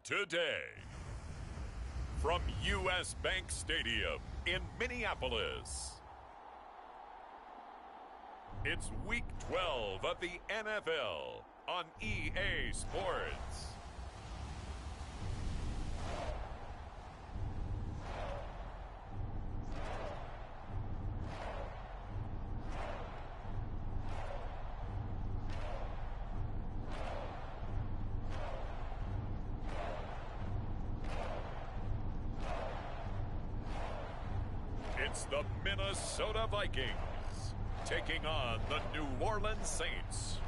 today. From U.S. Bank Stadium in Minneapolis, it's Week 12 of the MFL on EA Sports. It's the Minnesota Vikings taking on the New Orleans Saints.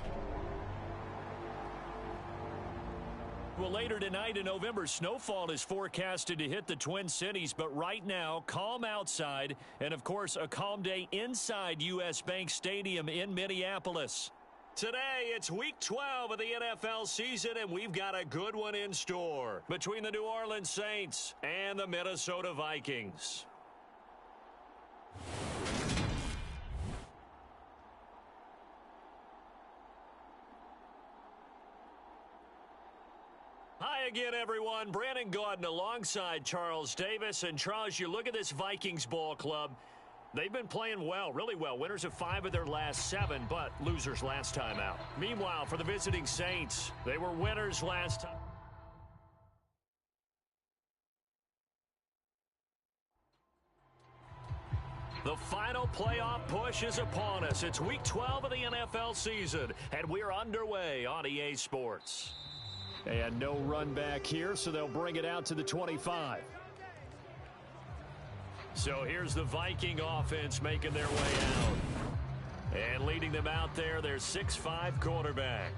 Well, later tonight in November, snowfall is forecasted to hit the Twin Cities, but right now, calm outside, and of course, a calm day inside U.S. Bank Stadium in Minneapolis. Today, it's Week 12 of the NFL season, and we've got a good one in store between the New Orleans Saints and the Minnesota Vikings. Hi again, everyone. Brandon Gaudin alongside Charles Davis. And Charles, you look at this Vikings ball club. They've been playing well, really well. Winners of 5 of their last 7, but losers last time out. Meanwhile, for the visiting Saints, they were winners last time. The final playoff push is upon us. It's Week 12 of the NFL season, and we're underway on EA Sports. And no run back here, so they'll bring it out to the 25. So here's the Viking offense making their way out. And leading them out there, their 6'5" quarterback.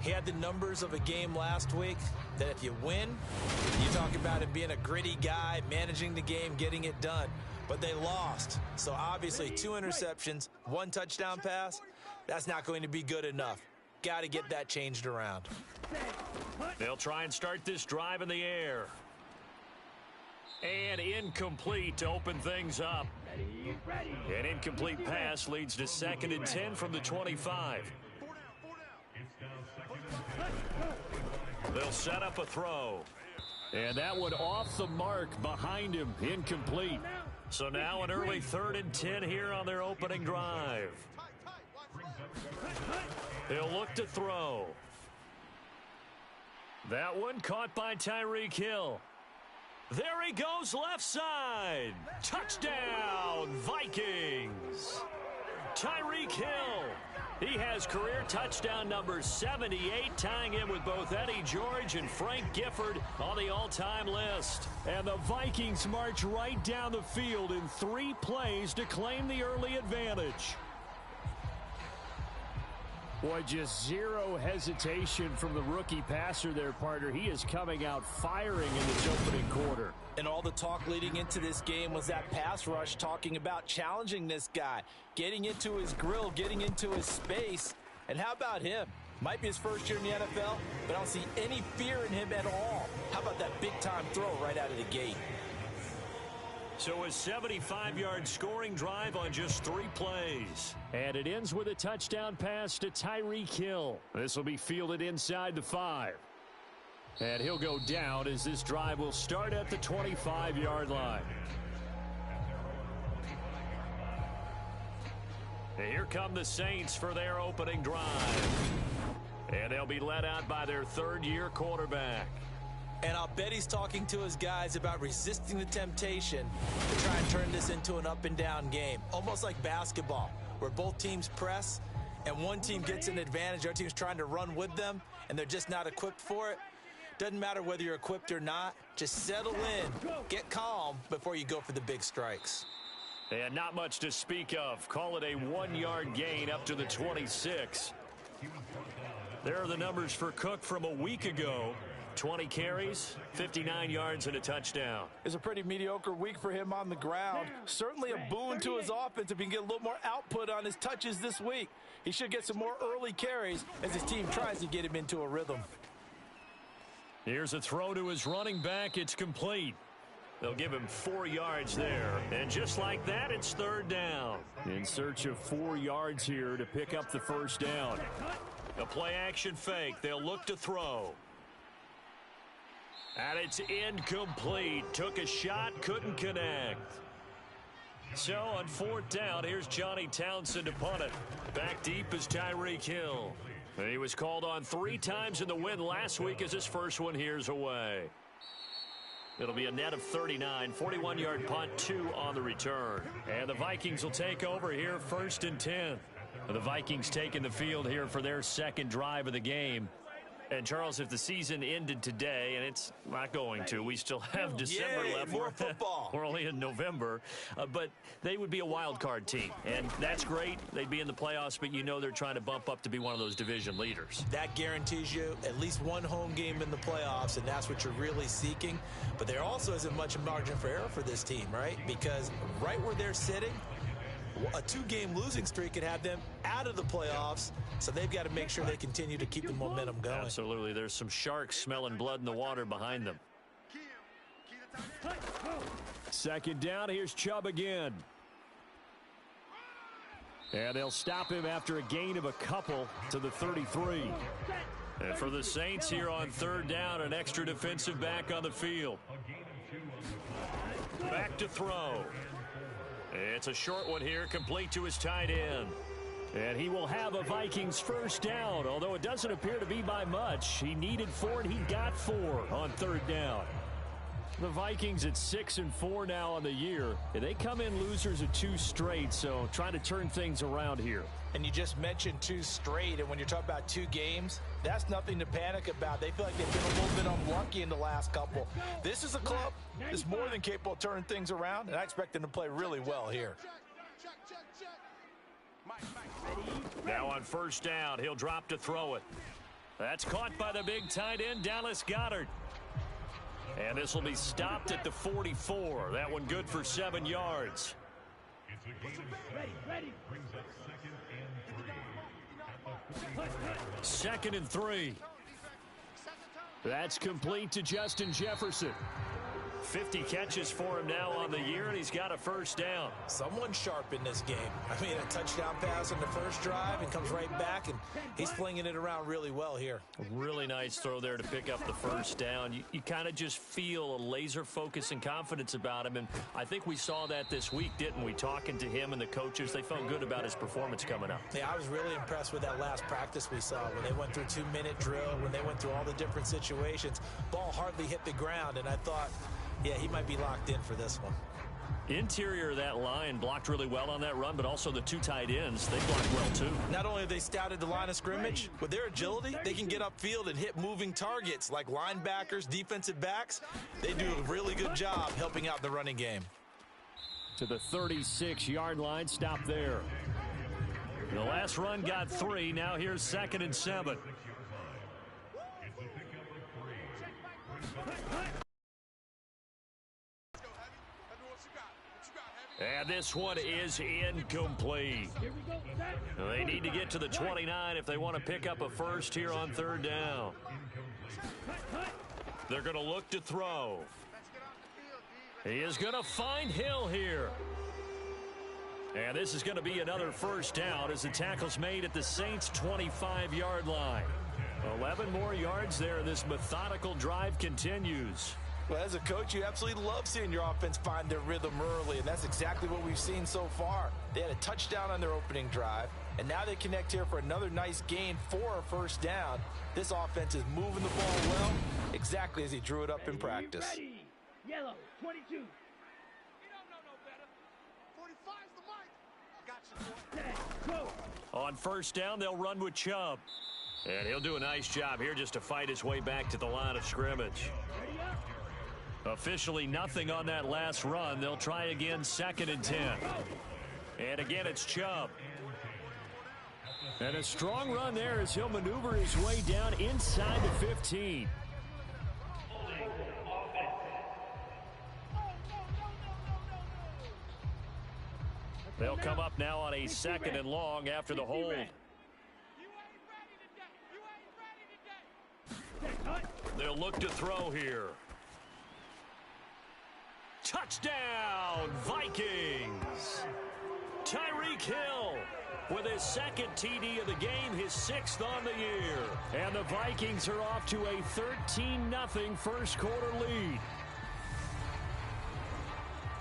He had the numbers of a game last week that if you win, you talk about it being a gritty guy, managing the game, getting it done. But they lost. So obviously 2 interceptions, 1 touchdown pass, that's not going to be good enough. Got to get that changed around. They'll try and start this drive in the air. And incomplete to open things up. An incomplete pass leads to 2nd and 10 from the 25. They'll set up a throw. And that one off the mark behind him, incomplete. So now an early 3rd and 10 here on their opening drive. They'll look to throw. That one caught by Tyreek Hill. There he goes left side. Touchdown, Vikings. Tyreek Hill. He has career touchdown number 78, tying him with both Eddie George and Frank Gifford on the all-time list. And the Vikings march right down the field in 3 plays to claim the early advantage. Boy, just zero hesitation from the rookie passer there, partner. He is coming out firing in this opening quarter. And all the talk leading into this game was that pass rush, talking about challenging this guy, getting into his grill, getting into his space. And how about him? Might be his first year in the NFL, but I don't see any fear in him at all. How about that big-time throw right out of the gate? So a 75-yard scoring drive on just 3 plays. And it ends with a touchdown pass to Tyreek Hill. This will be fielded inside the 5. And he'll go down as this drive will start at the 25-yard line. And here come the Saints for their opening drive. And they'll be led out by their 3rd-year quarterback. And I'll bet he's talking to his guys about resisting the temptation to try and turn this into an up-and-down game. Almost like basketball, where both teams press, and one team gets an advantage. Our team's trying to run with them, and they're just not equipped for it. Doesn't matter whether you're equipped or not. Just settle in, get calm before you go for the big strikes. And not much to speak of. Call it a 1-yard gain up to the 26. There are the numbers for Cook from a week ago. 20 carries, 59 yards, and a touchdown. It's a pretty mediocre week for him on the ground. Certainly a boon to his offense if he can get a little more output on his touches this week. He should get some more early carries as his team tries to get him into a rhythm. Here's a throw to his running back. It's complete. They'll give him 4 yards there. And just like that, it's 3rd down. In search of 4 yards here to pick up the 1st down. A play-action fake. They'll look to throw. And it's incomplete. Took a shot, couldn't connect. So on 4th down, here's Johnny Townsend to punt it. Back deep is Tyreek Hill. He was called on 3 times in the win last week as his first one here's away. It'll be a net of 39, 41-yard punt, 2 on the return. And the Vikings will take over here 1st and 10. The Vikings taking the field here for their second drive of the game. And, Charles, if the season ended today, and it's not going to, we still have December left. More football. We're only in November. But they would be a wild card team. And that's great. They'd be in the playoffs, but you know they're trying to bump up to be one of those division leaders. That guarantees you at least one home game in the playoffs, and that's what you're really seeking. But there also isn't much margin for error for this team, right? Because right where they're sitting, a 2-game losing streak could have them out of the playoffs, so they've got to make sure they continue to keep the momentum going. Absolutely. There's some sharks smelling blood in the water behind them. 2nd down. Here's Chubb again. And they'll stop him after a gain of a couple to the 33. And for the Saints here on 3rd down, an extra defensive back on the field. Back to throw. It's a short one here, complete to his tight end. And he will have a Vikings 1st down, although it doesn't appear to be by much. He needed 4, and he got 4 on 3rd down. The Vikings at 6-4 now on the year. And they come in losers of 2 straight, so trying to turn things around here. And you just mentioned 2 straight, and when you're talking about 2 games, that's nothing to panic about. They feel like they've been a little bit unlucky in the last couple. This is a club that's more than capable of turning things around, and I expect them to play really well here. Now on 1st down, he'll drop to throw it. That's caught by the big tight end, Dallas Goedert. And this will be stopped at the 44. That one good for 7 yards. Second and 3. That's complete to Justin Jefferson. 50 catches for him now on the year, and he's got a 1st down. Someone sharp in this game. I mean, a touchdown pass on the first drive and comes right back, and he's flinging it around really well here. Really nice throw there to pick up the 1st down. You kind of just feel a laser focus and confidence about him, and I think we saw that this week, didn't we? Talking to him and the coaches, they felt good about his performance coming up. Yeah, I was really impressed with that last practice we saw when they went through 2-minute drill, when they went through all the different situations. Ball hardly hit the ground, and I thought, yeah, he might be locked in for this one. Interior of that line blocked really well on that run, but also the 2 tight ends, they blocked well too. Not only have they scouted the line of scrimmage, with their agility, they can get upfield and hit moving targets like linebackers, defensive backs. They do a really good job helping out the running game. To the 36-yard line, stop there. The last run got 3. Now here's 2nd and 7. And this one is incomplete. They need to get to the 29 if they want to pick up a 1st here on 3rd down. They're going to look to throw. He is going to find Hill here. And this is going to be another 1st down as the tackle's made at the Saints' 25-yard line. 11 more yards there. This methodical drive continues. Well, as a coach, you absolutely love seeing your offense find their rhythm early, and that's exactly what we've seen so far. They had a touchdown on their opening drive, and now they connect here for another nice gain for a 1st down. This offense is moving the ball well, exactly as he drew it up in practice. Ready. Yellow, 22. You don't know no better. 45's the mic. I got you, boy. On 1st down, they'll run with Chubb. And he'll do a nice job here just to fight his way back to the line of scrimmage. Officially nothing on that last run. They'll try again 2nd and 10. And again, it's Chubb. And a strong run there as he'll maneuver his way down inside the 15. They'll come up now on a 2nd and long after the hold. They'll look to throw here. Touchdown, Vikings! Tyreek Hill with his second TD of the game, his 6th on the year. And the Vikings are off to a 13-0 first quarter lead.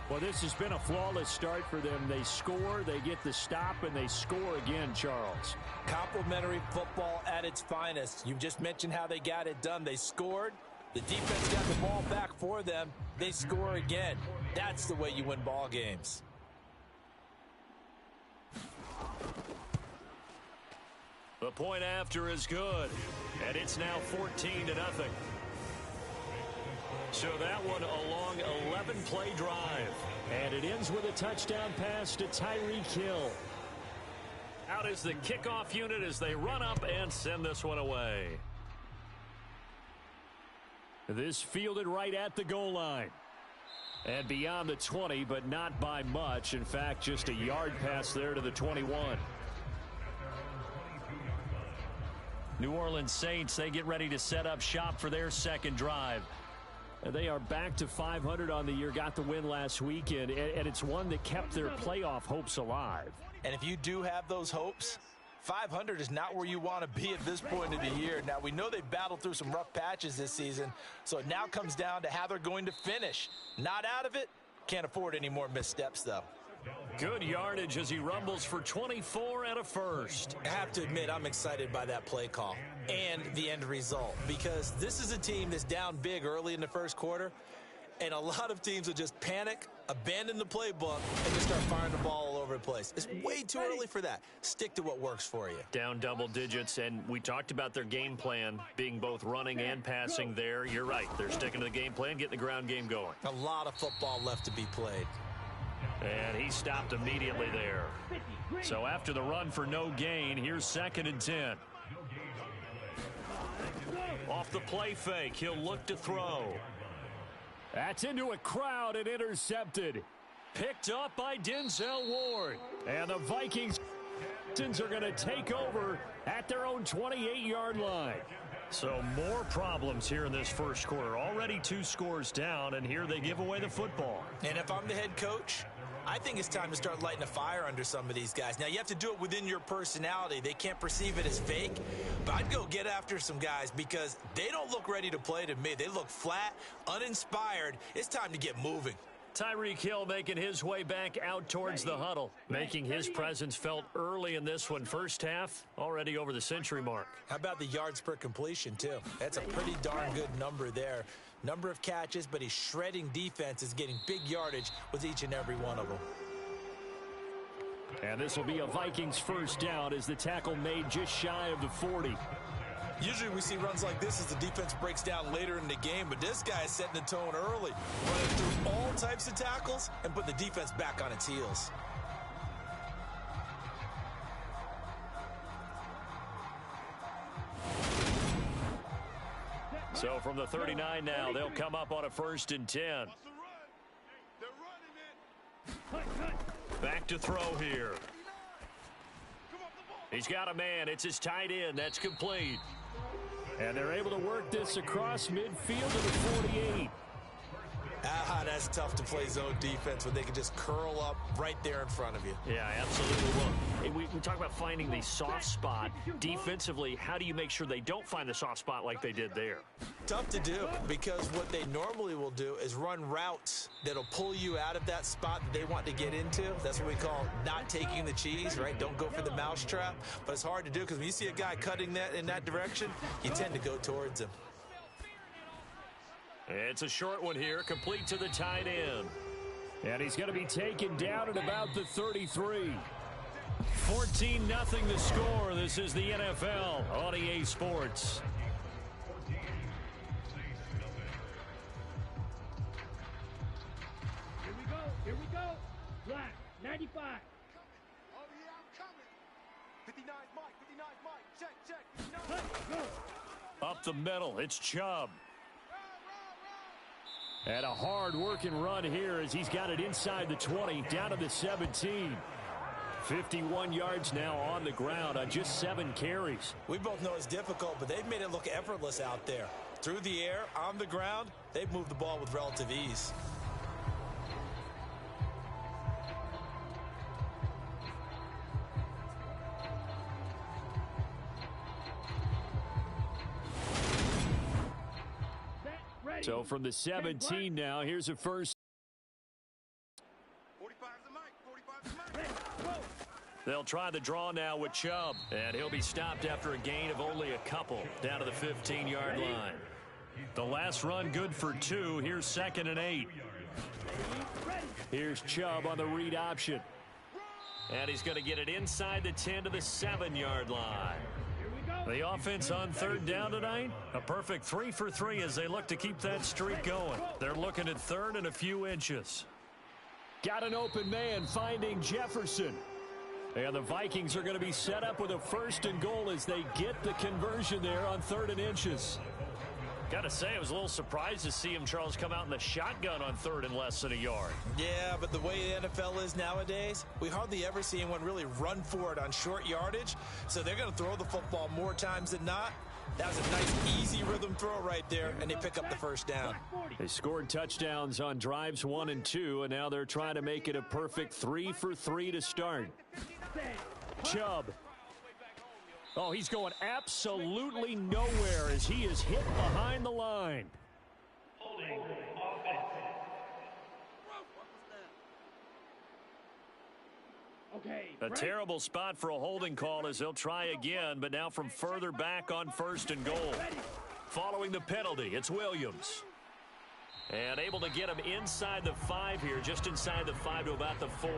Well, this has been a flawless start for them. They score, they get the stop, and they score again, Charles. Complimentary football at its finest. You just mentioned how they got it done. They scored. The defense got the ball back for them. They score again. That's the way you win ball games. The point after is good, and it's now 14-0. So that one a long 11-play drive. And it ends with a touchdown pass to Tyreek Hill. Out is the kickoff unit as they run up and send this one away. This fielded right at the goal line. And beyond the 20, but not by much. In fact, just a yard pass there to the 21. New Orleans Saints, they get ready to set up shop for their second drive. They are back to 500 on the year, got the win last weekend, and it's one that kept their playoff hopes alive. And if you do have those hopes, 500 is not where you want to be at this point of the year. Now, we know they battled through some rough patches this season, so it now comes down to how they're going to finish. Not out of it. Can't afford any more missteps, though. Good yardage as he rumbles for 24 and a first. I have to admit, I'm excited by that play call and the end result, because this is a team that's down big early in the first quarter, and a lot of teams will just panic, abandon the playbook, and just start firing the ball all over the place. It's way too early for that. Stick to what works for you. Down double digits, and we talked about their game plan being both running and passing there. You're right. They're sticking to the game plan, getting the ground game going. A lot of football left to be played. And he stopped immediately there. So after the run for no gain, here's 2nd and 10. Off the play fake, he'll look to throw. That's into a crowd and intercepted. Picked up by Denzel Ward. And the Vikings are going to take over at their own 28-yard line. So more problems here in this first quarter. Already 2 scores down, and here they give away the football. And if I'm the head coach, I think it's time to start lighting a fire under some of these guys. Now, you have to do it within your personality. They can't perceive it as fake. But I'd go get after some guys because they don't look ready to play to me. They look flat, uninspired. It's time to get moving. Tyreek Hill making his way back out towards the huddle, making his presence felt early in this one. First half, already over the century mark. How about the yards per completion, too? That's a pretty darn good number there. Number of catches, but he's shredding defenses, getting big yardage with each and every one of them. And this will be a Vikings first down as the tackle made just shy of the 40. Usually we see runs like this as the defense breaks down later in the game, but this guy is setting the tone early, running through all types of tackles and putting the defense back on its heels. So from the 39 now, they'll come up on a 1st and 10. Back to throw here. He's got a man. It's his tight end. That's complete. And they're able to work this across midfield to the 48. That's tough to play zone defense when they can just curl up right there in front of you. Yeah, absolutely. Well, we talk about finding the soft spot. Defensively, how do you make sure they don't find the soft spot like they did there? Tough to do, because what they normally will do is run routes that'll pull you out of that spot that they want to get into. That's what we call not taking the cheese, right? Don't go for the mousetrap. But it's hard to do because when you see a guy cutting that in that direction, you tend to go towards him. It's a short one here, complete to the tight end. And he's going to be taken down at about the 33. 14-0 the score. This is the NFL on EA Sports. Here we go. Black, 95. Oh, yeah, I'm coming. 59 Mike, 59 Mike. Check. 59. Up the middle, it's Chubb. And a hard-working run here as he's got it inside the 20, down to the 17. 51 yards now on the ground on just 7 carries. We both know it's difficult, but they've made it look effortless out there. Through the air, on the ground, they've moved the ball with relative ease. So from the 17 now, here's a first. 45's the mic. 45's the mic. They'll try the draw now with Chubb, and he'll be stopped after a gain of only a couple down to the 15-yard line. The last run good for 2. Here's 2nd and 8. Here's Chubb on the read option. And he's going to get it inside the 10 to the 7-yard line. The offense on 3rd down tonight, a perfect 3 for 3 as they look to keep that streak going. They're looking at 3rd and a few inches. Got an open man finding Jefferson. And the Vikings are going to be set up with a 1st and goal as they get the conversion there on 3rd and inches. Got to say, I was a little surprised to see him, Charles, come out in the shotgun on 3rd and less than a yard. Yeah, but the way the NFL is nowadays, we hardly ever see anyone really run for it on short yardage. So they're going to throw the football more times than not. That was a nice, easy rhythm throw right there, and they pick up the 1st down. They scored touchdowns on drives 1 and 2, and now they're trying to make it a perfect 3 for 3 to start. Chubb. Oh, he's going absolutely nowhere as he is hit behind the line. A terrible spot for a holding call as they'll try again, but now from further back on 1st and goal. Following the penalty, it's Williams. And able to get him inside the 5 here, just inside the 5 to about the 4.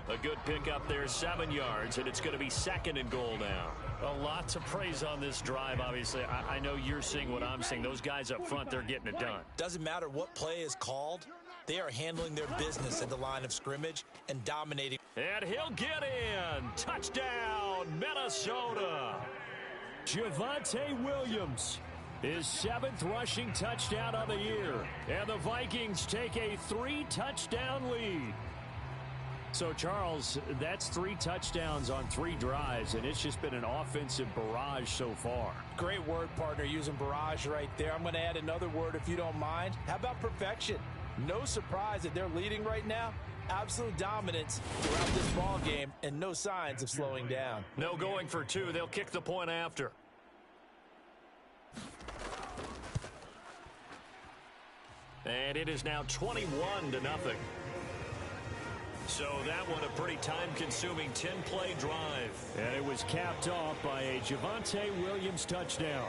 A good pickup there, 7 yards, and it's going to be 2nd and goal now. A lot to praise on this drive, obviously. I know you're seeing what I'm seeing. Those guys up front, they're getting it done. Doesn't matter what play is called. They are handling their business at the line of scrimmage and dominating. And he'll get in. Touchdown, Minnesota. Javonte Williams, his 7th rushing touchdown of the year. And the Vikings take a 3-touchdown lead. So, Charles, that's 3 touchdowns on 3 drives, and it's just been an offensive barrage so far. Great word, partner, using barrage right there. I'm going to add another word if you don't mind. How about perfection? No surprise that they're leading right now. Absolute dominance throughout this ball game and no signs of slowing down. No going for 2. They'll kick the point after. And it is now 21-0. So that one a pretty time-consuming 10-play drive. And it was capped off by a Javonte Williams touchdown.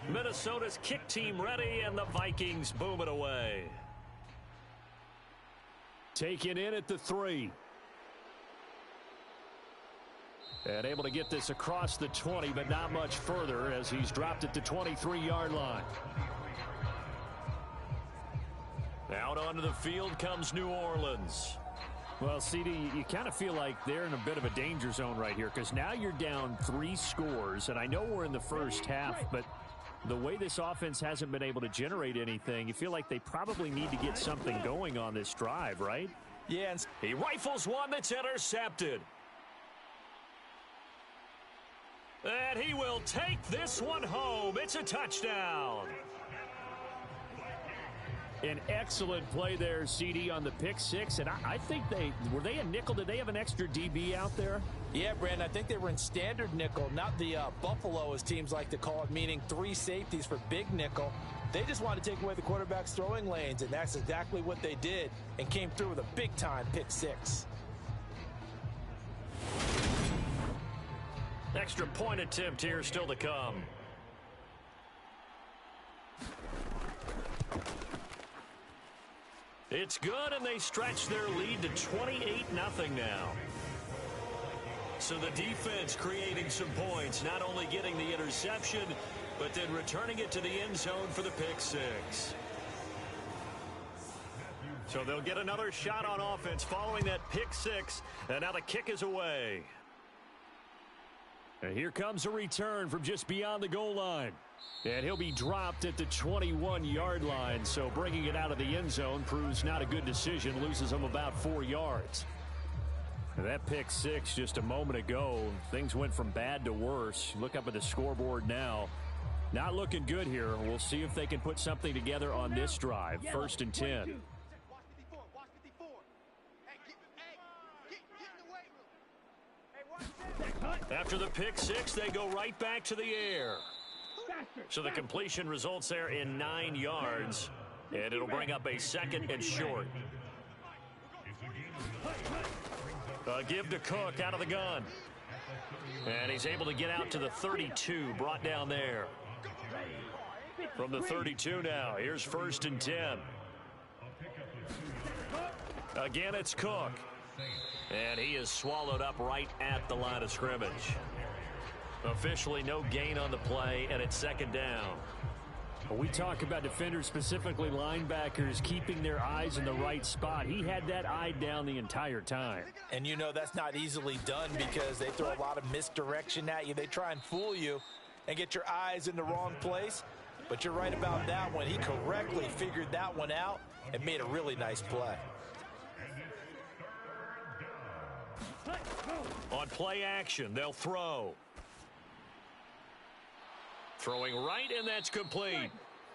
Minnesota's kick team ready, and the Vikings boom it away. Taken in at the 3. And able to get this across the 20, but not much further as he's dropped it to 23-yard line. Out onto the field comes New Orleans. Well, CD, you kind of feel like they're in a bit of a danger zone right here because now you're down 3 scores, and I know we're in the first half, but the way this offense hasn't been able to generate anything, you feel like they probably need to get something going on this drive, right? Yeah. And he rifles one that's intercepted. And he will take this one home. It's a touchdown. An excellent play there, CD, on the pick 6. And I think were they a nickel? Did they have an extra DB out there? Yeah, Brandon, I think they were in standard nickel, not the Buffalo, as teams like to call it, meaning 3 safeties for big nickel. They just wanted to take away the quarterback's throwing lanes, and that's exactly what they did and came through with a big-time pick 6. Extra point attempt here still to come. It's good, and they stretch their lead to 28-0 now. So the defense creating some points, not only getting the interception, but then returning it to the end zone for the pick 6. So they'll get another shot on offense following that pick 6, and now the kick is away. And here comes a return from just beyond the goal line. And he'll be dropped at the 21-yard line, so bringing it out of the end zone proves not a good decision, loses him about 4 yards. And that pick 6 just a moment ago, things went from bad to worse. Look up at the scoreboard now. Not looking good here. We'll see if they can put something together on this drive. 1st and 10. Watch 54. Watch 54. Hey, After the pick six, they go right back to the air. So the completion results there in 9 yards, and it'll bring up a 2nd and short. A give to Cook out of the gun. And he's able to get out to the 32, brought down there. From the 32 now, here's 1st and 10. Again, it's Cook. And he is swallowed up right at the line of scrimmage. Officially no gain on the play, and it's 2nd down. We talk about defenders, specifically linebackers, keeping their eyes in the right spot. He had that eye down the entire time. And you know that's not easily done because they throw a lot of misdirection at you. They try and fool you and get your eyes in the wrong place. But you're right about that one. He correctly figured that one out and made a really nice play. On play action, they'll throw. Throwing right, and that's complete.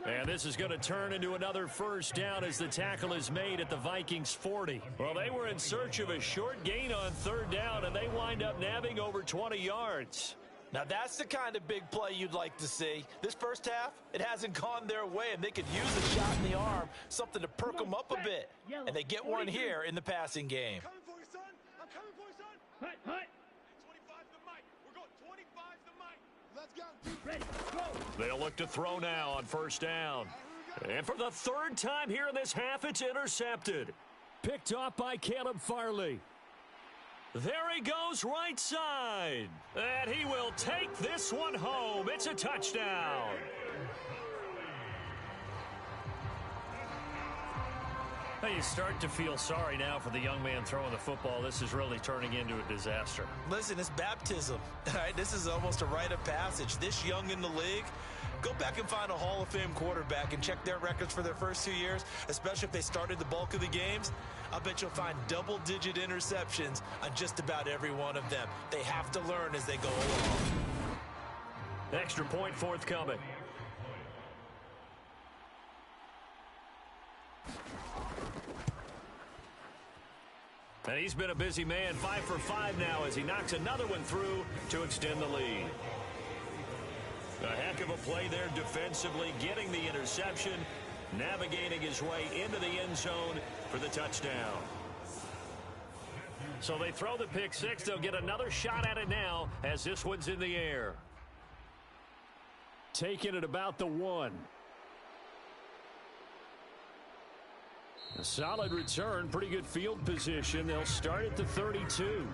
And this is going to turn into another 1st down as the tackle is made at the Vikings 40. Well, they were in search of a short gain on 3rd down, and they wind up nabbing over 20 yards. Now, that's the kind of big play you'd like to see. This first half, it hasn't gone their way, and they could use a shot in the arm, something to perk them up a bit. And they get one here in the passing game. Coming for you, son. I'm coming for you, son. Hut, hut. 25's the mic. We're going 25's the mic. Let's go. Ready, go. They'll look to throw now on 1st down. And for the 3rd time here in this half, it's intercepted. Picked off by Caleb Farley. There he goes right side. And he will take this one home. It's a touchdown. Now you start to feel sorry now for the young man throwing the football. This is really turning into a disaster. Listen, it's baptism. All right, this is almost a rite of passage. This young in the league, go back and find a Hall of Fame quarterback and check their records for their first 2 years, especially if they started the bulk of the games. I bet you'll find double-digit interceptions on just about every one of them. They have to learn as they go along. Extra point forthcoming. And he's been a busy man, 5 for 5 now as he knocks another one through to extend the lead. A heck of a play there defensively, getting the interception, navigating his way into the end zone for the touchdown. So they throw the pick six. They'll get another shot at it now as this one's in the air. Taking it about the 1. A solid return, pretty good field position. They'll start at the 32.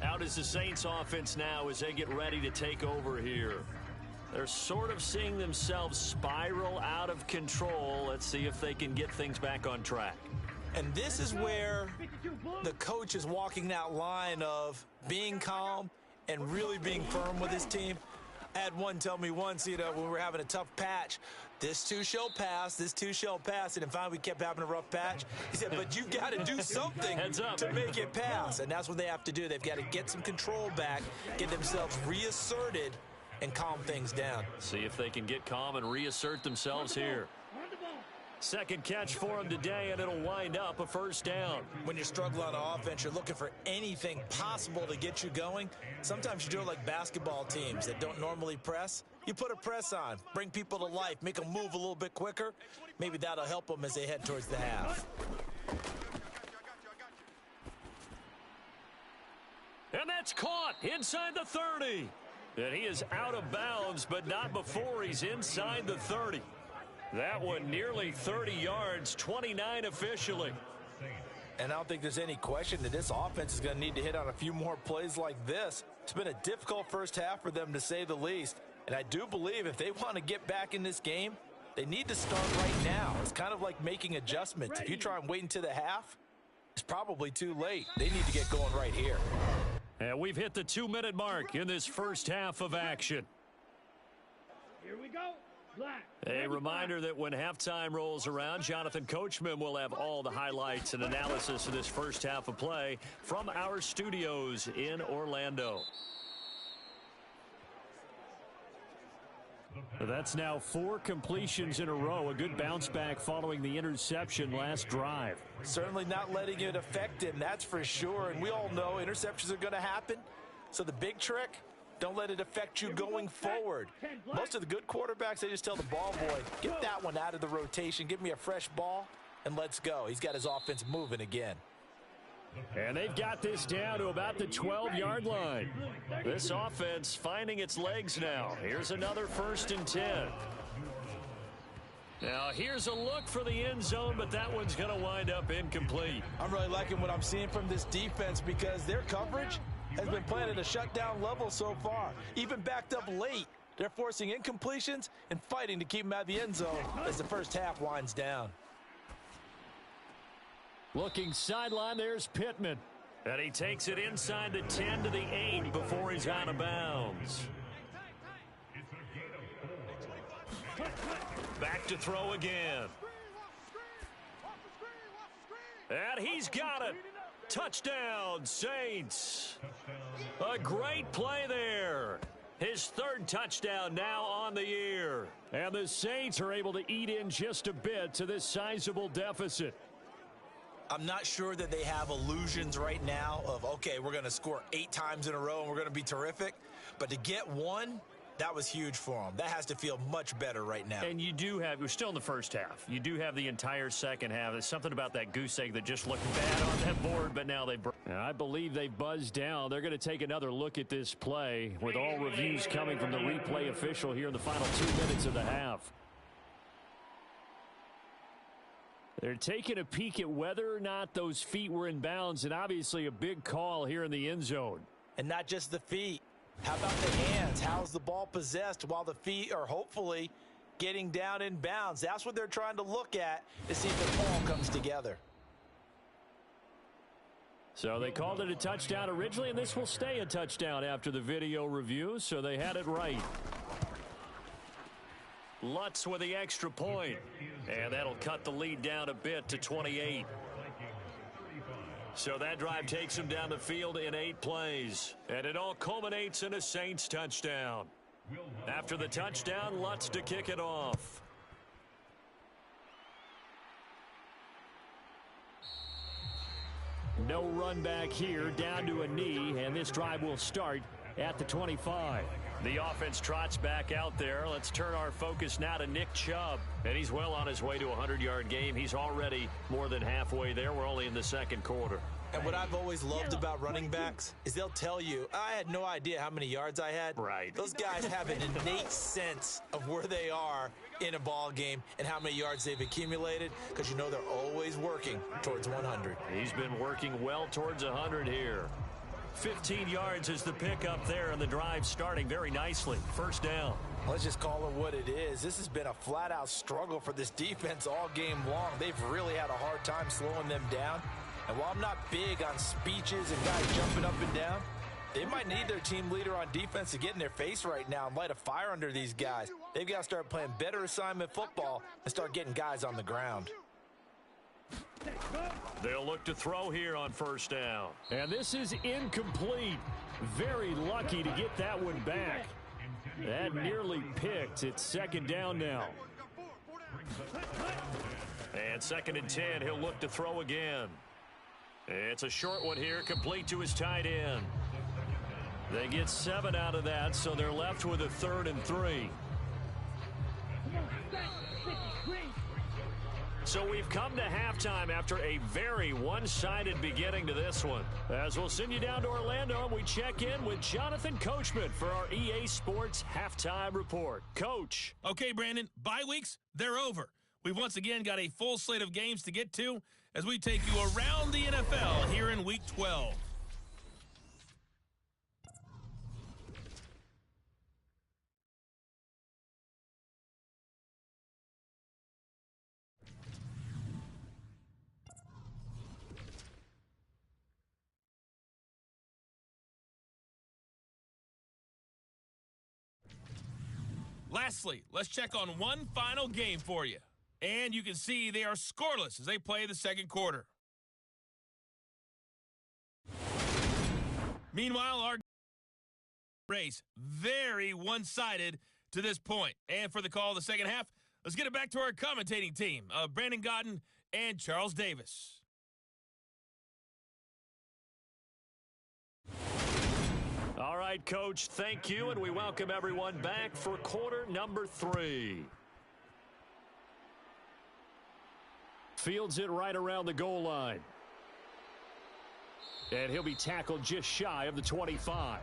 Out is the Saints offense now as they get ready to take over here. They're sort of seeing themselves spiral out of control. Let's see if they can get things back on track. And this is where the coach is walking that line of being calm and really being firm with his team. I had one tell me once, when we were having a tough patch, this too shall pass, this too shall pass. And then finally we kept having a rough patch. He said, but you've got to do something to make it pass. And that's what they have to do. They've got to get some control back, get themselves reasserted, and calm things down. See if they can get calm and reassert themselves here. Second catch for him today, and it'll wind up a 1st down. When you're struggling on offense, you're looking for anything possible to get you going. Sometimes you do it like basketball teams that don't normally press. You put a press on, bring people to life, make them move a little bit quicker. Maybe that'll help them as they head towards the half. And that's caught inside the 30. And he is out of bounds, but not before he's inside the 30. That one nearly 30 yards, 29 officially. And I don't think there's any question that this offense is going to need to hit on a few more plays like this. It's been a difficult first half for them, to say the least. And I do believe if they want to get back in this game, they need to start right now. It's kind of like making adjustments. If you try and wait until the half, it's probably too late. They need to get going right here. And we've hit the 2-minute mark in this first half of action. Here we go. Black. A reminder that when halftime rolls around, Jonathan Coachman will have all the highlights and analysis of this first half of play from our studios in Orlando. That's now 4 completions in a row. A good bounce back following the interception last drive. Certainly not letting it affect him, that's for sure. And we all know interceptions are going to happen. So the big trick, don't let it affect you going forward. Most of the good quarterbacks, they just tell the ball boy, get that one out of the rotation, give me a fresh ball, and let's go. He's got his offense moving again. And they've got this down to about the 12-yard line. This offense finding its legs now. Here's another 1st and 10. Now, here's a look for the end zone, but that one's going to wind up incomplete. I'm really liking what I'm seeing from this defense because their coverage has been playing at a shutdown level so far. Even backed up late, they're forcing incompletions and fighting to keep them out of the end zone as the first half winds down. Looking sideline, there's Pittman. And he takes it inside the 10 to the 8 before he's out of bounds. Back to throw again. And he's got it. Touchdown, Saints. A great play there. His 3rd touchdown now on the year. And the Saints are able to eat in just a bit to this sizable deficit. I'm not sure that they have illusions right now of, okay, we're going to score 8 times in a row and we're going to be terrific. But to get one, that was huge for them. That has to feel much better right now. And you do have, we're still in the first half. You do have the entire second half. There's something about that goose egg that just looked bad on that board, but now they broke. I believe they buzzed down. They're going to take another look at this play with all reviews coming from the replay official here in the final 2 minutes of the half. They're taking a peek at whether or not those feet were in bounds, and obviously a big call here in the end zone. And not just the feet. How about the hands? How's the ball possessed while the feet are hopefully getting down in bounds? That's what they're trying to look at to see if the ball comes together. So they called it a touchdown originally, and this will stay a touchdown after the video review, so they had it right. Lutz with the extra point. And that'll cut the lead down a bit to 28. So that drive takes him down the field in 8 plays. And it all culminates in a Saints touchdown. After the touchdown, Lutz to kick it off. No run back here, down to a knee, and this drive will start at the 25. The offense trots back out there. Let's turn our focus now to Nick Chubb. And he's well on his way to a 100-yard game. He's already more than halfway there. We're only in the 2nd quarter. And what I've always loved about running backs is they'll tell you, I had no idea how many yards I had. Right. Those guys have an innate sense of where they are in a ball game and how many yards they've accumulated because you know they're always working towards 100. He's been working well towards 100 here. 15 yards is the pickup there, and the drive starting very nicely. First down. Let's just call it what it is. This has been a flat-out struggle for this defense all game long. They've really had a hard time slowing them down. And while I'm not big on speeches and guys jumping up and down, they might need their team leader on defense to get in their face right now and light a fire under these guys. They've got to start playing better assignment football and start getting guys on the ground. They'll look to throw here on first down. And this is incomplete. Very lucky to get that one back. That nearly picked. It's 2nd down now. And 2nd and 10. He'll look to throw again. It's a short one here, complete to his tight end. They get 7 out of that, so they're left with a 3rd and 3. So we've come to halftime after a very one-sided beginning to this one. As we'll send you down to Orlando, and we check in with Jonathan Coachman for our EA Sports Halftime Report. Coach. Okay, Brandon, bye weeks, they're over. We've once again got a full slate of games to get to as we take you around the NFL here in Week 12. Lastly, let's check on one final game for you. And you can see they are scoreless as they play the 2nd quarter. Meanwhile, our race, very one-sided to this point. And for the call of the second half, let's get it back to our commentating team of Brandon Godden and Charles Davis. All right, Coach, thank you, and we welcome everyone back for quarter number 3. Fields it right around the goal line. And he'll be tackled just shy of the 25.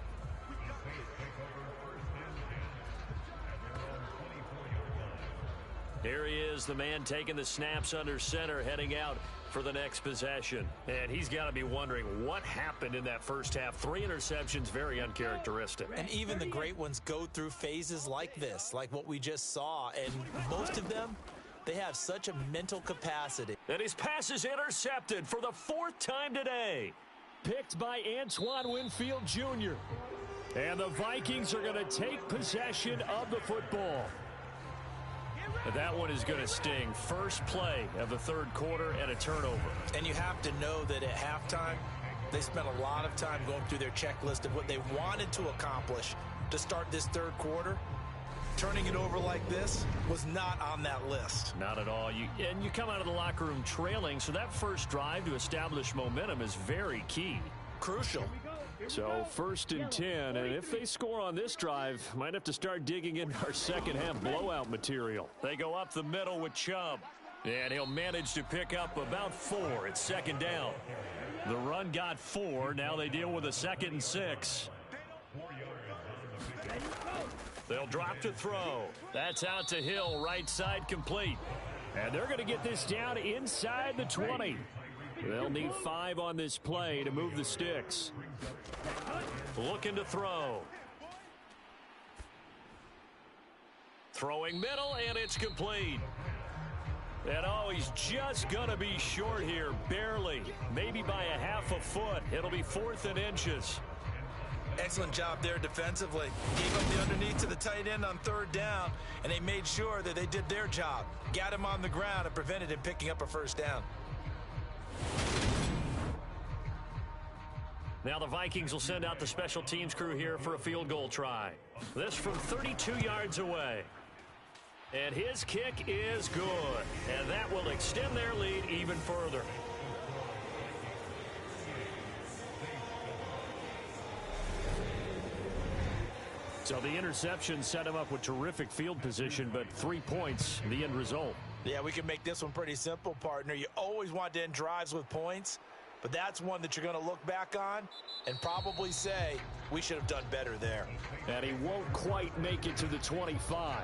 Here he is, the man taking the snaps under center, heading out for the next possession. And he's got to be wondering what happened in that first half. 3 interceptions, very uncharacteristic. And even the great ones go through phases like this, like what we just saw. And most of them, they have such a mental capacity. And his pass is intercepted for the 4th time today. Picked by Antoine Winfield Jr. And the Vikings are going to take possession of the football. That one is going to sting. First play of the 3rd quarter and a turnover. And you have to know that at halftime, they spent a lot of time going through their checklist of what they wanted to accomplish to start this 3rd quarter. Turning it over like this was not on that list. Not at all. You come out of the locker room trailing, so that first drive to establish momentum is very key. Crucial. So 1st and 10, and if they score on this drive, might have to start digging into our second half blowout material. They go up the middle with Chubb, and he'll manage to pick up about 4 at 2nd down. The run got 4. Now they deal with a 2nd and 6. They'll drop to throw. That's out to Hill, right side complete. And they're going to get this down inside the 20. They'll need 5 on this play to move the sticks. Looking to throw. Throwing middle, and it's complete. And oh, he's just going to be short here, barely. Maybe by a half a foot. It'll be 4th and inches. Excellent job there defensively. Gave up the underneath to the tight end on 3rd down, and they made sure that they did their job. Got him on the ground and prevented him picking up a 1st down. Now the Vikings will send out the special teams crew here for a field goal try. This from 32 yards away. And his kick is good. And that will extend their lead even further. So the interception set him up with terrific field position, but 3 points, the end result. Yeah, we can make this one pretty simple, partner. You always want to end drives with points, but that's one that you're going to look back on and probably say, we should have done better there. And he won't quite make it to the 25.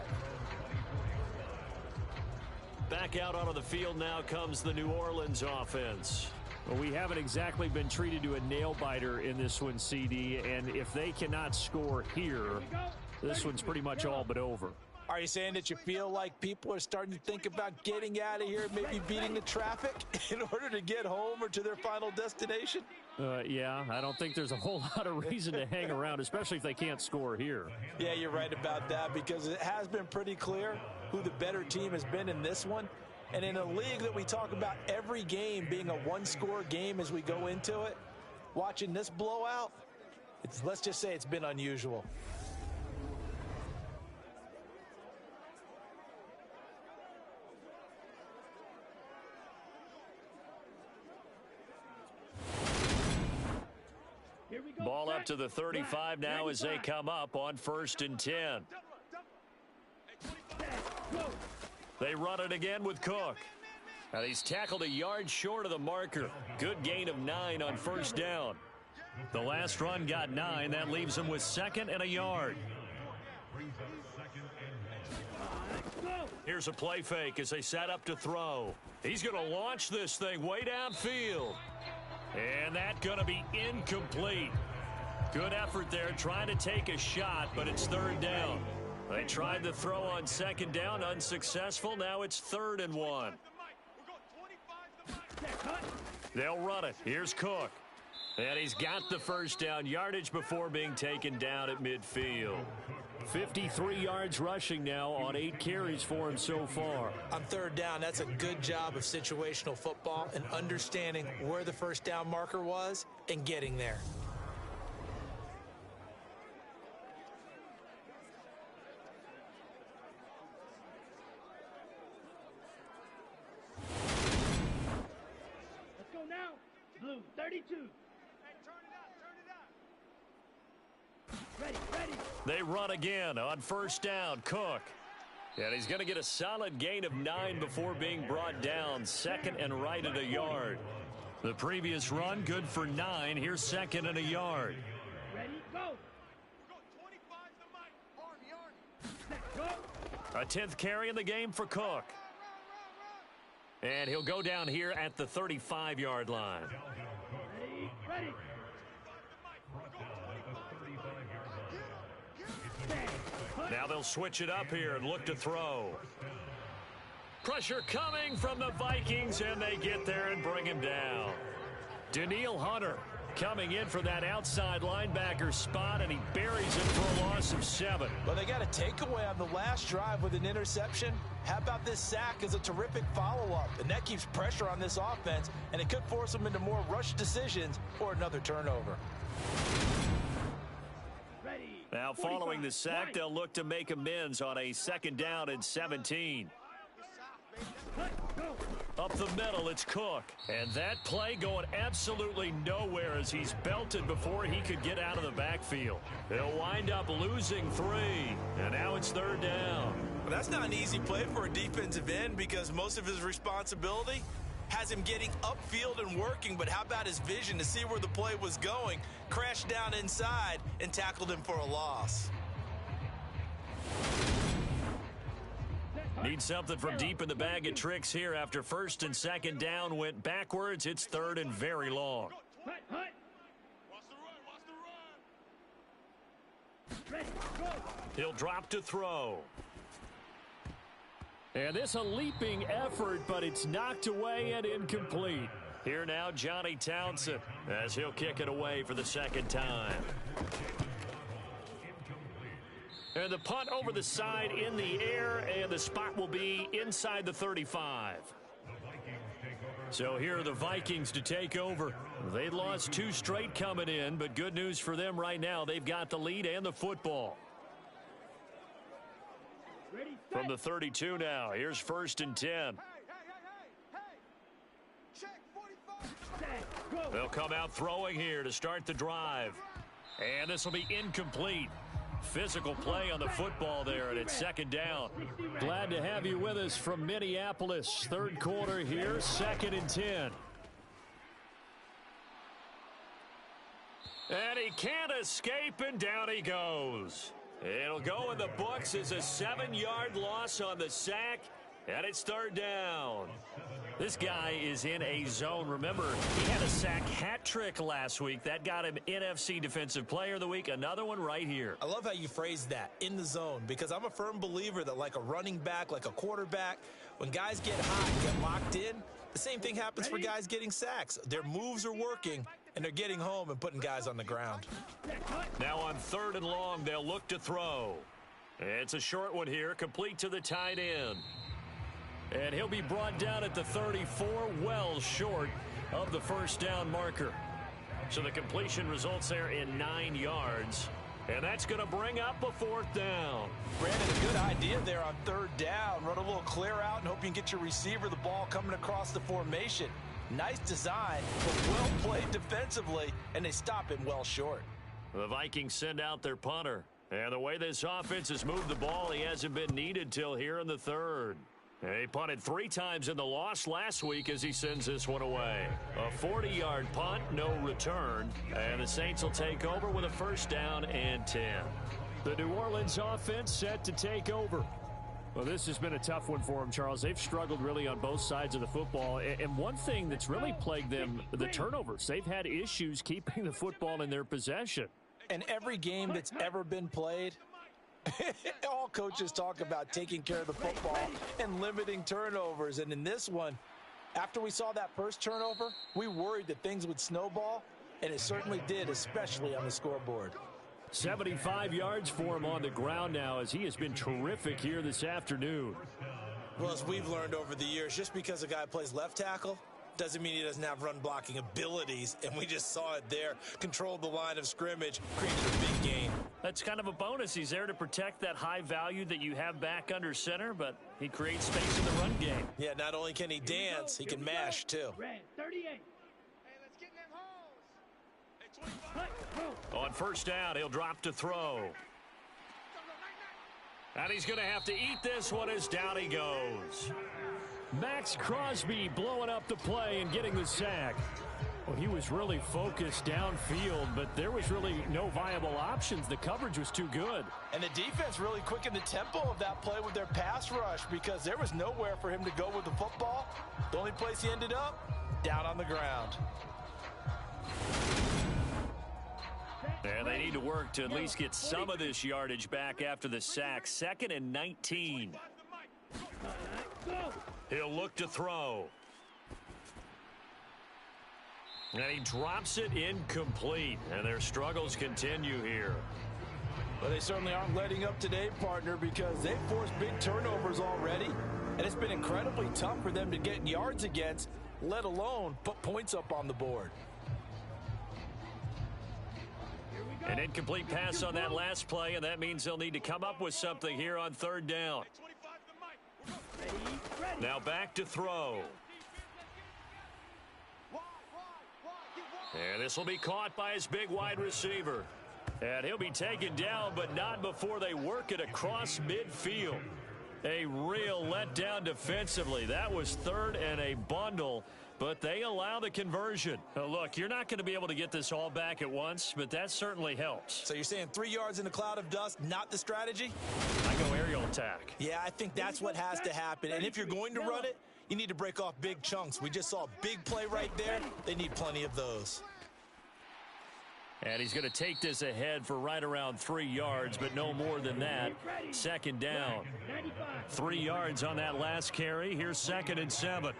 Back out onto the field now comes the New Orleans offense. Well, we haven't exactly been treated to a nail-biter in this one, CD, and if they cannot score here, this one's pretty much all but over. Are you saying that you feel like people are starting to think about getting out of here, maybe beating the traffic in order to get home or to their final destination? Yeah, I don't think there's a whole lot of reason to hang around, especially if they can't score here. Yeah, you're right about that, because it has been pretty clear who the better team has been in this one. And in a league that we talk about every game being a one-score game as we go into it, watching this blowout, let's just say it's been unusual. Ball up to the 35 now as they come up on 1st and 10. They run it again with Cook. And he's tackled a yard short of the marker. Good gain of 9 on 1st down. The last run got 9. That leaves him with 2nd and a yard. Here's a play fake as they set up to throw. He's going to launch this thing way downfield. And that's going to be incomplete. Good effort there trying to take a shot, but it's 3rd down. They tried to throw on 2nd down, unsuccessful. Now it's 3rd and 1. They'll run it. Here's Cook. And he's got the 1st down yardage before being taken down at midfield. 53 yards rushing now on 8 carries for him so far. On 3rd down, that's a good job of situational football and understanding where the 1st down marker was and getting there. 32. Hey, turn it up, turn it up. Ready. They run again on first down. Cook. And he's going to get a solid gain of 9 before being brought down. Second and right at a yard. The previous run, good for 9. Here's second and a yard. Ready, go. Go 25 to Mike. Army. Set, go. A 10th carry in the game for Cook. And he'll go down here at the 35-yard line. Ready. Now they'll switch it up here and look to throw. Pressure coming from the Vikings, and they get there and bring him down. Daniil Hunter coming in for that outside linebacker spot, and he buries it for a loss of 7. Well, they got a takeaway on the last drive with an interception. How about this sack as a terrific follow-up? And that keeps pressure on this offense, and it could force them into more rush decisions or another turnover. Ready. Now, following the 45, sack, right. they'll look to make amends on a 2nd down and 17. Cut, go. Up the middle, it's Cook. And that play going absolutely nowhere as he's belted before he could get out of the backfield. He'll wind up losing 3. And now it's 3rd down. Well, that's not an easy play for a defensive end because most of his responsibility has him getting upfield and working, but how about his vision to see where the play was going, crashed down inside, and tackled him for a loss. Need something from deep in the bag of tricks here after 1st and 2nd down went backwards. It's 3rd and very long. Hut. Watch the run. Ready, go. He'll drop to throw. And this a leaping effort, but it's knocked away and incomplete. Here now, Johnny Townsend, as he'll kick it away for the 2nd time. And the punt over the side in the air, and the spot will be inside the 35. So here are the Vikings to take over. They lost 2 straight coming in, but good news for them right now. They've got the lead and the football. Ready, From the 32 now, here's 1st and 10. Hey. Check 45. set, go. They'll come out throwing here to start the drive. And this will be incomplete. Physical play on the football there, and it's 2nd down. Glad to have you with us from Minneapolis. 3rd quarter here, 2nd and 10. And he can't escape, and down he goes. It'll go in the books as a 7-yard loss on the sack, and it's 3rd down. This guy is in a zone. Remember, he had a sack hat trick last week. That got him NFC Defensive Player of the Week. Another one right here. I love how you phrased that, in the zone, because I'm a firm believer that like a running back, like a quarterback, when guys get hot and get locked in, the same thing happens for guys getting sacks. Their moves are working, and they're getting home and putting guys on the ground. Now on 3rd and long, they'll look to throw. It's a short one here, complete to the tight end. And he'll be brought down at the 34, well short of the 1st down marker. So the completion results there in 9 yards. And that's going to bring up a 4th down. Brandon, a good idea there on 3rd down. Run a little clear out and hope you can get your receiver the ball coming across the formation. Nice design, but well played defensively, and they stop him well short. The Vikings send out their punter. And the way this offense has moved the ball, he hasn't been needed till here in the 3rd. He punted 3 times in the loss last week as he sends this one away. A 40-yard punt, no return. And the Saints will take over with a 1st down and 10. The New Orleans offense set to take over. Well, this has been a tough one for them, Charles. They've struggled really on both sides of the football. And one thing that's really plagued them, the turnovers. They've had issues keeping the football in their possession. And every game that's ever been played, all coaches talk about taking care of the football and limiting turnovers. And in this one, after we saw that first turnover, we worried that things would snowball, and it certainly did, especially on the scoreboard. 75 yards for him on the ground now as he has been terrific here this afternoon. Well, as we've learned over the years, just because a guy plays left tackle doesn't mean he doesn't have run blocking abilities, and we just saw it there. Controlled the line of scrimmage, created a big gain. That's kind of a bonus. He's there to protect that high value that you have back under center, but he creates space in the run game. Yeah, not only can he dance, he can mash too. Red 38. Hey, let's get them home. On first down, he'll drop to throw. And he's going to have to eat this one as down he goes. Max Crosby blowing up the play and getting the sack. Well, he was really focused downfield, but there was really no viable options. The coverage was too good. And the defense really quickened the tempo of that play with their pass rush because there was nowhere for him to go with the football. The only place he ended up, down on the ground. And they need to work to at least get some of this yardage back after the sack. 2nd and 19. He'll look to throw. And he drops it incomplete. And their struggles continue here. But they certainly aren't letting up today, partner, because they've forced big turnovers already. And it's been incredibly tough for them to get yards against, let alone put points up on the board. An incomplete pass on that last play, and that means they'll need to come up with something here on 3rd down. Now back to throw. And this will be caught by his big wide receiver. And he'll be taken down, but not before they work it across midfield. A real letdown defensively. That was 3rd and a bundle, but they allow the conversion. Now look, you're not going to be able to get this all back at once, but that certainly helps. So you're saying 3 yards in a cloud of dust, not the strategy? I go aerial attack. Yeah, I think that's what has to happen. And if you're going to run it, you need to break off big chunks. We just saw a big play right there. They need plenty of those. And he's going to take this ahead for right around 3 yards, but no more than that. 2nd down. 3 yards on that last carry. Here's 2nd and 7.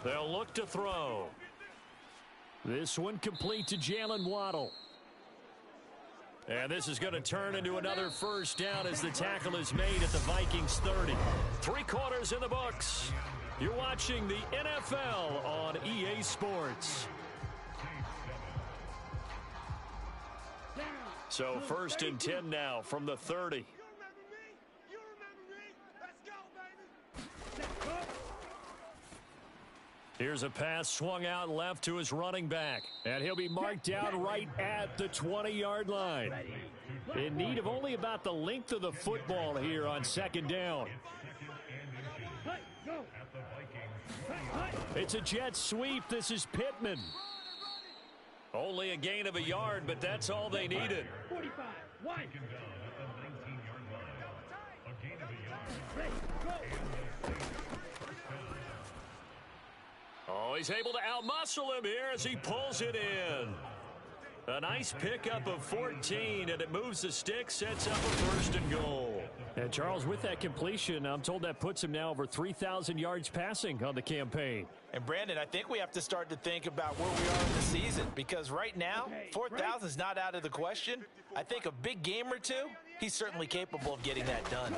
They'll look to throw. This one complete to Jalen Waddle. And this is going to turn into another first down as the tackle is made at the Vikings 30. 3 quarters in the books. You're watching the NFL on EA Sports. So 1st and 10 now from the 30. Here's a pass swung out left to his running back. And he'll be marked down right at the 20-yard line. In need of only about the length of the football here on 2nd down. It's a jet sweep. This is Pittman. Only a gain of a yard, but that's all they needed. 45, wide. Oh, he's able to outmuscle him here as he pulls it in. A nice pickup of 14, and it moves the stick, sets up a 1st and goal. And Charles, with that completion, I'm told that puts him now over 3,000 yards passing on the campaign. And Brandon, I think we have to start to think about where we are in the season, because right now, 4,000 is not out of the question. I think a big game or two, he's certainly capable of getting that done.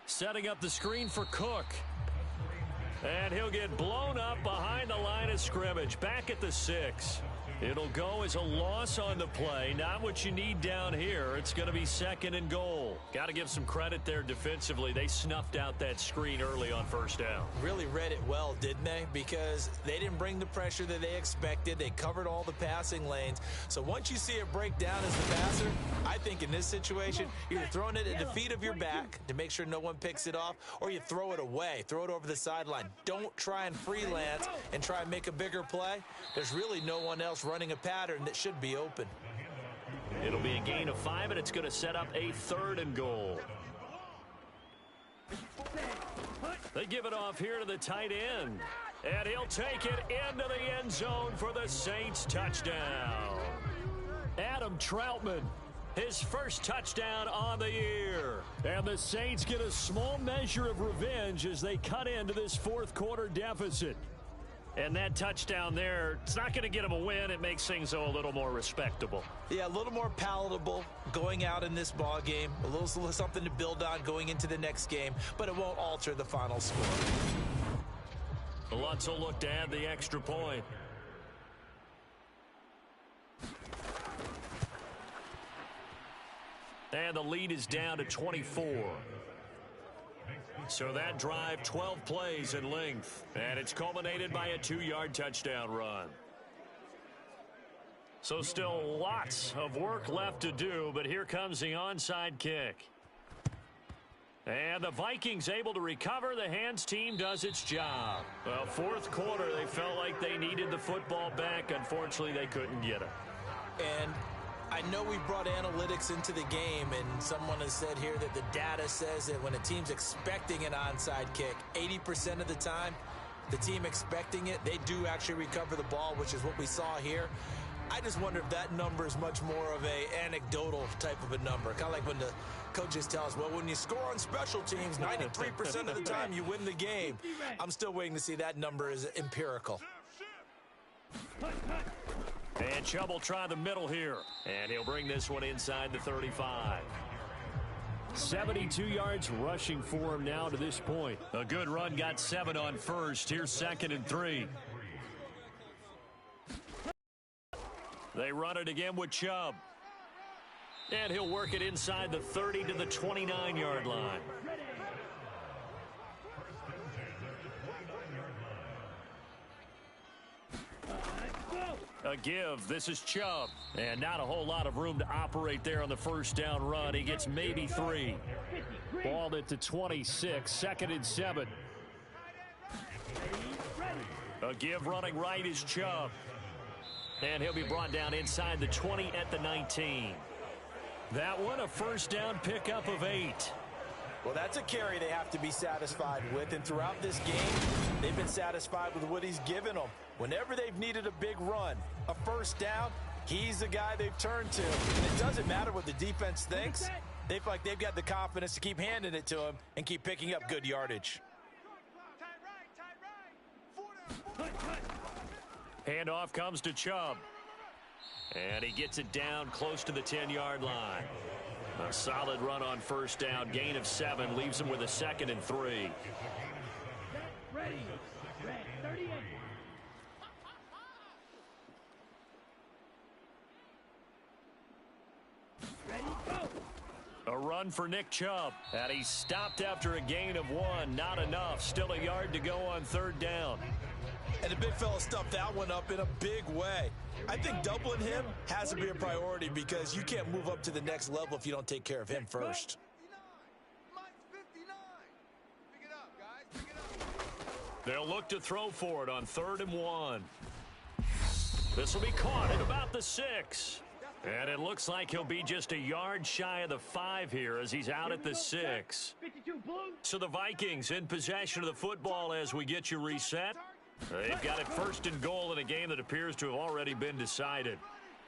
Setting up the screen for Cook. And he'll get blown up behind the line of scrimmage, back at the 6. It'll go as a loss on the play. Not what you need down here. It's going to be 2nd and goal. Got to give some credit there defensively. They snuffed out that screen early on 1st down. Really read it well, didn't they? Because they didn't bring the pressure that they expected. They covered all the passing lanes. So once you see it break down as the passer, I think in this situation, you're either throwing it at the feet of your back to make sure no one picks it off, or you throw it away. Throw it over the sideline. Don't try and freelance and try and make a bigger play. There's really no one else running a pattern that should be open. It'll be a gain of 5, and it's going to set up a 3rd and goal. They give it off here to the tight end. And he'll take it into the end zone for the Saints touchdown. Adam Troutman, his first touchdown on the year. And the Saints get a small measure of revenge as they cut into this 4th quarter deficit. And that touchdown there, it's not going to get them a win. It makes things, though, a little more respectable. Yeah, a little more palatable going out in this ball game. A little something to build on going into the next game, but it won't alter the final score. Lutz will look to add the extra point. And the lead is down to 24. So that drive, 12 plays in length, and it's culminated by a 2-yard touchdown run. So still lots of work left to do, but here comes the onside kick. And the Vikings able to recover. The hands team does its job. Well, fourth quarter, they felt like they needed the football back. Unfortunately, they couldn't get it. And I know we brought analytics into the game, and someone has said here that the data says that when a team's expecting an onside kick, 80% of the time, the team expecting it, they do actually recover the ball, which is what we saw here. I just wonder if that number is much more of a anecdotal type of a number. Kind of like when the coaches tell us, well, when you score on special teams, 93% of the time you win the game. I'm still waiting to see that number is empirical. And Chubb will try the middle here. And he'll bring this one inside the 35. 72 yards rushing for him now to this point. A good run, got 7 on first. Here's 2nd and 3. They run it again with Chubb. And he'll work it inside the 30 to the 29-yard line. A give. This is Chubb. And not a whole lot of room to operate there on the first down run. He gets maybe 3. Balled it to 26. 2nd and 7. A give running right is Chubb. And he'll be brought down inside the 20 at the 19. That one, a first down pickup of 8. Well, that's a carry they have to be satisfied with. And throughout this game, they've been satisfied with what he's given them. Whenever they've needed a big run, a first down, he's the guy they've turned to. And it doesn't matter what the defense thinks. They feel like they've got the confidence to keep handing it to him and keep picking up good yardage. Handoff comes to Chubb. And he gets it down close to the 10-yard line. A solid run on first down. Gain of 7 leaves him with a 2nd and 3. Ready. 38. Ready, go. A run for Nick Chubb. And he stopped after a gain of 1. Not enough. Still a yard to go on 3rd down. And the big fella stuffed that one up in a big way. I think doubling him has to be a priority because you can't move up to the next level if you don't take care of him first. They'll look to throw for it on 3rd and 1. This will be caught at about the 6. And it looks like he'll be just a yard shy of the 5 here as he's out at the 6. So the Vikings in possession of the football as we get you reset. They've got it 1st and goal in a game that appears to have already been decided.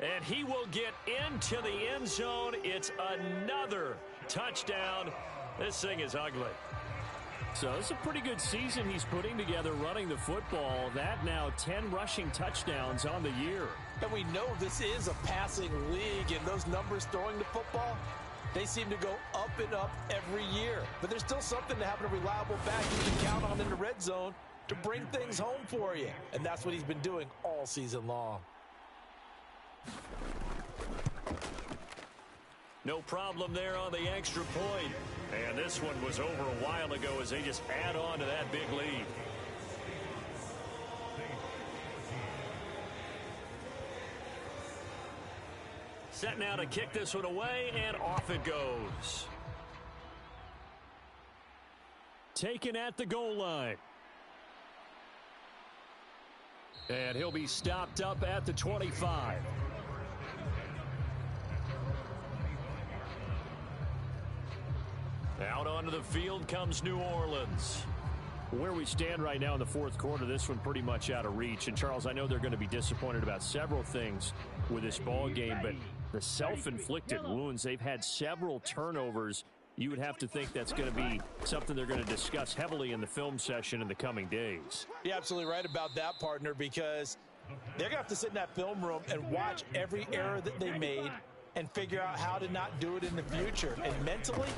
And he will get into the end zone. It's another touchdown. This thing is ugly. So it's a pretty good season he's putting together running the football. That now 10 rushing touchdowns on the year. And we know this is a passing league, and those numbers throwing the football, they seem to go up and up every year. But there's still something to having a reliable back you can count on in the red zone to bring things home for you. And that's what he's been doing all season long. No problem there on the extra point. And this one was over a while ago as they just add on to that big lead. Set now to kick this one away, and off it goes. Taken at the goal line. And he'll be stopped up at the 25. Out onto the field comes New Orleans. Where we stand right now in the fourth quarter, this one pretty much out of reach. And, Charles, I know they're going to be disappointed about several things with this ball game, but the self-inflicted wounds, they've had several turnovers. You would have to think that's going to be something they're going to discuss heavily in the film session in the coming days. You're absolutely right about that, partner, because they're going to have to sit in that film room and watch every error that they made and figure out how to not do it in the future. And mentally,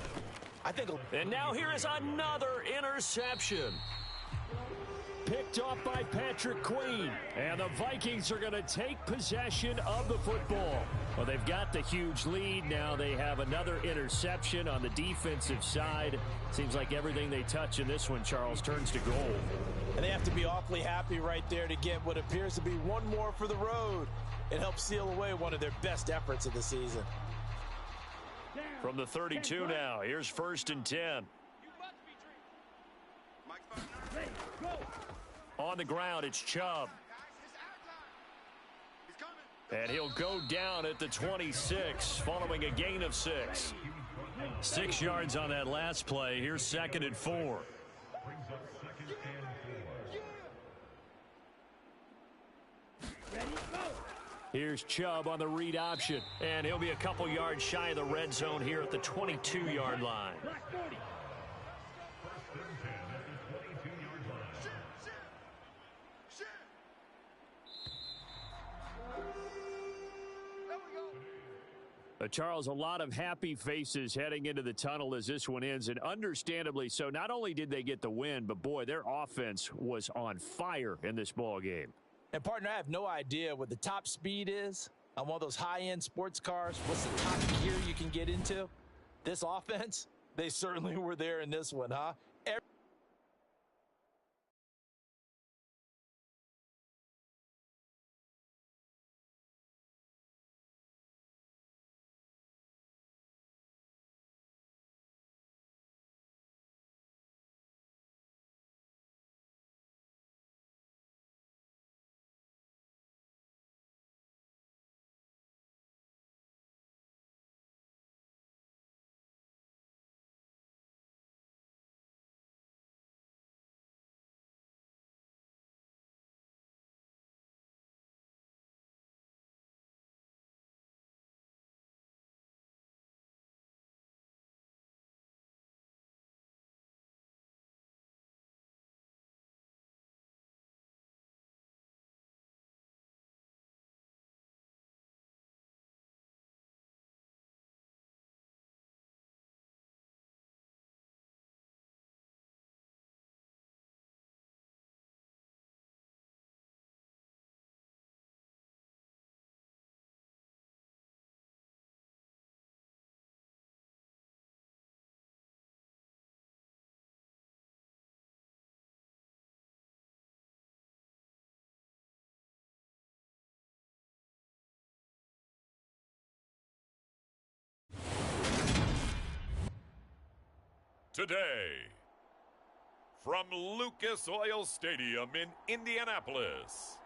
I think... And now here is another interception. picked off by Patrick Queen. And the Vikings are going to take possession of the football. Well, they've got the huge lead. Now they have another interception on the defensive side. Seems like everything they touch in this one, Charles, turns to gold. And they have to be awfully happy right there to get what appears to be one more for the road. It helps seal away one of their best efforts of the season. From the 32 now, here's 1st and 10. On the ground, it's Chubb. And he'll go down at the 26, following a gain of 6. 6 yards on that last play. Here's 2nd and 4. Here's Chubb on the read option. And he'll be a couple yards shy of the red zone here at the 22-yard line. Charles, a lot of happy faces heading into the tunnel as this one ends, and understandably so. Not only did they get the win, but, boy, their offense was on fire in this ball game. And, partner, I have no idea what the top speed is on one of those high-end sports cars. What's the top gear you can get into? This offense, they certainly were there in this one, huh? Today, from Lucas Oil Stadium in Indianapolis,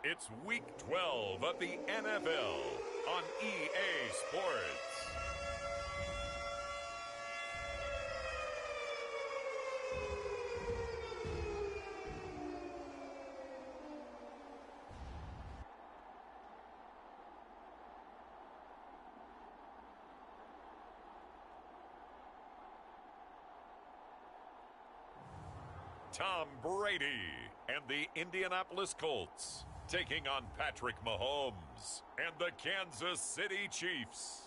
it's Week 12 of the NFL on EA Sports. Tom Brady and the Indianapolis Colts taking on Patrick Mahomes and the Kansas City Chiefs.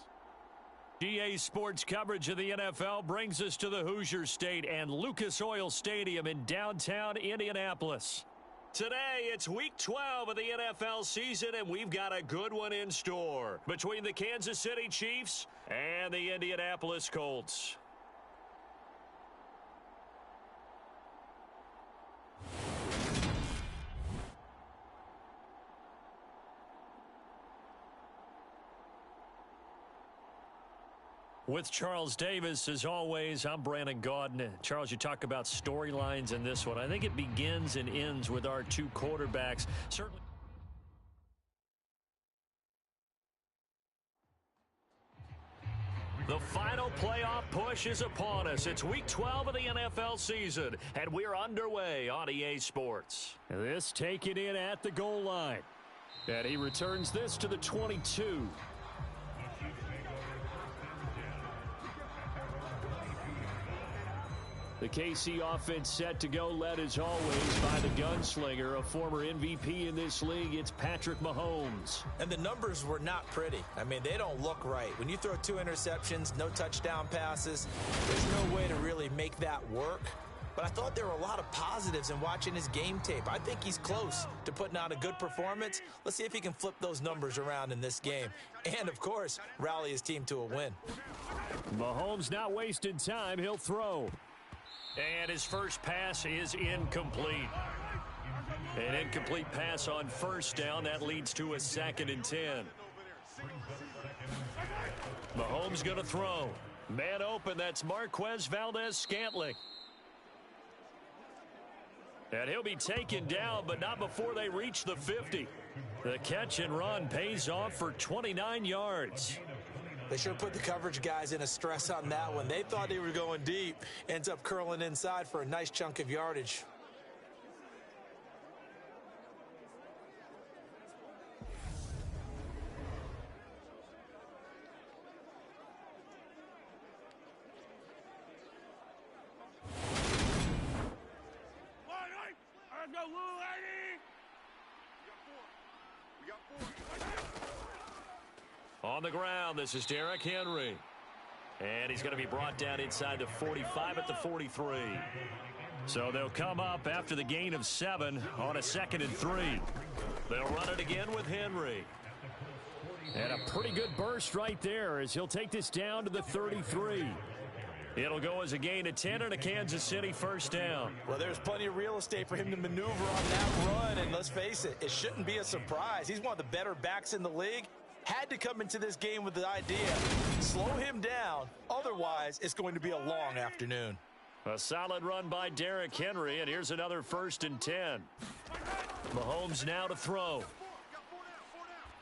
EA Sports coverage of the NFL brings us to the Hoosier State and Lucas Oil Stadium in downtown Indianapolis. Today, it's Week 12 of the NFL season, and we've got a good one in store between the Kansas City Chiefs and the Indianapolis Colts. With Charles Davis, as always, I'm Brandon Gaudin. Charles, you talk about storylines in this one. I think it begins and ends with our two quarterbacks. Certainly. The final playoff push is upon us. It's Week 12 of the NFL season, and we're underway on EA Sports. This taken in at the goal line. And he returns this to the 22. The KC offense set to go, led as always by the gunslinger, a former MVP in this league. It's Patrick Mahomes. And the numbers were not pretty. I mean, they don't look right. When you throw 2 interceptions, no touchdown passes, there's no way to really make that work. but I thought there were a lot of positives in watching his game tape. I think he's close to putting out a good performance. Let's see if he can flip those numbers around in this game. And, of course, rally his team to a win. Mahomes not wasting time. He'll throw. And his first pass is incomplete. An incomplete pass on first down. That leads to a 2nd and 10. Mahomes going to throw. Man open, that's Marquez Valdez-Scantling. And he'll be taken down, but not before they reach the 50. The catch and run pays off for 29 yards. They sure put the coverage guys in a stress on that one. They thought they were going deep. Ends up curling inside for a nice chunk of yardage. On the ground, this is Derrick Henry. And he's going to be brought down inside the 45 at the 43. So they'll come up after the gain of 7 on a 2nd and 3. They'll run it again with Henry. And a pretty good burst right there as he'll take this down to the 33. It'll go as a gain of 10 and a Kansas City first down. Well, there's plenty of real estate for him to maneuver on that run. And let's face it, it shouldn't be a surprise. He's one of the better backs in the league. Had to come into this game with the idea, slow him down. Otherwise, it's going to be a long afternoon. A solid run by Derrick Henry, and here's another 1st and 10. Mahomes now to throw.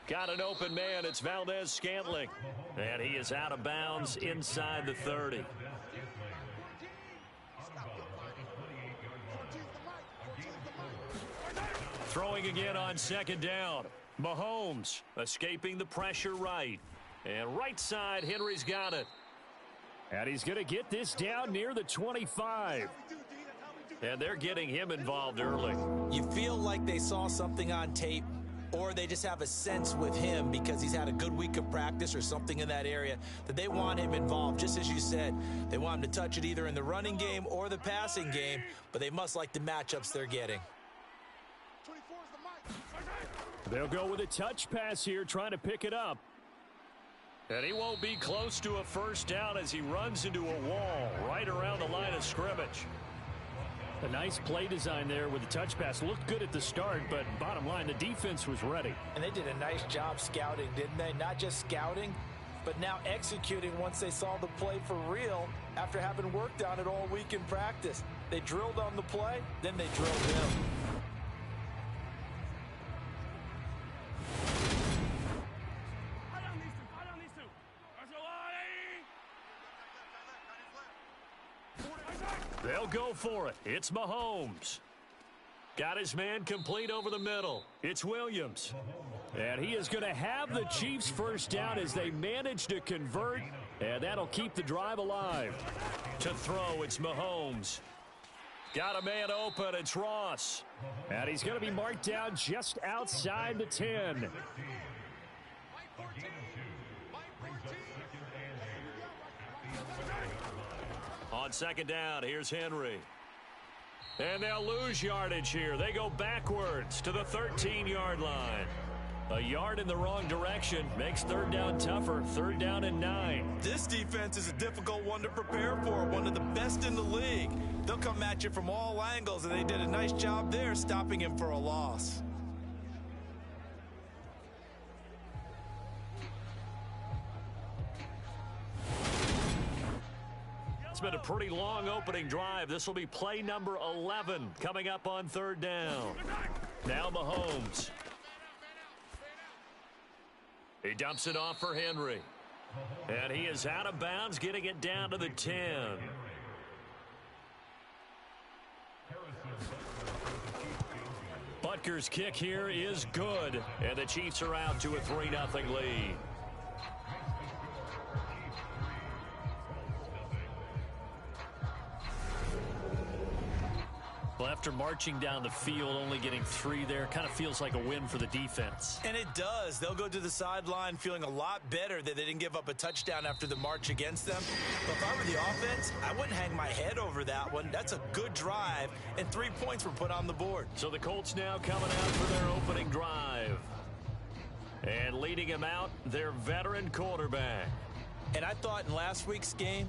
Got an open man. It's Valdez-Scantling. And he is out of bounds inside the 30. Throwing again on 2nd down. Mahomes escaping the pressure right. And right side, Henry's got it. And he's going to get this down near the 25. And they're getting him involved early. You feel like they saw something on tape, or they just have a sense with him because he's had a good week of practice or something in that area that they want him involved. Just as you said, they want him to touch it either in the running game or the passing game, but they must like the matchups they're getting. They'll go with a touch pass here, trying to pick it up. And he won't be close to a first down as he runs into a wall right around the line of scrimmage. A nice play design there with the touch pass. Looked good at the start, but bottom line, the defense was ready. And they did a nice job scouting, didn't they? Not just scouting, but now executing once they saw the play for real after having worked on it all week in practice. They drilled on the play, then they drilled him. They'll go for it. It's Mahomes. Got his man complete over the middle. It's Williams. And he is going to have the Chiefs first down as they manage to convert. And that'll keep the drive alive. To throw, it's Mahomes. Got a man open. It's Ross. And he's going to be marked down just outside the 10. On 2nd down, here's Henry. And they'll lose yardage here. They go backwards to the 13-yard line. A yard in the wrong direction makes 3rd down tougher. 3rd down and 9. This defense is a difficult one to prepare for, one of the best in the league. They'll come at you from all angles, and they did a nice job there stopping him for a loss. It's been a pretty long opening drive. This will be play number 11 coming up on 3rd down. Now Mahomes. He dumps it off for Henry. And he is out of bounds, getting it down to the 10. Butker's kick here is good. And the Chiefs are out to a 3-0 lead. Well, after marching down the field, only getting 3 there, kind of feels like a win for the defense. And it does. They'll go to the sideline feeling a lot better that they didn't give up a touchdown after the march against them. But if I were the offense, I wouldn't hang my head over that one. That's a good drive, and 3 points were put on the board. So the Colts now coming out for their opening drive. And leading him out, their veteran quarterback. And I thought in last week's game,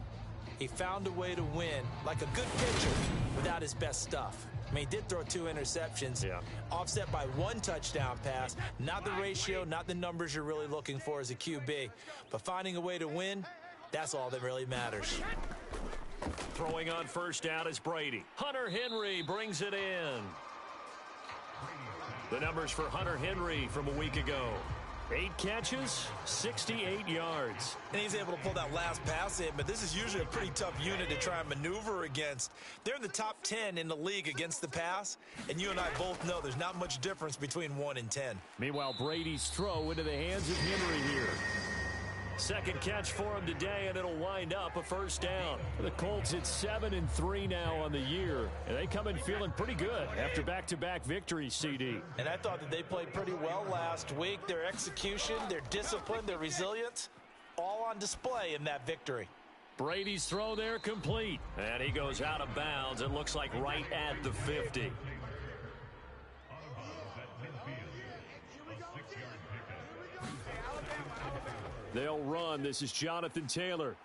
he found a way to win like a good pitcher without his best stuff. I mean, he did throw 2 interceptions, offset by 1 touchdown pass. Not the ratio, not the numbers you're really looking for as a QB. But finding a way to win, that's all that really matters. Throwing on first down is Brady. Hunter Henry brings it in. The numbers for Hunter Henry from a week ago. 8 catches, 68 yards. And he's able to pull that last pass in, but this is usually a pretty tough unit to try and maneuver against. They're in the top 10 in the league against the pass, and you and I both know there's not much difference between 1 and 10. Meanwhile, Brady's throw into the hands of Henry here. Second catch for him today, and it'll wind up a first down. The Colts at 7-3 now on the year, and they come in feeling pretty good after back-to-back victories, CD. And I thought that they played pretty well last week. Their execution, their discipline, their resilience, all on display in that victory. Brady's throw there complete, and he goes out of bounds. It looks like right at the 50. They'll run. This is Jonathan Taylor.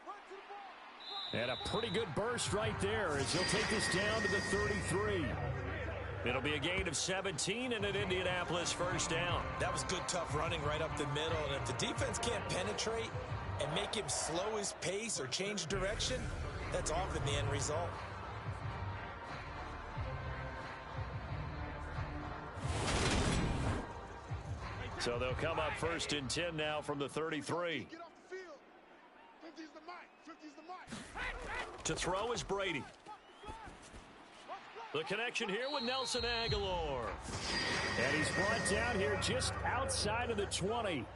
And a pretty good burst right there as he'll take this down to the 33. It'll be a gain of 17 and an Indianapolis first down. That was good, tough running right up the middle. And if the defense can't penetrate and make him slow his pace or change direction, that's often the end result. So they'll come up first and 10 now from the 33. Get off the field. 50's the mic. 50's the mic. To throw is Brady. The connection here with Nelson Aguilar. And he's brought down here just outside of the 20.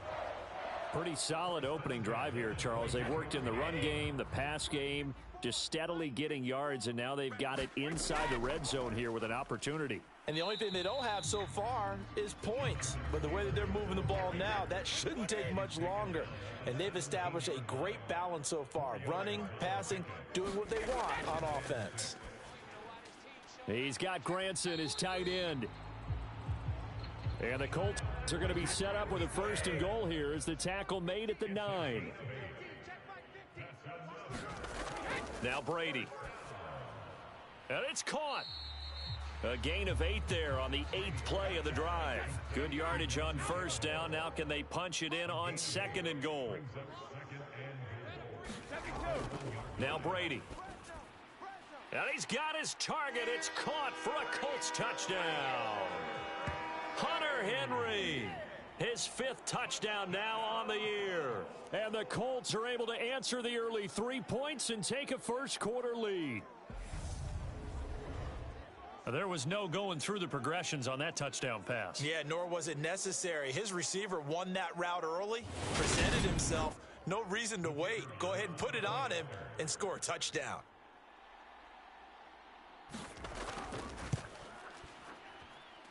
Pretty solid opening drive here, Charles. They've worked in the run game, the pass game, just steadily getting yards, and now they've got it inside the red zone here with an opportunity. And the only thing they don't have so far is points. But the way that they're moving the ball now, that shouldn't take much longer. And they've established a great balance so far. Running, passing, doing what they want on offense. He's got Granson, his tight end. And the Colts are going to be set up with a first and goal here as the tackle made at the 9. Now Brady. And it's caught. A gain of 8 there on the 8th play of the drive. Good yardage on first down. Now can they punch it in on second and goal? Now Brady. And he's got his target. It's caught for a Colts touchdown. Hunter Henry. His 5th touchdown now on the year. And the Colts are able to answer the early 3 points and take a first quarter lead. There was no going through the progressions on that touchdown pass. Yeah, nor was it necessary. His receiver won that route early, presented himself. No reason to wait. Go ahead and put it on him and score a touchdown.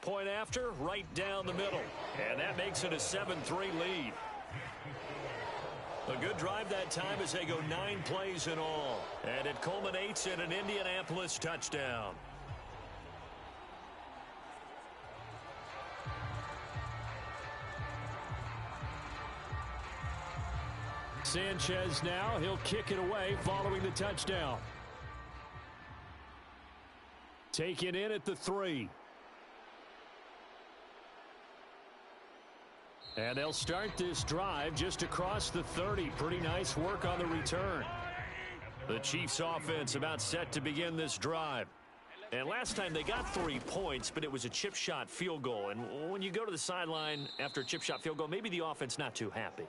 Point after, right down the middle. And that makes it a 7-3 lead. A good drive that time as they go 9 plays in all. And it culminates in an Indianapolis touchdown. Sanchez now, he'll kick it away following the touchdown. Taken in at the 3. And they'll start this drive just across the 30. Pretty nice work on the return. The Chiefs offense about set to begin this drive. And last time they got 3 points, but it was a chip shot field goal. And when you go to the sideline after a chip shot field goal, maybe the offense not too happy.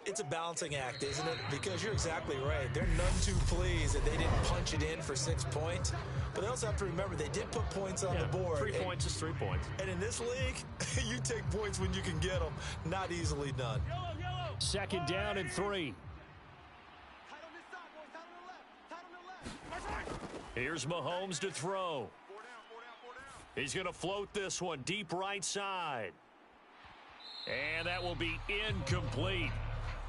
It's a balancing act, isn't it? Because you're exactly right. They're none too pleased that they didn't punch it in for 6 points. But they also have to remember they did put points on the board. 3 points is 3 points. And in this league, you take points when you can get them. Not easily done. Second down and 3. Here's Mahomes to throw. He's going to float this one deep right side. And that will be incomplete.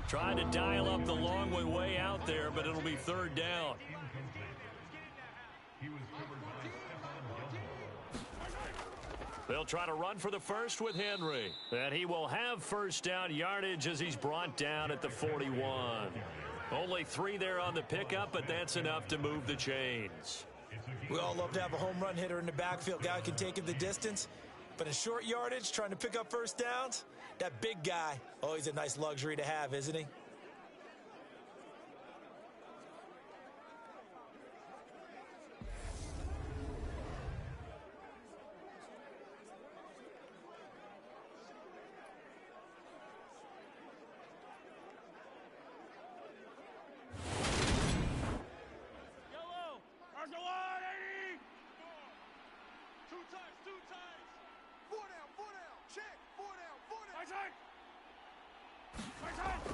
Trying to dial up the long way out there, but it'll be third down. They'll try to run for the first with Henry. And he will have first down yardage as he's brought down at the 41. Only 3 there on the pickup, but that's enough to move the chains. We all love to have a home run hitter in the backfield. Guy who can take him the distance. But in short yardage, trying to pick up first downs, that big guy, oh, he's a nice luxury to have, isn't he?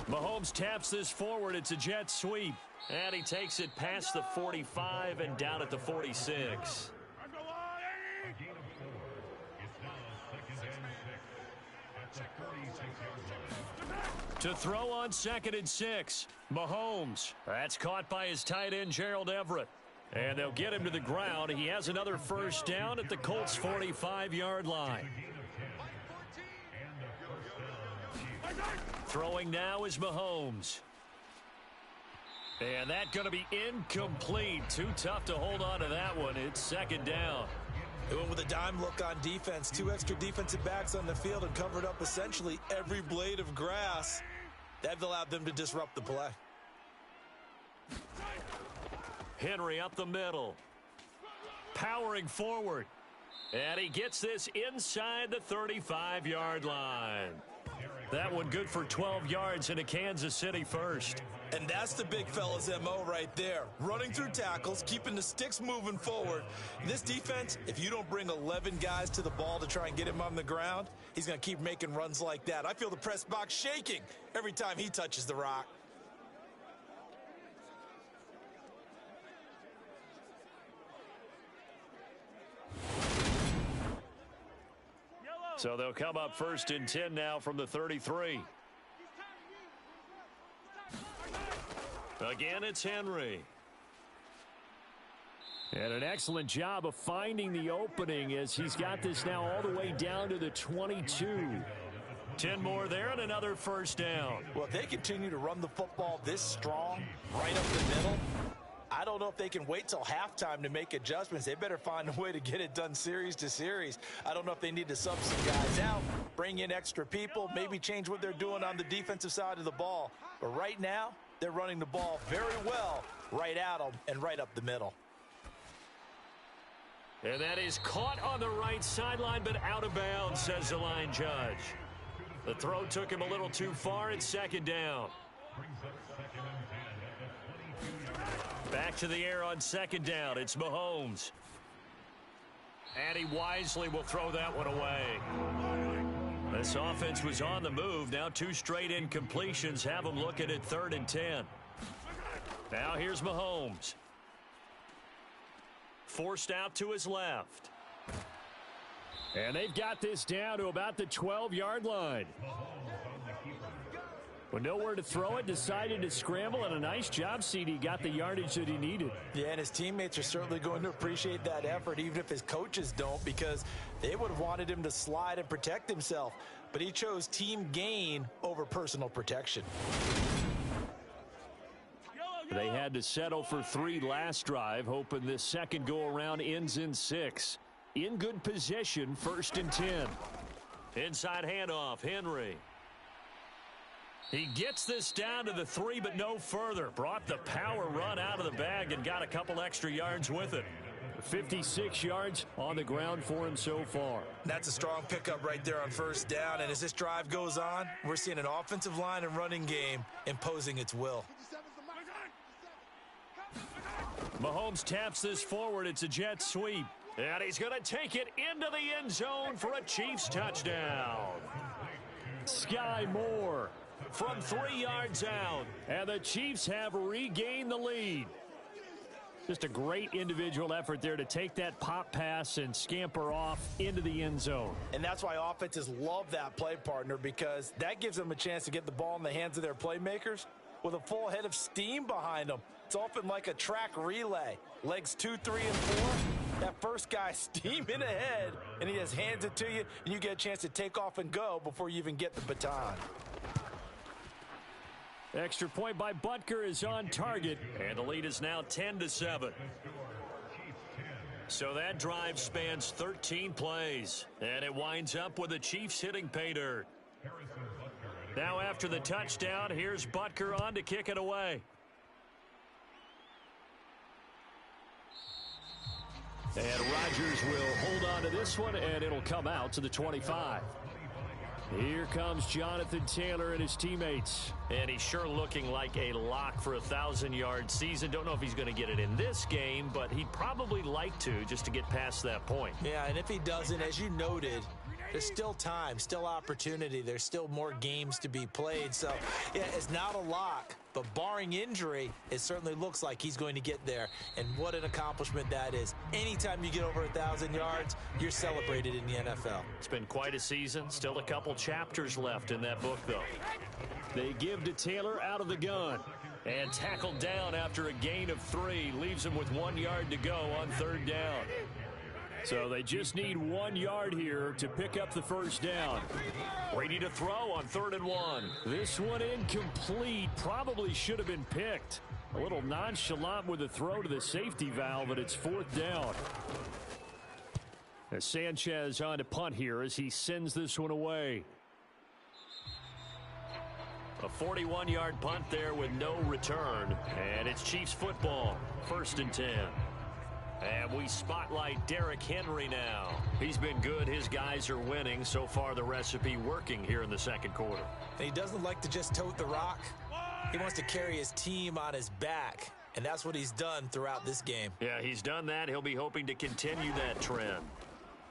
Mahomes taps this forward. It's a jet sweep. And he takes it past the 45 and down at the 46. To throw on 2nd and 6. Mahomes. That's caught by his tight end, Gerald Everett. And they'll get him to the ground. He has another first down at the Colts' 45-yard line. Throwing now is Mahomes. And that's going to be incomplete. Too tough to hold on to that one. It's 2nd down. They went with a dime look on defense. 2 extra defensive backs on the field and covered up essentially every blade of grass. That allowed them to disrupt the play. Henry up the middle. Powering forward. And he gets this inside the 35-yard line. That one good for 12 yards into Kansas City first. And that's the big fella's MO right there. Running through tackles, keeping the sticks moving forward. This defense, if you don't bring 11 guys to the ball to try and get him on the ground, he's going to keep making runs like that. I feel the press box shaking every time he touches the rock. So they'll come up 1st and 10 now from the 33. Again, it's Henry. And an excellent job of finding the opening as he's got this now all the way down to the 22. 10 more there and another first down. Well, if they continue to run the football this strong, right up the middle, I don't know if they can wait till halftime to make adjustments. They better find a way to get it done series to series. I don't know if they need to sub some guys out, bring in extra people, maybe change what they're doing on the defensive side of the ball. But right now, they're running the ball very well right at them and right up the middle. And that is caught on the right sideline, but out of bounds, says the line judge. The throw took him a little too far. It's 2nd down. Back to the air on 2nd down. It's Mahomes. And he wisely will throw that one away. This offense was on the move. Now 2 straight incompletions have them looking at 3rd and 10. Now here's Mahomes. Forced out to his left. And they've got this down to about the 12-yard line. With nowhere to throw it, decided to scramble, and a nice job, CD. Got the yardage that he needed. Yeah, and his teammates are certainly going to appreciate that effort, even if his coaches don't, because they would have wanted him to slide and protect himself. But he chose team gain over personal protection. They had to settle for 3 last drive, hoping this second go-around ends in 6. In good position, 1st and 10. Inside handoff, Henry. He gets this down to the 3, but no further. Brought the power run out of the bag and got a couple extra yards with it. 56 yards on the ground for him so far. That's a strong pickup right there on 1st down. And as this drive goes on, we're seeing an offensive line and running game imposing its will. Mahomes taps this forward. It's a jet sweep. And he's going to take it into the end zone for a Chiefs touchdown. Sky Moore from 3 yards out. And the Chiefs have regained the lead. Just a great individual effort there to take that pop pass and scamper off into the end zone. And that's why offenses love that play partner, because that gives them a chance to get the ball in the hands of their playmakers with a full head of steam behind them. It's often like a track relay. Legs 2, 3, and 4. That first guy steaming ahead, and he just hands it to you, and you get a chance to take off and go before you even get the baton. Extra point by Butker is on target. And the lead is now 10-7. So that drive spans 13 plays. And it winds up with the Chiefs hitting pay dirt. Now after the touchdown, here's Butker on to kick it away. And Rodgers will hold on to this one, and it'll come out to the 25. Here comes Jonathan Taylor and his teammates. And he's sure looking like a lock for a 1,000-yard season. Don't know if he's going to get it in this game, but he'd probably like to, just to get past that point. Yeah, and if he doesn't, as you noted, there's still time, still opportunity. There's still more games to be played. So, yeah, it's not a lock, but barring injury, it certainly looks like he's going to get there. And what an accomplishment that is. Anytime you get over 1,000 yards, you're celebrated in the NFL. It's been quite a season. Still a couple chapters left in that book, though. They give to Taylor out of the gun. And tackled down after a gain of 3. Leaves him with 1 yard to go on 3rd down. So they just need 1 yard here to pick up the first down. Ready to throw on 3rd and 1. This one incomplete. Probably should have been picked. A little nonchalant with the throw to the safety valve, but it's 4th down. As Sanchez on to punt here as he sends this one away. A 41-yard punt there with no return. And it's Chiefs football. 1st and 10. And we spotlight Derrick Henry now. He's been good. His guys are winning. So far, the recipe working here in the 2nd quarter. And he doesn't like to just tote the rock. He wants to carry his team on his back. And that's what he's done throughout this game. Yeah, he's done that. He'll be hoping to continue that trend.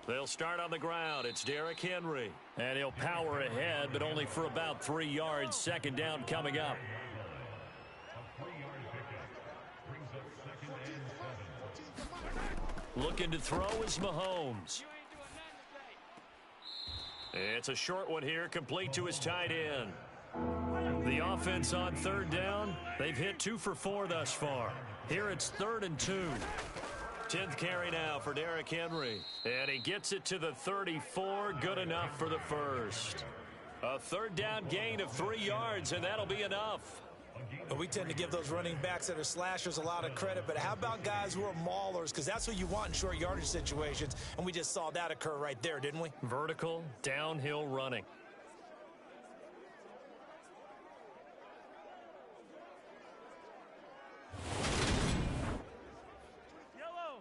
They'll start on the ground. It's Derrick Henry. And he'll power ahead, but only for about 3 yards. 2nd down coming up. Looking to throw is Mahomes. It's a short one here, complete to his tight end. The offense on 3rd down, they've hit 2 for 4 thus far. Here it's 3rd and 2. 10th carry now for Derrick Henry. And he gets it to the 34, good enough for the first. A 3rd down gain of 3 yards, and that'll be enough. We tend to give those running backs that are slashers a lot of credit, but how about guys who are maulers? Because that's what you want in short yardage situations, and we just saw that occur right there, didn't we? Vertical, downhill running.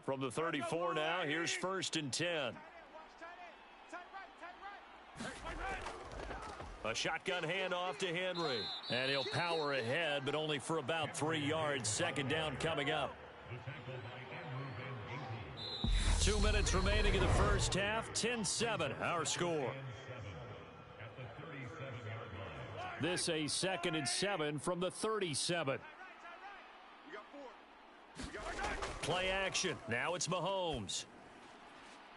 From the 34 now, here's 1st and 10. A shotgun handoff to Henry. And he'll power ahead, but only for about 3 yards. 2nd down coming up. 2 minutes remaining in the first half. 10-7, our score. This a 2nd and 7 from the 37. Play action. Now it's Mahomes.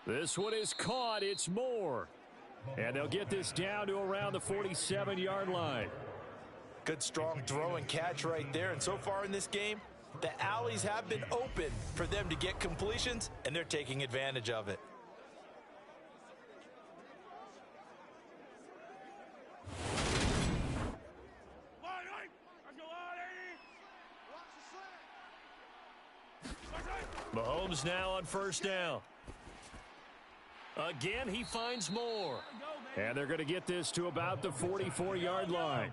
This one is caught. It's Moore. And they'll get this down to around the 47-yard line. Good, strong throw and catch right there. And so far in this game, the alleys have been open for them to get completions, and they're taking advantage of it. Mahomes now on 1st down. Again, he finds Moore. And they're going to get this to about the 44-yard line.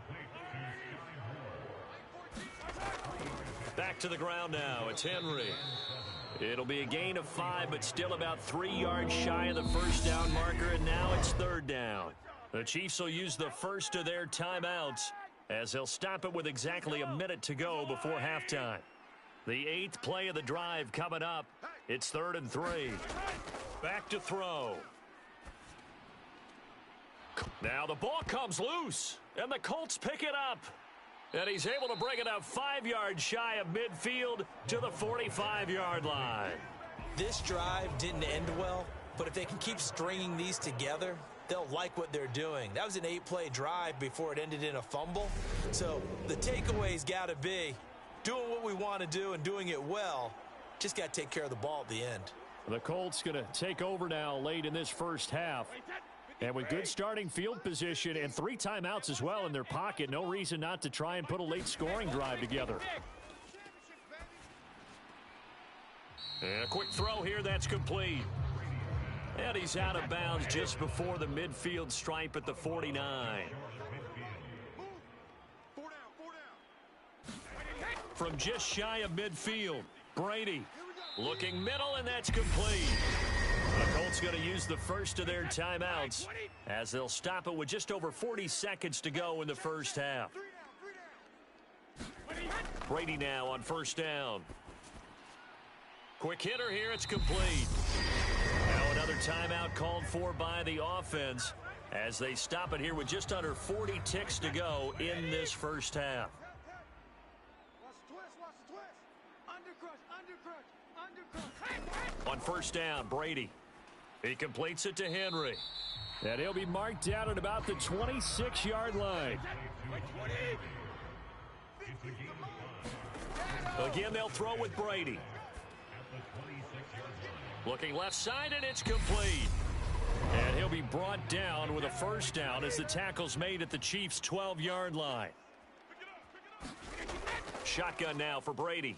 Back to the ground now. It's Henry. It'll be a gain of 5, but still about 3 yards shy of the 1st down marker, and now it's 3rd down. The Chiefs will use the first of their timeouts as they'll stop it with exactly a minute to go before halftime. The 8th play of the drive coming up. It's 3rd and 3. Back to throw. Now the ball comes loose, and the Colts pick it up. And he's able to bring it up 5 yards shy of midfield to the 45-yard line. This drive didn't end well, but if they can keep stringing these together, they'll like what they're doing. That was an 8-play drive before it ended in a fumble. So the takeaway's got to be doing what we want to do and doing it well. Just got to take care of the ball at the end. The Colts going to take over now late in this first half. And with good starting field position and 3 timeouts as well in their pocket, no reason not to try and put a late scoring drive together. And a quick throw here, that's complete. And he's out of bounds just before the midfield stripe at the 49. From just shy of midfield, Brady looking middle, and that's complete. The Colts going to use the first of their timeouts as they'll stop it with just over 40 seconds to go in the first half. Brady now on first down. Quick hitter here, it's complete. Now another timeout called for by the offense as they stop it here with just under 40 ticks to go in this first half. On first down, Brady. He completes it to Henry. And he'll be marked down at about the 26-yard line. Again, they'll throw with Brady. Looking left side, and it's complete. And he'll be brought down with a first down as the tackle's made at the Chiefs' 12-yard line. Shotgun now for Brady.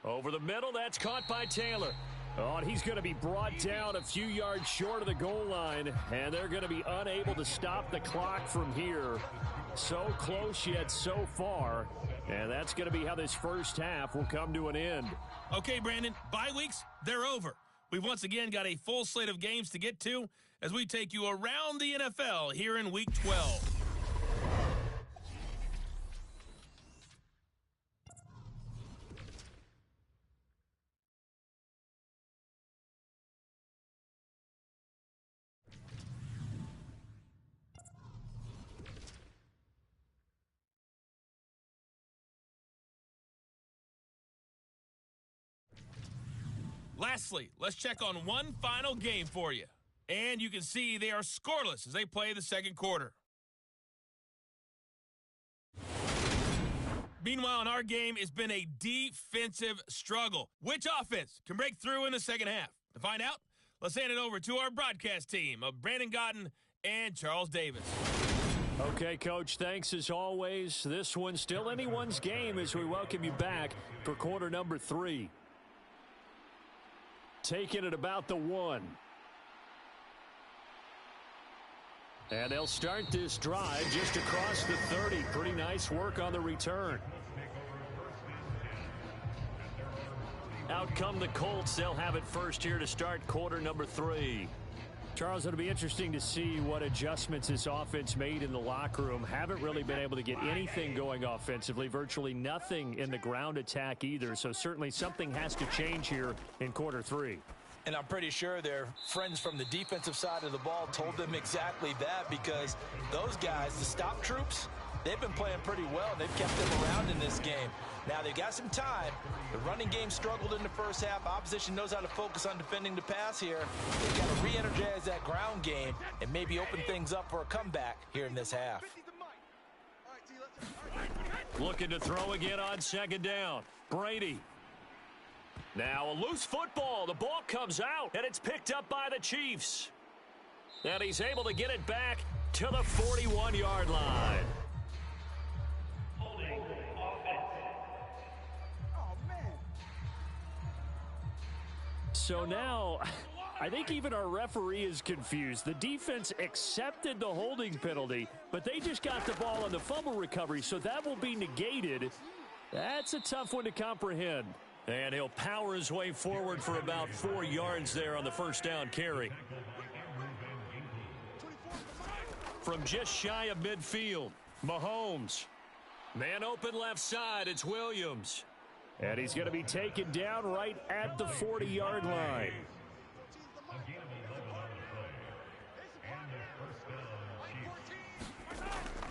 Over the middle, that's caught by Taylor. Oh, and he's going to be brought down a few yards short of the goal line, and they're going to be unable to stop the clock from here. So close yet so far, and that's going to be how this first half will come to an end. Okay, Brandon, bye weeks, they're over. We've once again got a full slate of games to get to as we take you around the NFL here in Week 12. Lastly, let's check on one final game for you. And you can see they are scoreless as they play the second quarter. Meanwhile, in our game, it's been a defensive struggle. Which offense can break through in the second half? To find out, let's hand it over to our broadcast team of Brandon Gotten and Charles Davis. Okay, Coach, thanks as always. This one's still anyone's game as we welcome you back for quarter number 3. Taking it about the 1. And they'll start this drive just across the 30. Pretty nice work on the return. Out come the Colts. They'll have it first here to start quarter number 3. Charles, it'll be interesting to see what adjustments this offense made in the locker room. Haven't really been able to get anything going offensively, virtually nothing in the ground attack either. So certainly something has to change here in quarter 3. And I'm pretty sure their friends from the defensive side of the ball told them exactly that, because those guys, the stop troops, they've been playing pretty well. They've kept them around in this game. Now, they've got some time. The running game struggled in the first half. Opposition knows how to focus on defending the pass here. They've got to re-energize that ground game and maybe open things up for a comeback here in this half. Looking to throw again on second down. Brady. Now a loose football. The ball comes out, and it's picked up by the Chiefs. And he's able to get it back to the 41-yard line. So now, I think even our referee is confused. The defense accepted the holding penalty, but they just got the ball on the fumble recovery, so that will be negated. That's a tough one to comprehend. And he'll power his way forward for about 4 yards there on the first down carry. From just shy of midfield, Mahomes. Man open left side, it's Williams. And he's going to be taken down right at the 40-yard line.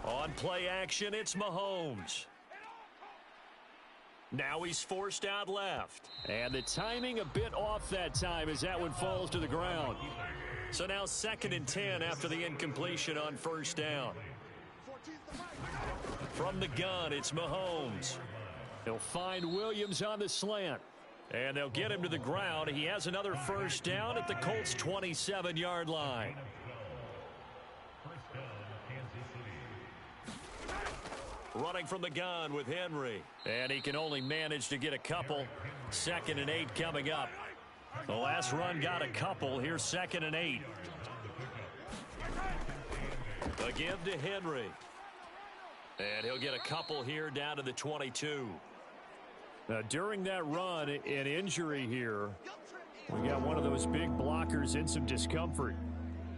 On play action, it's Mahomes. Now he's forced out left. And the timing a bit off that time as that one falls to the ground. So now 2nd and 10 after the incompletion on first down. From the gun, it's Mahomes. He'll find Williams on the slant. And they'll get him to the ground. He has another first down at the Colts' 27-yard line. Running from the gun with Henry. And he can only manage to get a couple. 2nd and 8 coming up. The last run got a couple. Here's 2nd and 8. A give to Henry. And he'll get a couple here down to the 22. Now, during that run, an injury here. We got one of those big blockers in some discomfort.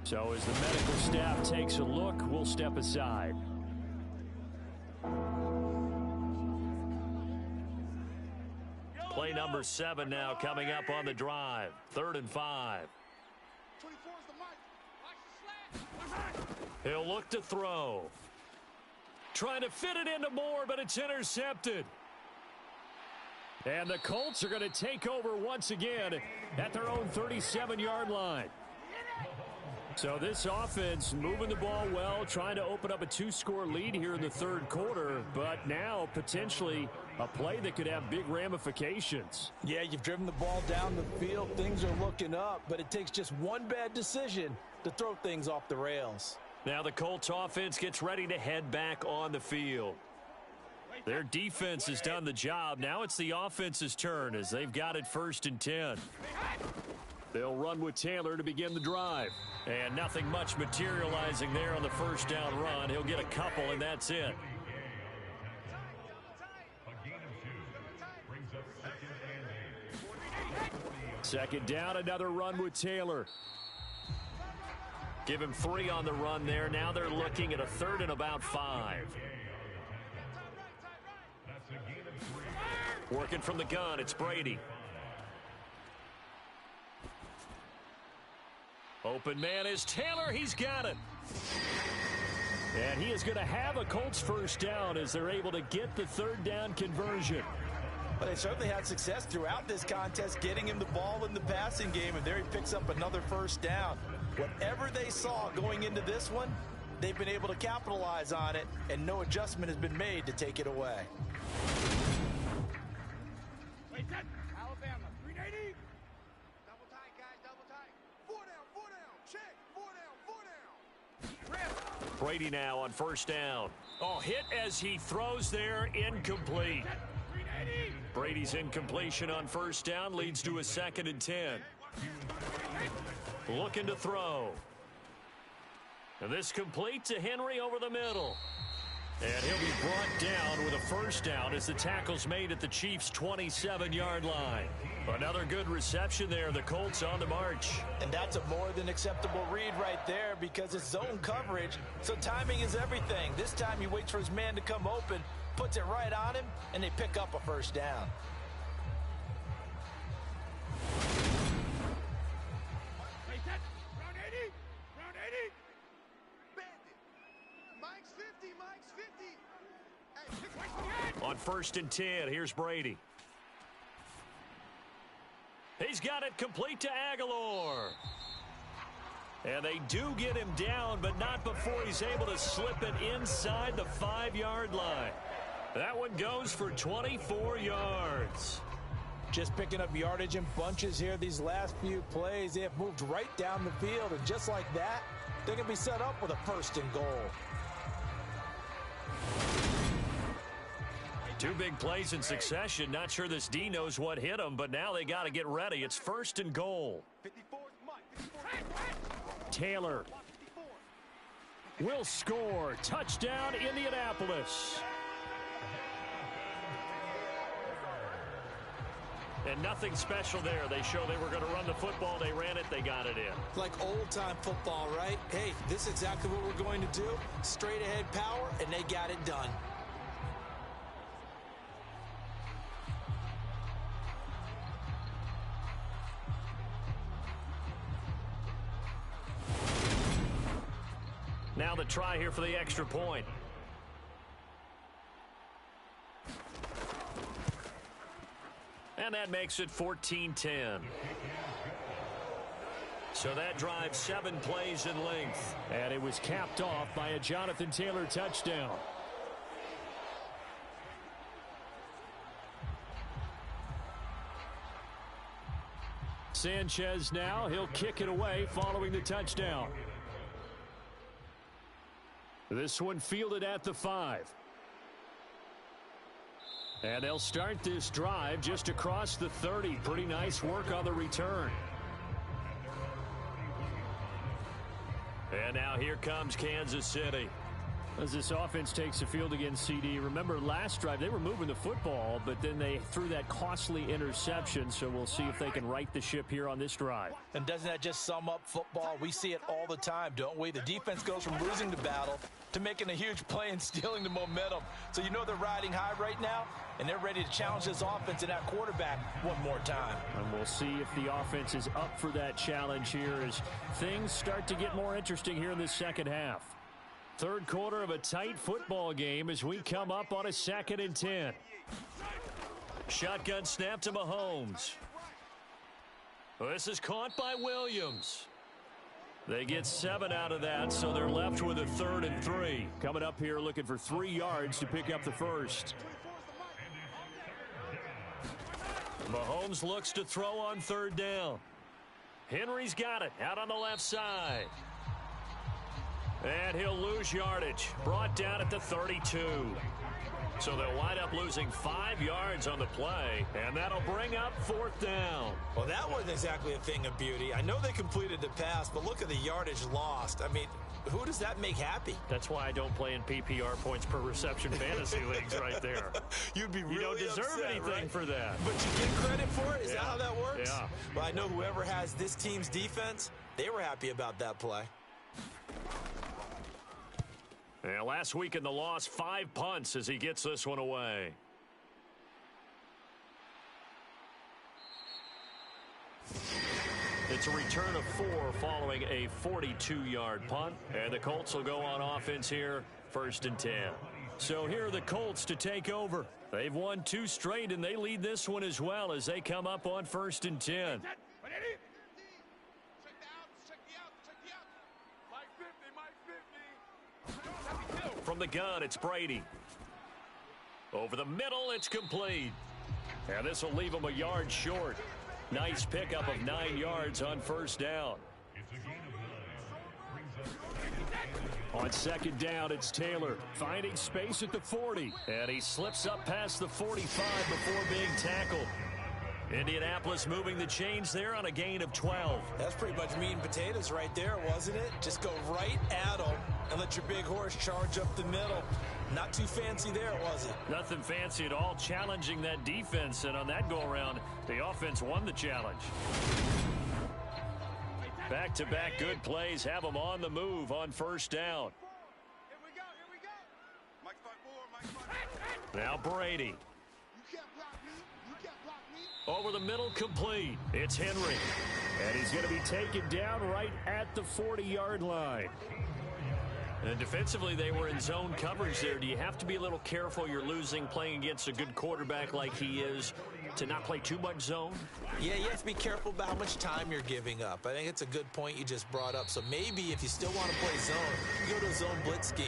So as the medical staff takes a look, we'll step aside. Play number 7 now coming up on the drive. 3rd and 5. He'll look to throw. Trying to fit it into Moore, but it's intercepted. And the Colts are going to take over once again at their own 37-yard line. So this offense moving the ball well, trying to open up a 2-score lead here in the 3rd quarter, but now potentially a play that could have big ramifications. Yeah, you've driven the ball down the field. Things are looking up, but it takes just one bad decision to throw things off the rails. Now the Colts offense gets ready to head back on the field. Their defense has done the job. Now it's the offense's turn as they've got it 1st and 10. They'll run with Taylor to begin the drive. And nothing much materializing there on the first down run. He'll get a couple, and that's it. Second down, another run with Taylor. Give him 3 on the run there. Now they're looking at a 3rd and about 5. Working from the gun, it's Brady. Open man is Taylor. He's got it. And he is going to have a Colts first down as they're able to get the 3rd down conversion. But they certainly had success throughout this contest, getting him the ball in the passing game, and there he picks up another first down. Whatever they saw going into this one, they've been able to capitalize on it, and no adjustment has been made to take it away. Alabama, 380. Double tight, guys, double tight. 4 down, check. 4 down. Brady now on first down. Oh, hit as he throws there, incomplete. Brady's incompletion on first down leads to a 2nd and 10. Looking to throw. And this complete to Henry over the middle. And he'll be brought down with a first down as the tackle's made at the Chiefs' 27-yard line. Another good reception there. The Colts on the march. And that's a more than acceptable read right there because it's zone coverage, so timing is everything. This time he waits for his man to come open, puts it right on him, and they pick up a first down. On 1st and 10, here's Brady. He's got it complete to Aguilar. And they do get him down, but not before he's able to slip it inside the 5-yard line. That one goes for 24 yards. Just picking up yardage in bunches here these last few plays. They have moved right down the field, and just like that, they're going to be set up with a 1st and goal. 2 big plays in succession. Not sure this D knows what hit him, but now they got to get ready. It's 1st and goal. Taylor will score. Touchdown, Indianapolis. And nothing special there. They show they were going to run the football. They ran it. They got it in. Like old-time football, right? Hey, this is exactly what we're going to do. Straight-ahead power, and they got it done. Now the try here for the extra point. And that makes it 14-10. So that drive 7 plays in length. And it was capped off by a Jonathan Taylor touchdown. Sanchez now, he'll kick it away following the touchdown. This one fielded at the 5. And they'll start this drive just across the 30. Pretty nice work on the return. And now here comes Kansas City. As this offense takes the field against CD, remember last drive they were moving the football, but then they threw that costly interception, so we'll see if they can right the ship here on this drive. And doesn't that just sum up football? We see it all the time, don't we? The defense goes from losing the battle to making a huge play and stealing the momentum. So you know they're riding high right now, and they're ready to challenge this offense and that quarterback one more time. And we'll see if the offense is up for that challenge here as things start to get more interesting here in this second half. Third quarter of a tight football game as we come up on a 2nd and 10. Shotgun snap to Mahomes. This is caught by Williams. They get 7 out of that, so they're left with a 3rd and 3. Coming up here looking for 3 yards to pick up the first. Mahomes looks to throw on 3rd down. Henry's got it out on the left side. And he'll lose yardage. Brought down at the 32. So they'll wind up losing 5 yards on the play, and that'll bring up 4th down. Well, that wasn't exactly a thing of beauty. I know they completed the pass, but look at the yardage lost. I mean, who does that make happy? That's why I don't play in PPR points per reception fantasy leagues right there. You'd be really You don't deserve upset, anything right? for that. But you get credit for it? Is that how that works? Yeah. Well, I know whoever has this team's defense, they were happy about that play. And last week in the loss, 5 punts as he gets this one away. It's a return of 4 following a 42-yard punt. And the Colts will go on offense here, 1st and 10. So here are the Colts to take over. They've won 2 straight, and they lead this one as well as they come up on 1st and 10. From the gun, it's Brady. Over the middle, it's complete. And this will leave him a yard short. Nice pickup of 9 yards on 1st down. On 2nd down, it's Taylor finding space at the 40. And he slips up past the 45 before being tackled. Indianapolis moving the chains there on a gain of 12. That's pretty much meat and potatoes right there, wasn't it? Just go right at them and let your big horse charge up the middle. Not too fancy there, was it? Nothing fancy at all, challenging that defense. And on that go-around, the offense won the challenge. Back-to-back good plays have them on the move on 1st down. Here we go. Mike fight more, Now Brady. You can't block me. You can't block me. Over the middle, complete. It's Henry. And he's going to be taken down right at the 40-yard line. And defensively, they were in zone coverage there. Do you have to be a little careful you're losing playing against a good quarterback like he is to not play too much zone? Yeah, you have to be careful about how much time you're giving up. I think it's a good point you just brought up. So maybe if you still want to play zone, you go to a zone blitz scheme.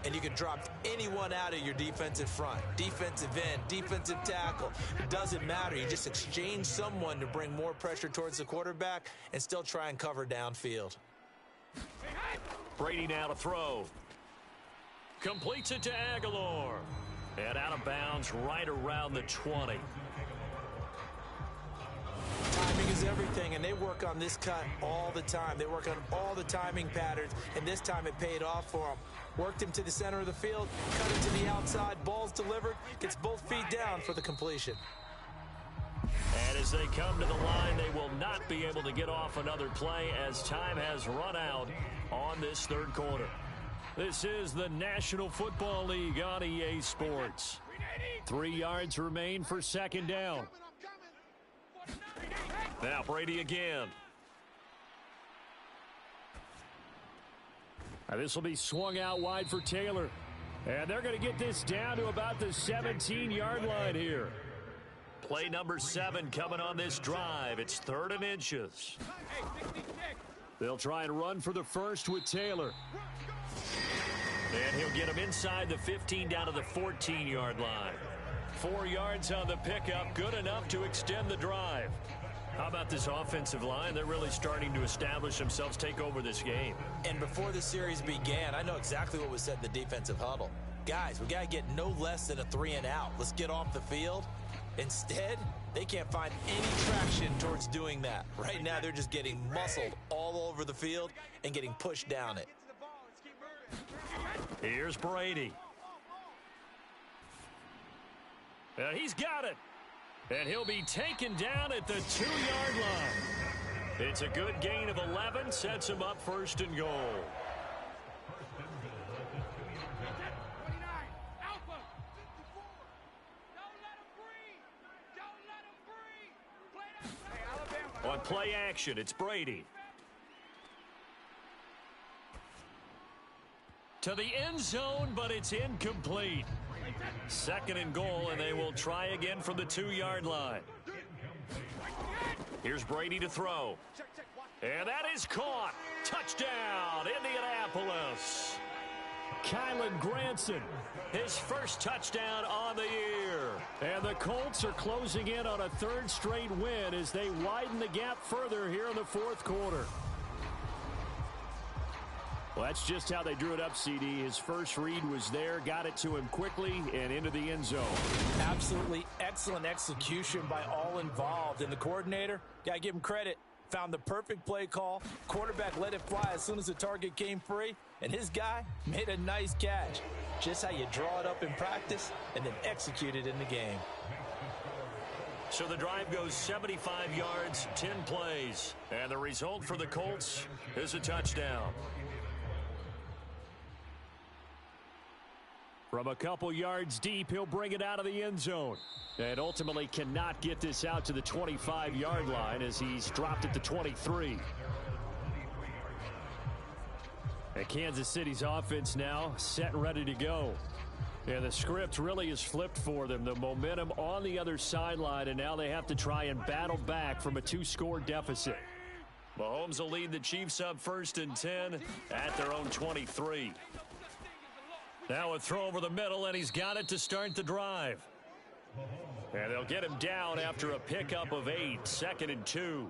And you can drop anyone out of your defensive front. Defensive end, defensive tackle. It doesn't matter. You just exchange someone to bring more pressure towards the quarterback and still try and cover downfield. Brady now to throw. Completes it to Aguilar. And out of bounds right around the 20. Timing is everything, and they work on this cut all the time. They work on all the timing patterns, and this time it paid off for them. Worked him to the center of the field, cut it to the outside, ball's delivered, gets both feet down for the completion. And as they come to the line, they will not be able to get off another play as time has run out on this 3rd quarter. This is the National Football League on EA Sports. 3 yards remain for 2nd down. Now Brady again. Now this will be swung out wide for Taylor. And they're going to get this down to about the 17-yard line here. Play number 7 coming on this drive. It's 3rd and inches. They'll try and run for the first with Taylor. And he'll get him inside the 15 down to the 14-yard line. 4 yards on the pickup, good enough to extend the drive. How about this offensive line? They're really starting to establish themselves, take over this game. And before the series began, I know exactly what was said in the defensive huddle. Guys, we got to get no less than a 3 and out. Let's get off the field. Instead, they can't find any traction towards doing that. Right now, they're just getting muscled all over the field and getting pushed down it. Here's Brady. And he's got it. And he'll be taken down at the 2-yard line. It's a good gain of 11, sets him up 1st and goal. On play action, it's Brady. To the end zone, but it's incomplete. 2nd and goal, and they will try again from the 2-yard line. Here's Brady to throw. And that is caught. Touchdown, Indianapolis. Kylan Granson, his first touchdown on the year. And the Colts are closing in on a 3rd straight win as they widen the gap further here in the 4th quarter. Well, that's just how they drew it up, CD. His first read was there, got it to him quickly, and into the end zone. Absolutely excellent execution by all involved. And the coordinator, got to give him credit, found the perfect play call. Quarterback let it fly as soon as the target came free, and his guy made a nice catch. Just how you draw it up in practice and then execute it in the game. So the drive goes 75 yards, 10 plays. And the result for the Colts is a touchdown. From a couple yards deep, he'll bring it out of the end zone. And ultimately cannot get this out to the 25-yard line as he's dropped at the 23. And Kansas City's offense now set and ready to go. And the script really is flipped for them. The momentum on the other sideline, and now they have to try and battle back from a 2-score deficit. Mahomes will lead the Chiefs up 1st and 10 at their own 23. Now a throw over the middle, and he's got it to start the drive. And they'll get him down after a pickup of 8, 2nd and 2.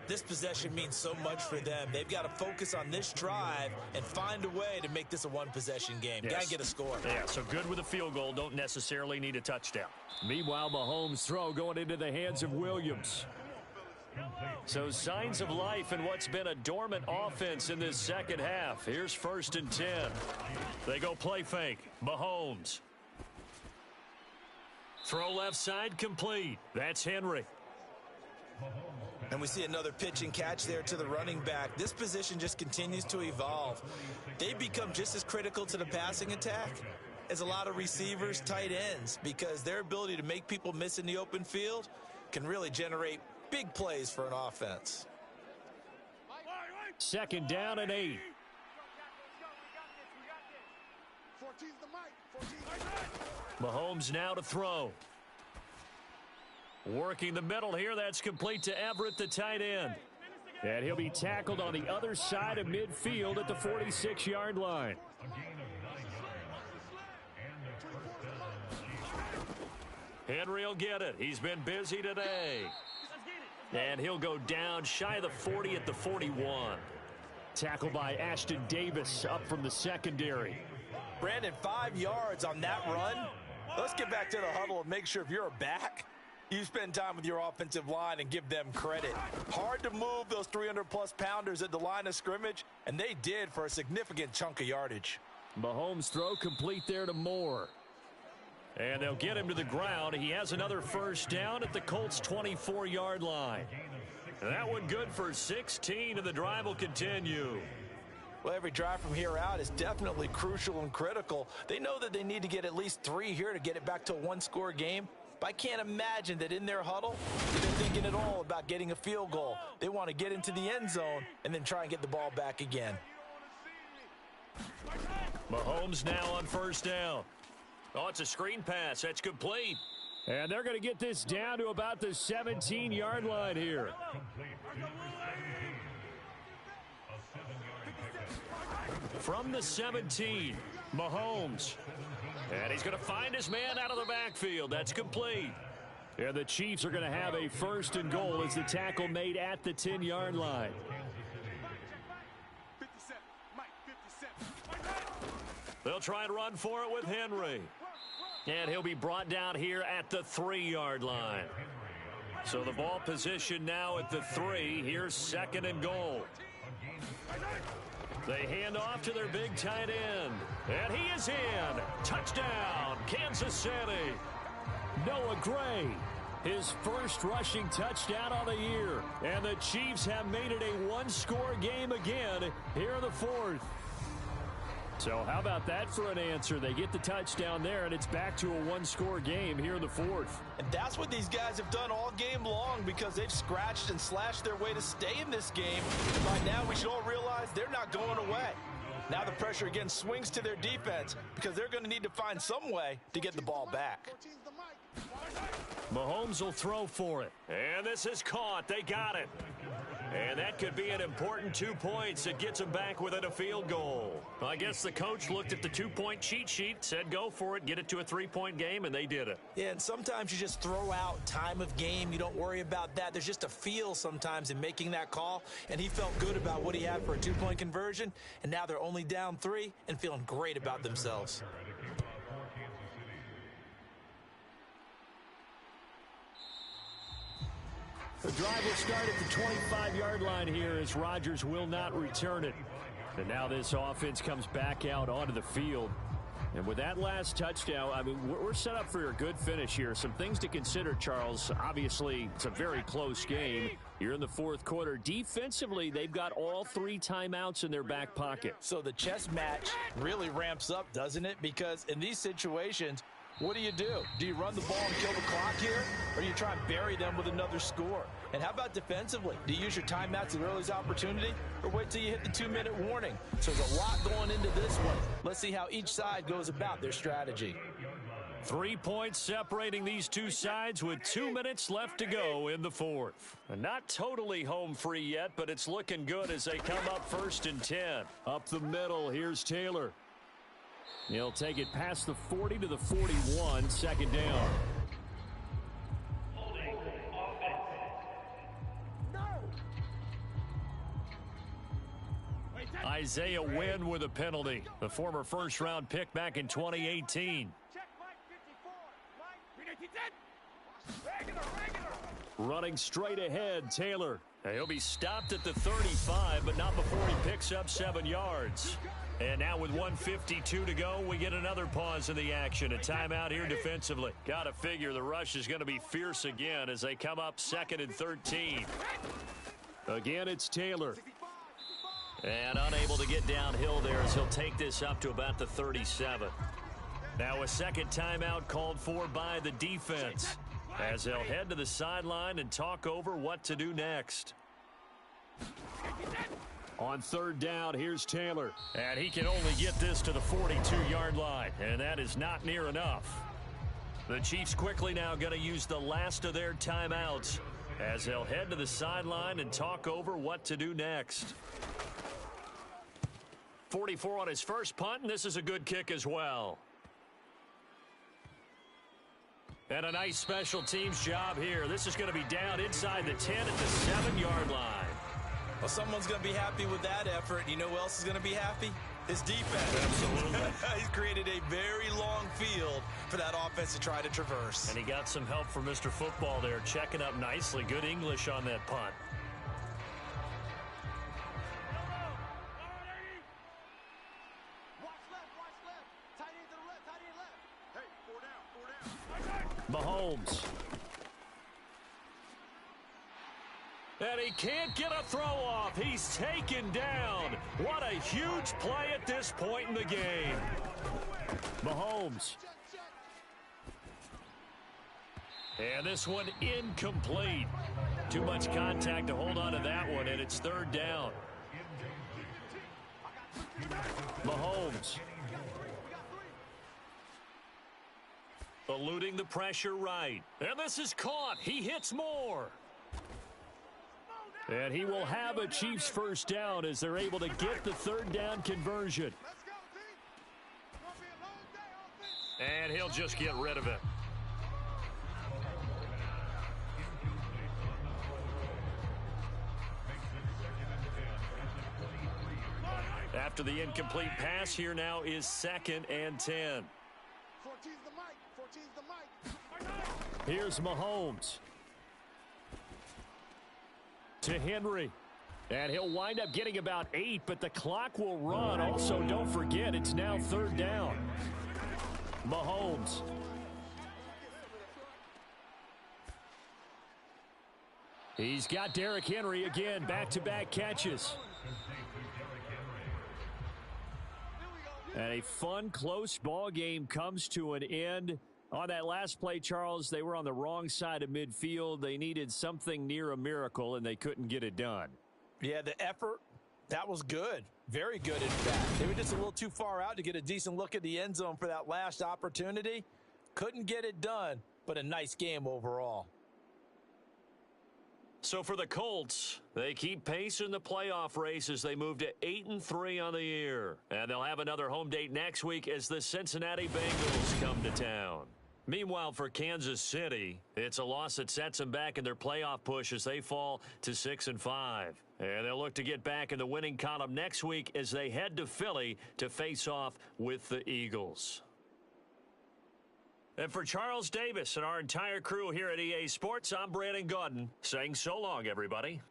This possession means so much for them. They've got to focus on this drive and find a way to make this a one-possession game. Yes. Got to get a score. Yeah, so good with a field goal. Don't necessarily need a touchdown. Meanwhile, Mahomes' throw going into the hands of Williams. So signs of life in what's been a dormant offense in this second half. Here's 1st and 10. They go play fake. Mahomes. Throw left side complete. That's Henry. And we see another pitch and catch there to the running back. This position just continues to evolve. They become just as critical to the passing attack as a lot of receivers, tight ends, because their ability to make people miss in the open field can really generate big plays for an offense. 2nd down and 8. Mahomes now to throw. Working the middle here. That's complete to Everett, the tight end. And he'll be tackled on the other side of midfield at the 46-yard line. Henry will get it. He's been busy today. And he'll go down shy of the 40 at the 41. Tackled by Ashton Davis up from the secondary. Brandon, 5 yards on that run. Let's get back to the huddle and make sure if you're a back, you spend time with your offensive line and give them credit. Hard to move those 300-plus pounders at the line of scrimmage, and they did for a significant chunk of yardage. Mahomes' throw complete there to Moore. And they'll get him to the ground. He has another first down at the Colts' 24-yard line. That one good for 16, and the drive will continue. Well, every drive from here out is definitely crucial and critical. They know that they need to get at least 3 here to get it back to a one-score game. But I can't imagine that in their huddle, they're thinking at all about getting a field goal. They want to get into the end zone and then try and get the ball back again. Mahomes now on first down. Oh, it's a screen pass. That's complete. And they're going to get this down to about the 17-yard line here. From the 17, Mahomes. And he's going to find his man out of the backfield. That's complete. And the Chiefs are going to have a first and goal as the tackle made at the 10-yard line. They'll try and run for it with Henry. And he'll be brought down here at the 3-yard line. So the ball position now at the 3. Here's second and goal. They hand off to their big tight end. And he is in. Touchdown, Kansas City. Noah Gray, his first rushing touchdown of the year. And the Chiefs have made it a one-score game again here in the fourth. So how about that for an answer? They get the touchdown there, and it's back to a one-score game here in the fourth. And that's what these guys have done all game long because they've scratched and slashed their way to stay in this game. And by now, we should all realize they're not going away. Now the pressure again swings to their defense because they're going to need to find some way to get the ball back. Mahomes will throw for it. And this is caught. They got it. And that could be an important 2 points. It gets them back within a field goal. I guess the coach looked at the 2-point cheat sheet, said go for it, get it to a 3-point game, and they did it. Yeah, and sometimes you just throw out time of game. You don't worry about that. There's just a feel sometimes in making that call, and he felt good about what he had for a 2-point conversion, and now they're only down 3 and feeling great about themselves. The drive will start at the 25-yard line here as Rodgers will not return it. And now this offense comes back out onto the field. And with that last touchdown, I mean, we're set up for a good finish here. Some things to consider, Charles. Obviously, it's a very close game. You're in the fourth quarter. Defensively, they've got all 3 timeouts in their back pocket. So the chess match really ramps up, doesn't it? Because in these situations, what do? Do you run the ball and kill the clock here? Or do you try and bury them with another score? And how about defensively? Do you use your timeouts at earliest opportunity? Or wait till you hit the 2-minute warning? So there's a lot going into this one. Let's see how each side goes about their strategy. 3 points separating these two sides with 2 minutes left to go in the fourth. And not totally home free yet, but it's looking good as they come up first and 10. Up the middle, here's Taylor. He'll take it past the 40 to the 41, second down. Isaiah Wynn with a penalty. The former first-round pick back in 2018. Running straight ahead, Taylor. He'll be stopped at the 35, but not before he picks up 7 yards. And now with 1:52 to go, we get another pause in the action. A timeout here defensively. Got to figure the rush is going to be fierce again as they come up 2nd and 13. Again, it's Taylor. And unable to get downhill there as he'll take this up to about the 37. Now a second timeout called for by the defense as they'll head to the sideline and talk over what to do next. On third down, here's Taylor. And he can only get this to the 42-yard line, and that is not near enough. The Chiefs quickly now going to use the last of their timeouts as they'll head to the sideline and talk over what to do next. 44 on his first punt, and this is a good kick as well. And a nice special teams job here. This is going to be down inside the 10 at the 7-yard line. Well, someone's going to be happy with that effort. You know who else is going to be happy? His defense. Absolutely. He's created a very long field for that offense to try to traverse. And he got some help from Mr. Football there, checking up nicely. Good English on that punt. Mahomes. And he can't get a throw off. He's taken down. What a huge play at this point in the game. Mahomes. And this one incomplete. Too much contact to hold on to that one, and it's third down. Mahomes. Eluding the pressure right. And this is caught. He hits more. And he will have a Chiefs first down as they're able to get the third down conversion. And he'll just get rid of it. After the incomplete pass, here now is 2nd and 10. Here's Mahomes. To Henry. And he'll wind up getting about 8, but the clock will run. Also, don't forget, it's now 3rd down. Mahomes. He's got Derrick Henry again, back-to-back catches. And a fun, close ball game comes to an end. On that last play, Charles, they were on the wrong side of midfield. They needed something near a miracle, and they couldn't get it done. Yeah, the effort, that was good. Very good, in fact. They were just a little too far out to get a decent look at the end zone for that last opportunity. Couldn't get it done, but a nice game overall. So for the Colts, they keep pace in the playoff race as they move to 8-3 on the year. And they'll have another home date next week as the Cincinnati Bengals come to town. Meanwhile, for Kansas City, it's a loss that sets them back in their playoff push as they fall to 6-5. And they'll look to get back in the winning column next week as they head to Philly to face off with the Eagles. And for Charles Davis and our entire crew here at EA Sports, I'm Brandon Gaudin saying so long, everybody.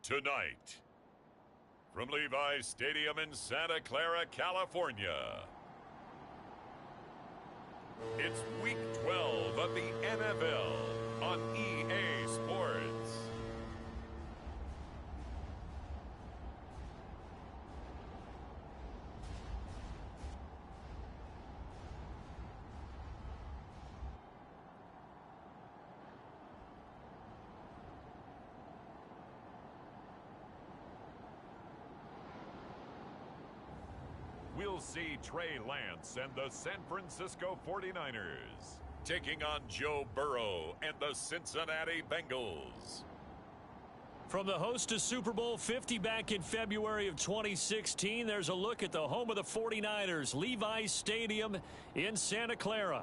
Tonight, from Levi's Stadium in Santa Clara, California, it's Week 12 of the MFL on EA Sports. will see Trey Lance and the San Francisco 49ers taking on Joe Burrow and the Cincinnati Bengals. From the host to Super Bowl 50 back in February of 2016, there's a look at the home of the 49ers, Levi's Stadium in Santa Clara.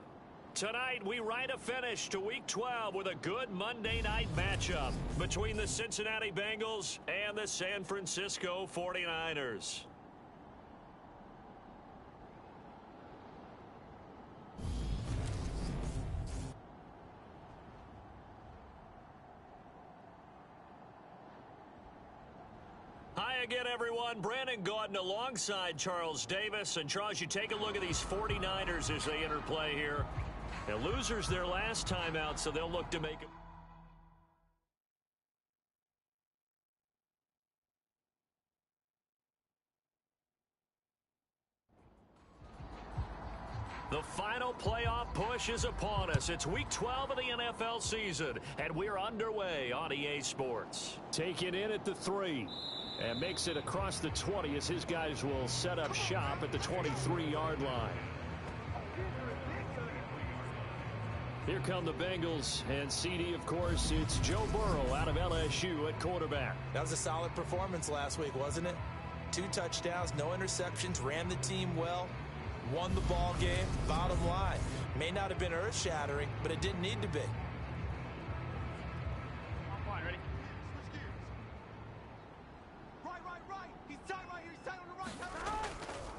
Tonight, we write a finish to Week 12 with a good Monday night matchup between the Cincinnati Bengals and the San Francisco 49ers. Hi again, everyone. Brandon Gaudin alongside Charles Davis. And Charles, you take a look at these 49ers as they enter play here. Now, losers their last time out, so they'll look to make it. The final playoff push is upon us. It's Week 12 of the NFL season, and we're underway on EA Sports. Taken in at the 3. And makes it across the 20 as his guys will set up shop at the 23-yard line. Here come the Bengals, and CD, of course, it's Joe Burrow out of LSU at quarterback. That was a solid performance last week, wasn't it? 2 touchdowns, no interceptions, ran the team well, won the ball game. Bottom line, may not have been earth-shattering, but it didn't need to be.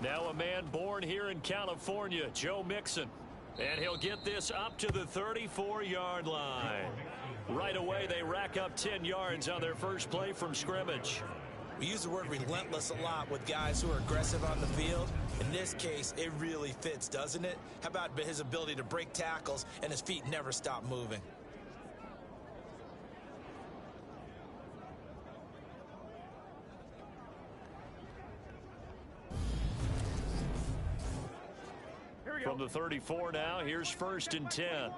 Now a man born here in California, Joe Mixon. And he'll get this up to the 34-yard line. Right away, they rack up 10 yards on their first play from scrimmage. We use the word relentless a lot with guys who are aggressive on the field. In this case, it really fits, doesn't it? How about his ability to break tackles and his feet never stop moving? From the 34 now, here's 1st and 10.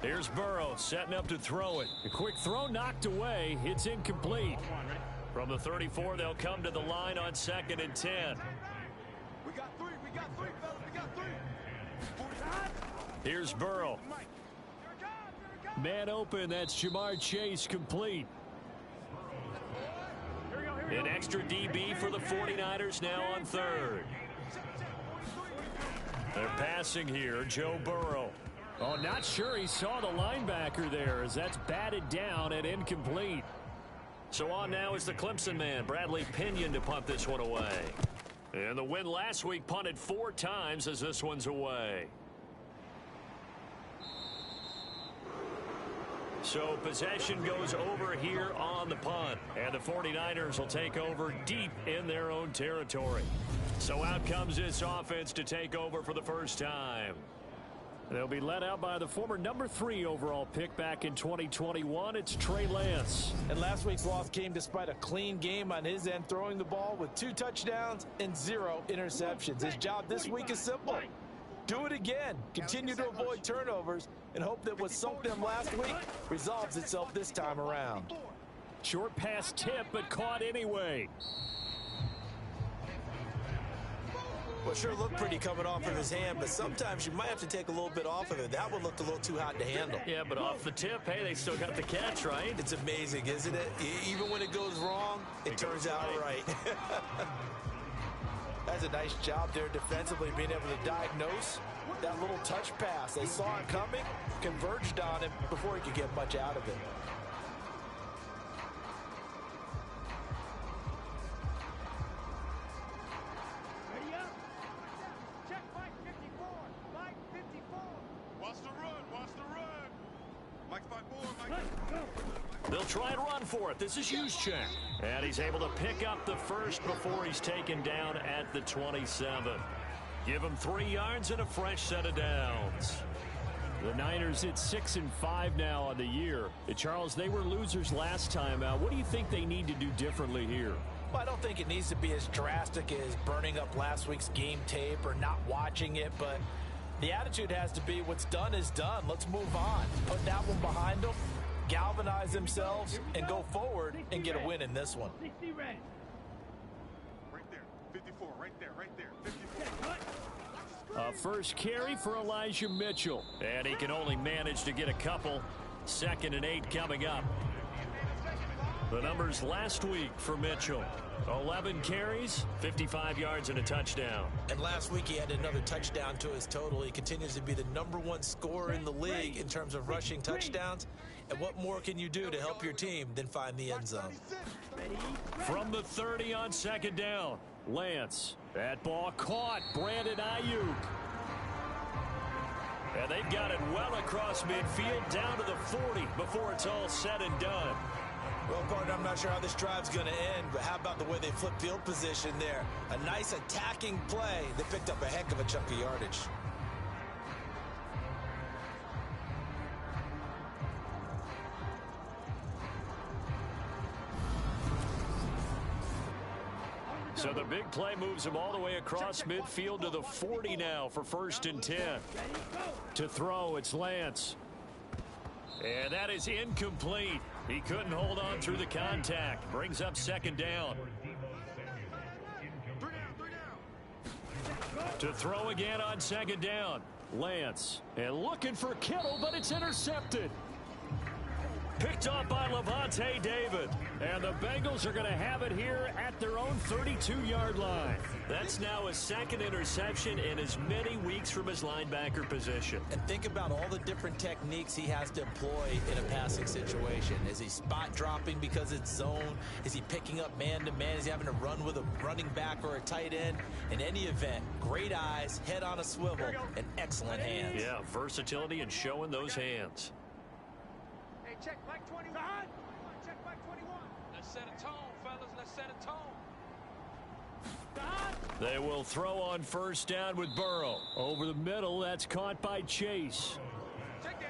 Here's Burrow setting up to throw it. A quick throw knocked away. It's incomplete. From the 34, they'll come to the line on 2nd and 10. We got 3, fellas, we got 3. Here's Burrow. Man open, that's Jamar Chase complete. An extra DB for the 49ers now on 3rd. They're passing here, Joe Burrow. Oh, not sure he saw the linebacker there as that's batted down and incomplete. So on now is the Clemson man, Bradley Pinion, to punt this one away. And the win last week punted 4 times as this one's away. So possession goes over here on the punt. And the 49ers will take over deep in their own territory. So out comes this offense to take over for the first time. They'll be led out by the former number 3 overall pick back in 2021. It's Trey Lance. And last week's loss came despite a clean game on his end, throwing the ball with 2 touchdowns and 0 interceptions. His job this week is simple. Do it again. Continue to avoid turnovers and hope that what sunk them last week resolves itself this time around. Short pass tip, but caught anyway. Well, sure looked pretty coming off of his hand, but sometimes you might have to take a little bit off of it. That one looked a little too hot to handle. Yeah, but off the tip, hey, they still got the catch, right? It's amazing, isn't it? Even when it goes wrong, it turns out right. That's a nice job there defensively, being able to diagnose that little touch pass. They saw it coming, converged on him before he could get much out of it. Ready up. Check Mike 54. Mike 54. Watch the run. Mike's 5-4, Mike. Let's go. They'll try and run for it. This is Juszczyk. And he's able to pick up the first before he's taken down at the 27. Give him 3 yards and a fresh set of downs. The Niners at 6-5 now on the year. Charles, they were losers last time out. What do you think they need to do differently here? Well, I don't think it needs to be as drastic as burning up last week's game tape or not watching it, but the attitude has to be what's done is done. Let's move on. Put that one behind them. Galvanize galvanize themselves and go forward and get a win in this one. 60 red. Right there. 54. Right there. Right there. 54. A first carry for Elijah Mitchell. And he can only manage to get a couple. 2nd and 8 coming up. The numbers last week for Mitchell. 11 carries, 55 yards, and a touchdown. And last week he had another touchdown to his total. He continues to be the #1 scorer in the league in terms of rushing touchdowns. And what more can you do to help your team than find the end zone? From the 30 on 2nd down, Lance. That ball caught. Brandon Ayuk. And they've got it well across midfield down to the 40 before it's all said and done. Well, partner, I'm not sure how this drive's going to end, but how about the way they flip field position there? A nice attacking play. They picked up a heck of a chunk of yardage. So the big play moves him all the way across midfield to the 40 now for 1st and 10. To throw, it's Lance. And that is incomplete. He couldn't hold on through the contact. Brings up 2nd down. To throw again on 2nd down. Lance. And looking for Kittle, but it's intercepted. Picked off by Levante David. And the Bengals are going to have it here at their own 32-yard line. That's now his 2nd interception in as many weeks from his linebacker position. And think about all the different techniques he has to employ in a passing situation. Is he spot dropping because it's zone? Is he picking up man-to-man? Is he having to run with a running back or a tight end? In any event, great eyes, head on a swivel, and excellent hands. Yeah, versatility and showing those hands. Hey, check Mike 21. Check Mike 21. Let's set a tone, fellas. Let's set a tone. They will throw on 1st down with Burrow. Over the middle, that's caught by Chase. Check down.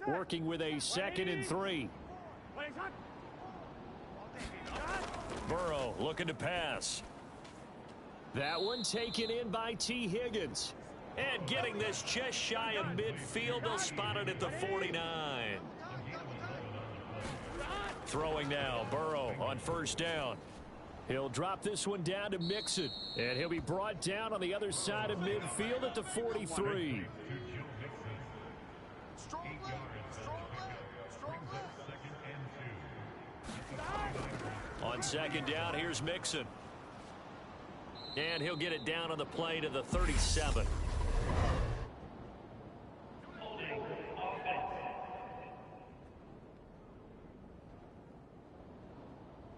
Working with a 2nd and 3. Burrow looking to pass. That one taken in by T. Higgins. And getting this just shy of midfield, they'll spot it at the 49. Throwing now, Burrow on 1st down. He'll drop this one down to Mixon. And he'll be brought down on the other side of midfield at the 43. On 2nd down, here's Mixon. And he'll get it down on the play to the 37.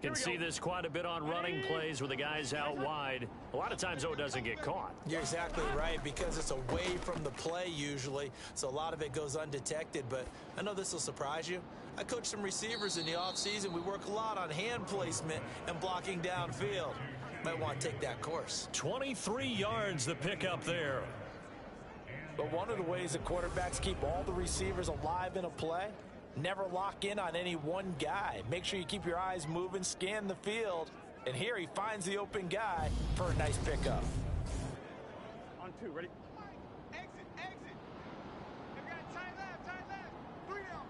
Can see this quite a bit on running plays with the guys out wide. A lot of times, though, it doesn't get caught. You're exactly right, because it's away from the play usually, so a lot of it goes undetected. But I know this will surprise you. I coach some receivers in the offseason. We work a lot on hand placement and blocking downfield. Might want to take that course. 23 yards the pickup there. But one of the ways that quarterbacks keep all the receivers alive in a play, never lock in on any one guy. Make sure you keep your eyes moving, scan the field. And here he finds the open guy for a nice pickup. On 2, ready? Exit, exit. They've got tight left. 3 down.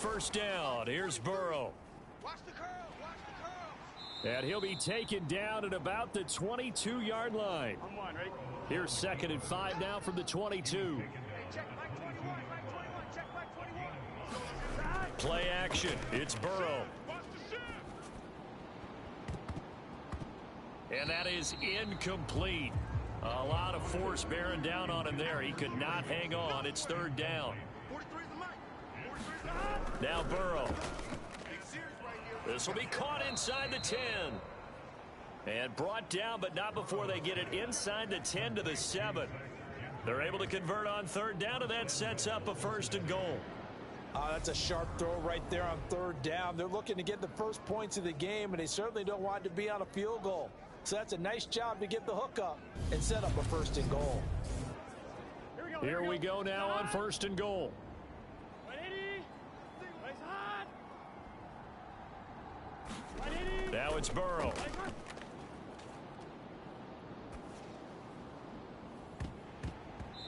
1st down. Here's Burrow. Watch the curl. And he'll be taken down at about the 22-yard line. On 1, ready? Here's 2nd and 5 now from the 22. Hey, check Mike 21. Mike 21. Check Mike 21. Play action. It's Burrow. And that is incomplete. A lot of force bearing down on him there. He could not hang on. It's 3rd down. 43 is the mic. Now Burrow. This will be caught inside the 10. And brought down, but not before they get it inside the 10 to the 7. They're able to convert on 3rd down, and that sets up a 1st and goal. That's a sharp throw right there on 3rd down. They're looking to get the first points of the game, and they certainly don't want it to be on a field goal. So that's a nice job to get the hook up and set up a 1st and goal. Here we go now on 1st and goal. 180. Place hot. 180. Now it's Burrow.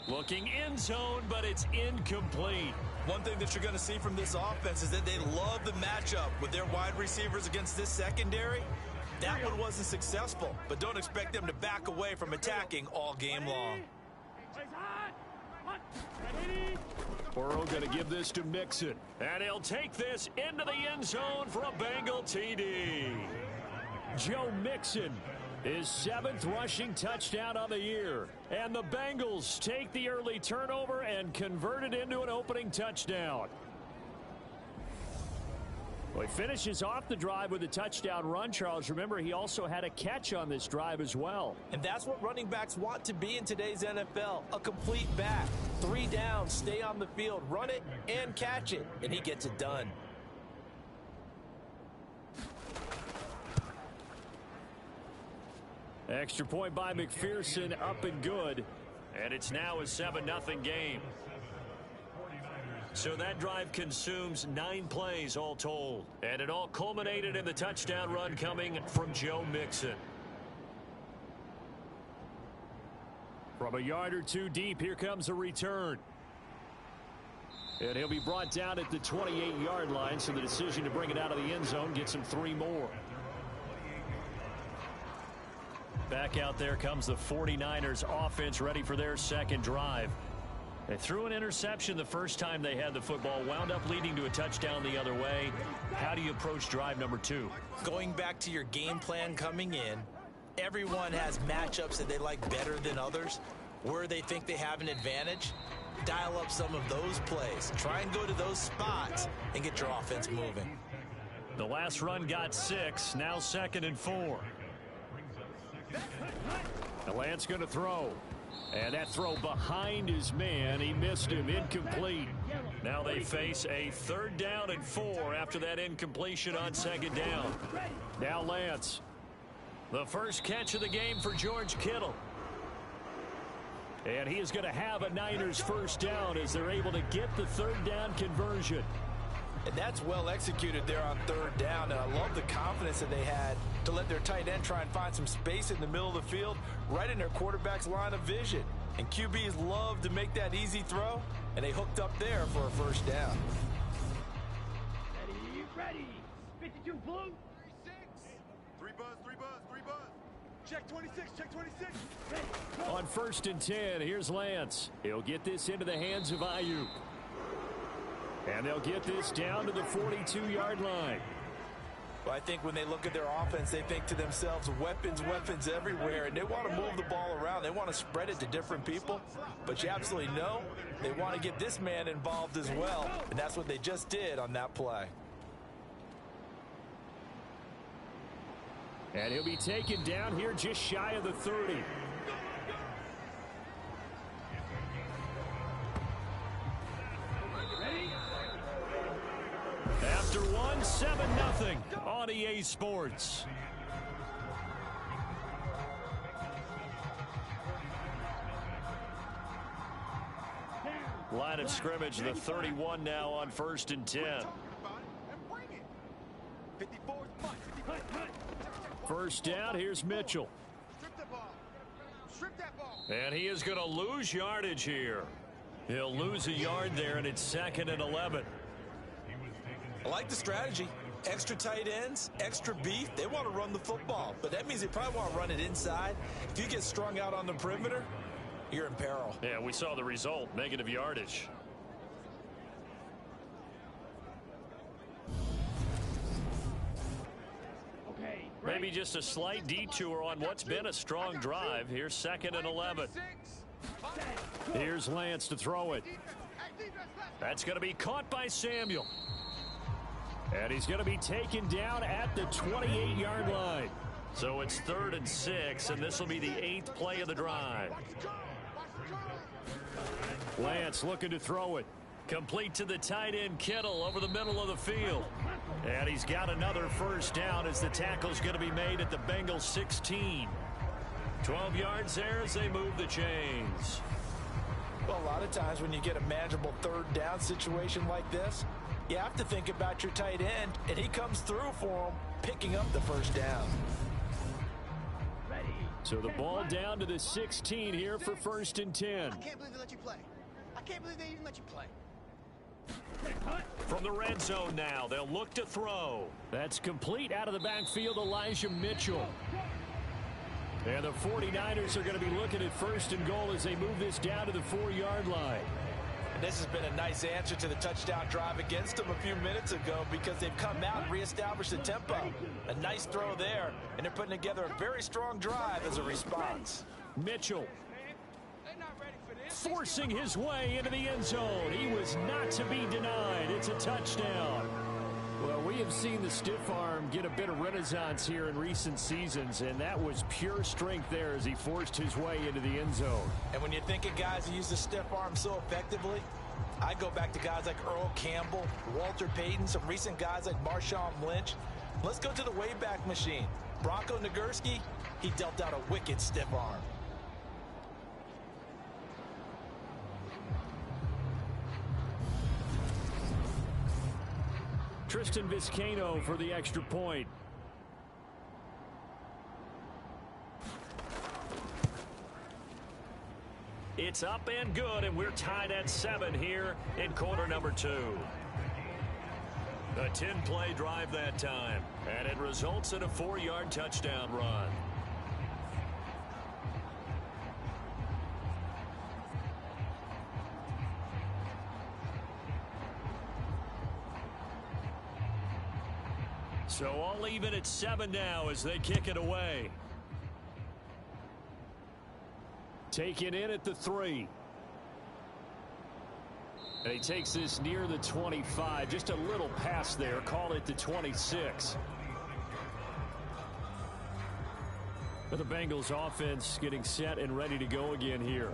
Looking end zone, but it's incomplete. One thing that you're going to see from this offense is that they love the matchup with their wide receivers against this secondary. That one wasn't successful, but don't expect them to back away from attacking all game long. Burrow going to give this to Mixon. And he'll take this into the end zone for a Bengal TD. Joe Mixon, his 7th rushing touchdown of the year. And the Bengals take the early turnover and convert it into an opening touchdown. Well, he finishes off the drive with a touchdown run, Charles. Remember, he also had a catch on this drive as well. And that's what running backs want to be in today's NFL, a complete back. 3 downs, stay on the field, run it, and catch it. And he gets it done. Extra point by McPherson, up and good. And it's now a 7-0 game. So that drive consumes 9 plays all told. And it all culminated in the touchdown run coming from Joe Mixon. From a yard or 2 deep, here comes a return. And he'll be brought down at the 28-yard line, so the decision to bring it out of the end zone gets him 3 more. Back out there comes the 49ers offense, ready for their second drive. They threw an interception the first time they had the football, wound up leading to a touchdown the other way. How do you approach drive number 2? Going back to your game plan coming in, everyone has matchups that they like better than others. Where they think they have an advantage, dial up some of those plays. Try and go to those spots and get your offense moving. The last run got 6, now 2nd and 4. Now Lance going to throw. And that throw behind his man. He missed him. Incomplete. Now they face a 3rd down and 4 after that incompletion on 2nd down. Now Lance. The first catch of the game for George Kittle. And he is going to have a Niners first down as they're able to get the 3rd down conversion. And that's well executed there on 3rd down. And I love the confidence that they had to let their tight end try and find some space in the middle of the field, right in their quarterback's line of vision. And QBs love to make that easy throw, and they hooked up there for a first down. Ready. 52 blue. 36. 3 buzz, 3 buzz, 3 buzz. Check 26, check 26. On 1st and 10, here's Lance. He'll get this into the hands of Ayuk. And they'll get this down to the 42-yard line. Well, I think when they look at their offense, they think to themselves, weapons, weapons everywhere, and they want to move the ball around. They want to spread it to different people, but you absolutely know they want to get this man involved as well, and that's what they just did on that play. And he'll be taken down here just shy of the 30. After one, 7-0 on EA Sports. Line of scrimmage, the 31 now on 1st and 10. 1st down, here's Mitchell. And he is going to lose yardage here. He'll lose a yard there, and it's 2nd and 11. I like the strategy. Extra tight ends, extra beef. They want to run the football, but that means they probably want to run it inside. If you get strung out on the perimeter, you're in peril. Yeah, we saw the result, negative yardage. Maybe just a slight detour on what's been a strong drive. Here's 2nd and 11. Here's Lance to throw it. That's going to be caught by Samuel. And he's going to be taken down at the 28-yard line. So it's 3rd and 6, and this will be the 8th play of the drive. Lance looking to throw it. Complete to the tight end Kittle over the middle of the field. And he's got another first down as the tackle's going to be made at the Bengals 16. 12 yards there as they move the chains. Well, a lot of times when you get a manageable 3rd down situation like this, you have to think about your tight end, and he comes through for him, picking up the first down. So the ball down to the 16 here for 1st and 10. I can't believe they let you play. I can't believe they even let you play. From the red zone now, they'll look to throw. That's complete out of the backfield, Elijah Mitchell. And the 49ers are going to be looking at 1st and goal as they move this down to the 4-yard line. And this has been a nice answer to the touchdown drive against them a few minutes ago because they've come out and reestablished the tempo. A nice throw there, and they're putting together a very strong drive as a response. Mitchell forcing his way into the end zone. He was not to be denied. It's a touchdown. Well, we have seen the stiff arm get a bit of renaissance here in recent seasons, and that was pure strength there as he forced his way into the end zone. And when you think of guys who use the stiff arm so effectively, I go back to guys like Earl Campbell, Walter Payton, some recent guys like Marshawn Lynch. Let's go to the Wayback Machine. Bronco Nagurski, he dealt out a wicked stiff arm. Tristan Vizcaino for the extra point. It's up and good, and we're tied at 7 here in quarter number 2. A 10-play drive that time, and it results in a 4-yard touchdown run. So all even at 7 now as they kick it away. Taken in at the 3. And he takes this near the 25. Just a little pass there. Call it the 26. But the Bengals offense getting set and ready to go again here.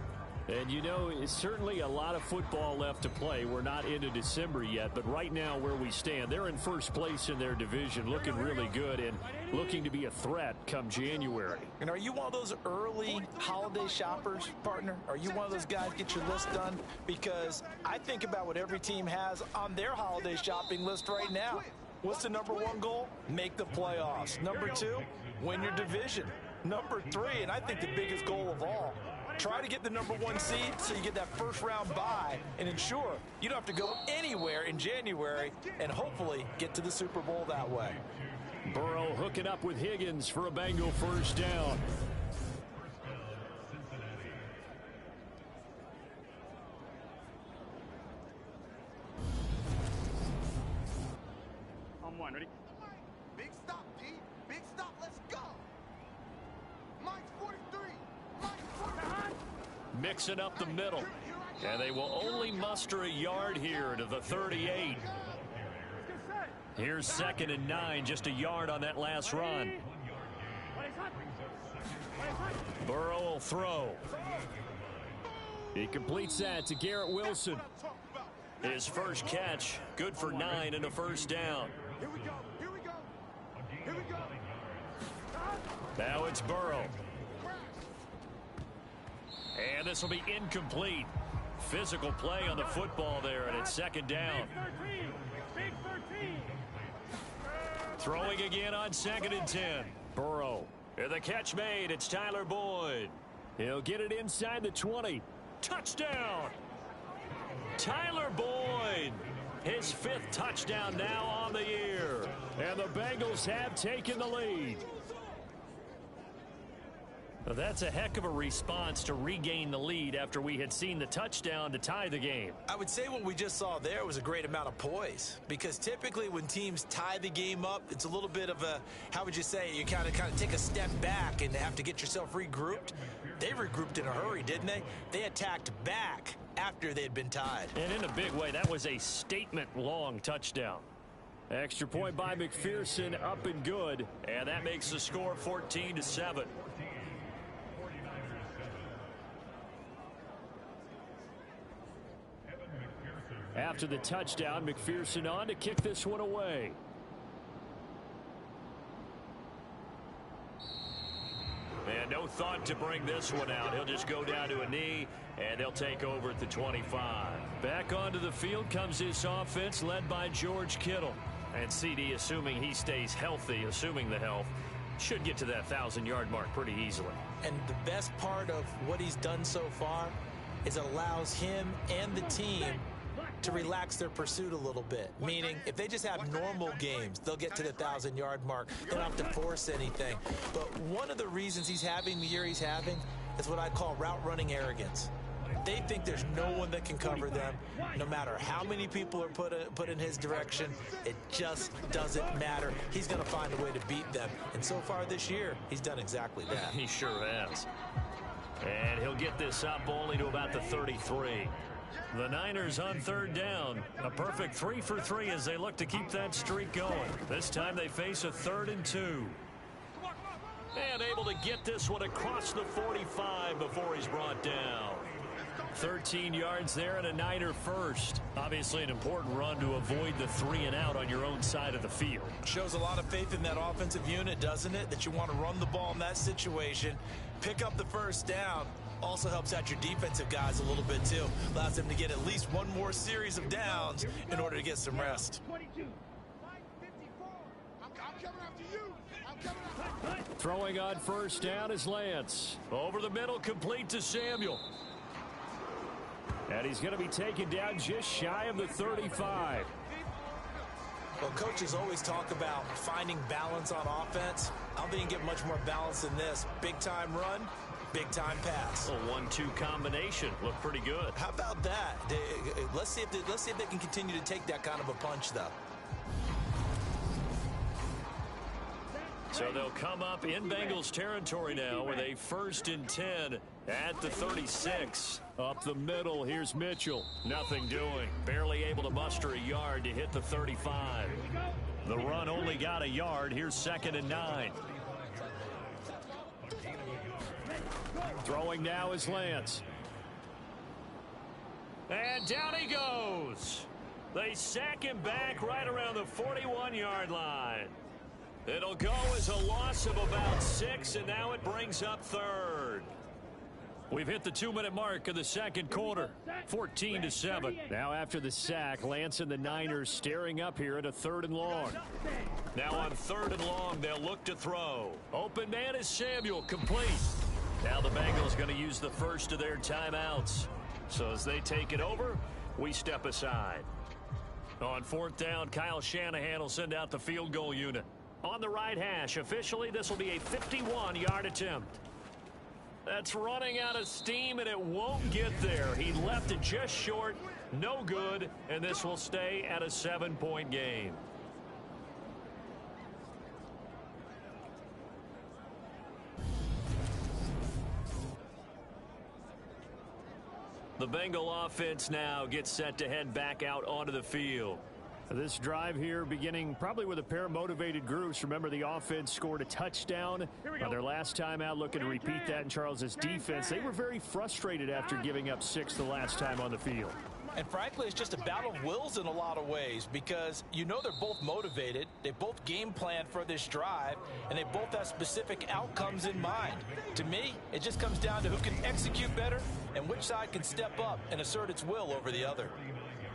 And, you know, it's certainly a lot of football left to play. We're not into December yet, but right now where we stand, they're in first place in their division, looking really good and looking to be a threat come January. And are you one of those early holiday shoppers, partner? Are you one of those guys get your list done? Because I think about what every team has on their holiday shopping list right now. What's the number 1 goal? Make the playoffs. Number 2, win your division. Number 3, and I think the biggest goal of all, try to get the number 1 seed so you get that first-round bye and ensure you don't have to go anywhere in January and hopefully get to the Super Bowl that way. Burrow hooking up with Higgins for a Bengal first down. On 1, ready? Big stop, D. Big stop, let's go. Mike's 43. Mixing up the middle. And they will only muster a yard here to the 38. Here's 2nd and 9, just a yard on that last run. Burrow will throw. He completes that to Garrett Wilson. His first catch, good for 9 and a first down. Here we go. Here we go. Here we go. Now it's Burrow. And this will be incomplete. Physical play on the football there, and it's 2nd down. Big 13. Throwing again on 2nd and 10. Burrow. And the catch made. It's Tyler Boyd. He'll get it inside the 20. Touchdown! Tyler Boyd. His 5th touchdown now on the year. And the Bengals have taken the lead. Well, that's a heck of a response to regain the lead after we had seen the touchdown to tie the game. I would say what we just saw there was a great amount of poise, because typically when teams tie the game up, it's a little bit of a, how would you say, you kind of take a step back and have to get yourself regrouped. They regrouped in a hurry, didn't they? They attacked back after they had been tied. And in a big way, that was a statement-long touchdown. Extra point by McPherson, up and good, and that makes the score 14-7. After the touchdown, McPherson on to kick this one away. And no thought to bring this one out. He'll just go down to a knee, and they'll take over at the 25. Back onto the field comes his offense, led by George Kittle. And CD, assuming he stays healthy, assuming the health, should get to that 1,000-yard mark pretty easily. And the best part of what he's done so far is it allows him and the team to relax their pursuit a little bit. Meaning, if they just have normal games, they'll get to the 1,000-yard mark. They don't have to force anything. But one of the reasons he's having the year he's having is what I call route running arrogance. They think there's no one that can cover them. No matter how many people are put in his direction, it just doesn't matter. He's going to find a way to beat them. And so far this year, he's done exactly that. He sure has. And he'll get this up only to about the 33. The Niners on third down. A perfect 3 for 3 as they look to keep that streak going. This time they face a 3rd and 2. And able to get this one across the 45 before he's brought down. 13 yards there and a Niner first. Obviously an important run to avoid the 3 and out on your own side of the field. Shows a lot of faith in that offensive unit, doesn't it? That you want to run the ball in that situation. Pick up the first down. Also helps out your defensive guys a little bit too. Allows them to get at least one more series of downs in order to get some rest. 22. Throwing on first down is Lance. Over the middle, complete to Samuel. And he's going to be taken down just shy of the 35. Well, coaches always talk about finding balance on offense. I don't think you can get much more balance than this. Big-time run, big-time pass. A 1-2 combination. Looked pretty good. How about that? Let's see if they can continue to take that kind of a punch, though. So they'll come up in Bengals territory now with a 1st and 10 at the 36. Up the middle, here's Mitchell. Nothing doing. Barely able to muster a yard to hit the 35. The run only got a yard. Here's 2nd and 9. Throwing now is Lance. And down he goes. They sack him back right around the 41-yard line. It'll go as a loss of about 6, and now it brings up 3rd. We've hit the 2-minute mark of the second quarter, 14-7. Now after the sack, Lance and the Niners staring up here at a 3rd and long. Now on 3rd and long, they'll look to throw. Open man is Samuel, complete. Now the Bengals going to use the first of their timeouts. So as they take it over, we step aside. On 4th down, Kyle Shanahan will send out the field goal unit. On the right hash, officially, this will be a 51-yard attempt. That's running out of steam, and it won't get there. He left it just short, no good, and this will stay at a 7-point game. The Bengal offense now gets set to head back out onto the field. This drive here beginning probably with a pair of motivated groups. Remember, the offense scored a touchdown on their last time out, looking to repeat that in Charles's defense. They were very frustrated after giving up 6 the last time on the field. And frankly, it's just a battle of wills in a lot of ways because you know they're both motivated. They both game plan for this drive, and they both have specific outcomes in mind. To me, it just comes down to who can execute better and which side can step up and assert its will over the other.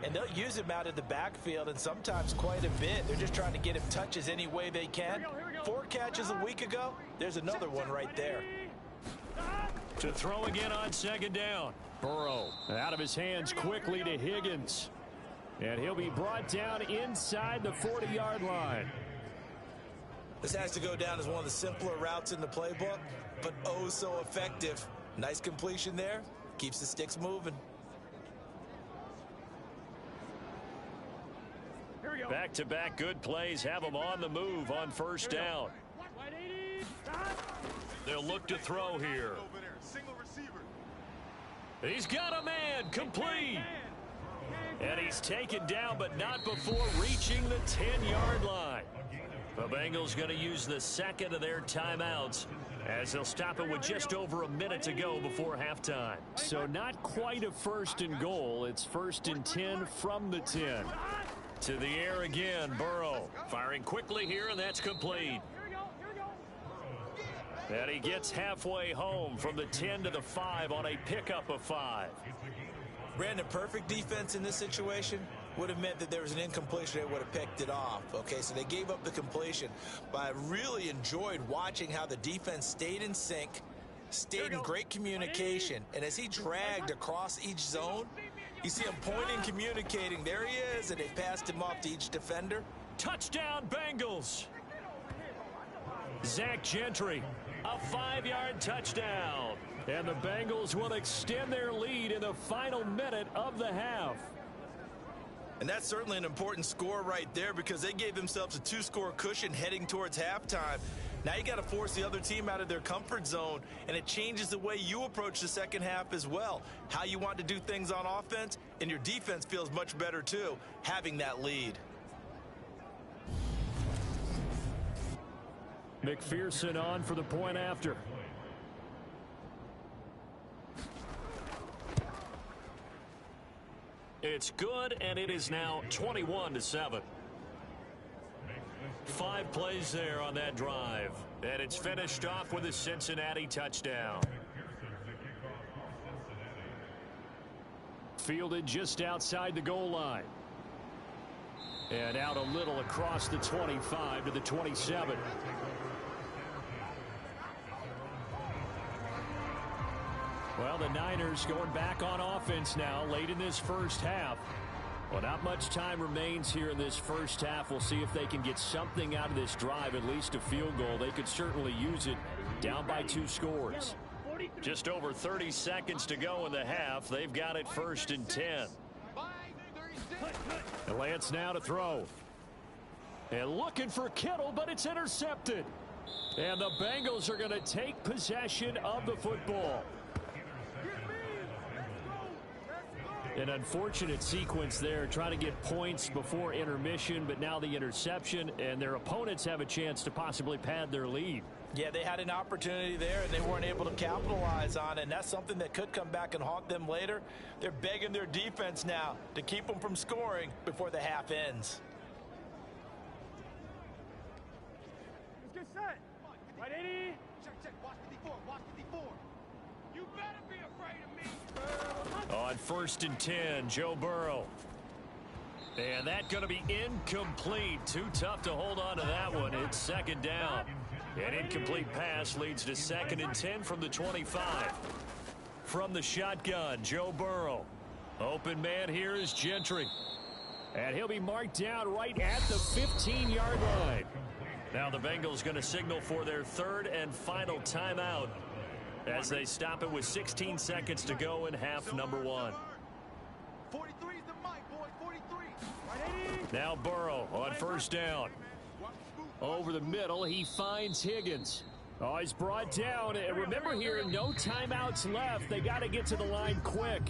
And they'll use him out of the backfield, and sometimes quite a bit. They're just trying to get him touches any way they can. 4 catches a week ago, there's another one right there. To throw again on 2nd down. Burrow out of his hands quickly to Higgins. And he'll be brought down inside the 40-yard line. This has to go down as one of the simpler routes in the playbook, but oh so effective. Nice completion there. Keeps the sticks moving. Back-to-back good plays have them on the move on 1st down. They'll look to throw here. He's got a man, complete. And he's taken down, but not before reaching the 10-yard line. The Bengals going to use the 2nd of their timeouts as they'll stop it with just over a minute to go before halftime. So not quite a 1st and goal. It's 1st and 10 from the 10. To the air again, Burrow firing quickly here, and that's complete. And he gets halfway home from the 10 to the 5 on a pickup of 5. Brandon, perfect defense in this situation would have meant that there was an incompletion. They would have picked it off. Okay, so they gave up the completion. But I really enjoyed watching how the defense stayed in sync, stayed in great communication. And as he dragged across each zone, you see him pointing, communicating. There he is, and they passed him off to each defender. Touchdown, Bengals. Zach Gentry, a 5-yard touchdown. And the Bengals will extend their lead in the final minute of the half. And that's certainly an important score right there because they gave themselves a 2-score cushion heading towards halftime. Now you got to force the other team out of their comfort zone, and it changes the way you approach the second half as well. How you want to do things on offense, and your defense feels much better too, having that lead. McPherson on for the point after. It's good, and it is now 21-7. 5 plays there on that drive, and it's finished off with a Cincinnati touchdown. Fielded just outside the goal line. And out a little across the 25 to the 27. Well, the Niners going back on offense now late in this first half. Well, not much time remains here in this first half. We'll see if they can get something out of this drive, at least a field goal. They could certainly use it down by 2 scores. Just over 30 seconds to go in the half. They've got it 1st and 10. And Lance now to throw. And looking for Kittle, but it's intercepted. And the Bengals are going to take possession of the football. An unfortunate sequence there, trying to get points before intermission, but now the interception, and their opponents have a chance to possibly pad their lead. Yeah, they had an opportunity there, and they weren't able to capitalize on it, and that's something that could come back and haunt them later. They're begging their defense now to keep them from scoring before the half ends. Let's get set. Right, 80. Check. Watch 54. Watch 54. You better be afraid of me. On 1st and 10, Joe Burrow. And that's going to be incomplete. Too tough to hold on to that one. It's 2nd down. An incomplete pass leads to 2nd and 10 from the 25. From the shotgun, Joe Burrow. Open man here is Gentry. And he'll be marked down right at the 15-yard line. Now the Bengals going to signal for their 3rd and final timeout as they stop it with 16 seconds to go in half number 1. 43 is the mic, boys. 43. Right, 80. Now Burrow on 1st down. Over the middle, he finds Higgins. Oh, he's brought down. And remember here, no timeouts left. They got to get to the line quick.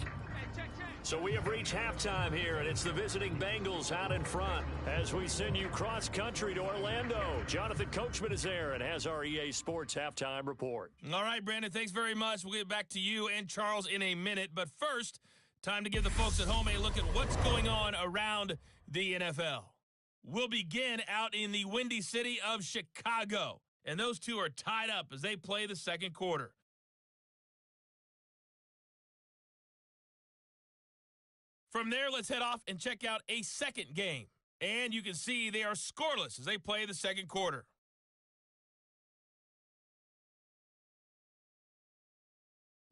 So we have reached halftime here, and it's the visiting Bengals out in front as we send you cross-country to Orlando. Jonathan Coachman is there and has our EA Sports halftime report. All right, Brandon, thanks very much. We'll get back to you and Charles in a minute. But first, time to give the folks at home a look at what's going on around the NFL. We'll begin out in the Windy City of Chicago, and those two are tied up as they play the 2nd quarter. From there, let's head off and check out a 2nd game. And you can see they are scoreless as they play the 2nd quarter.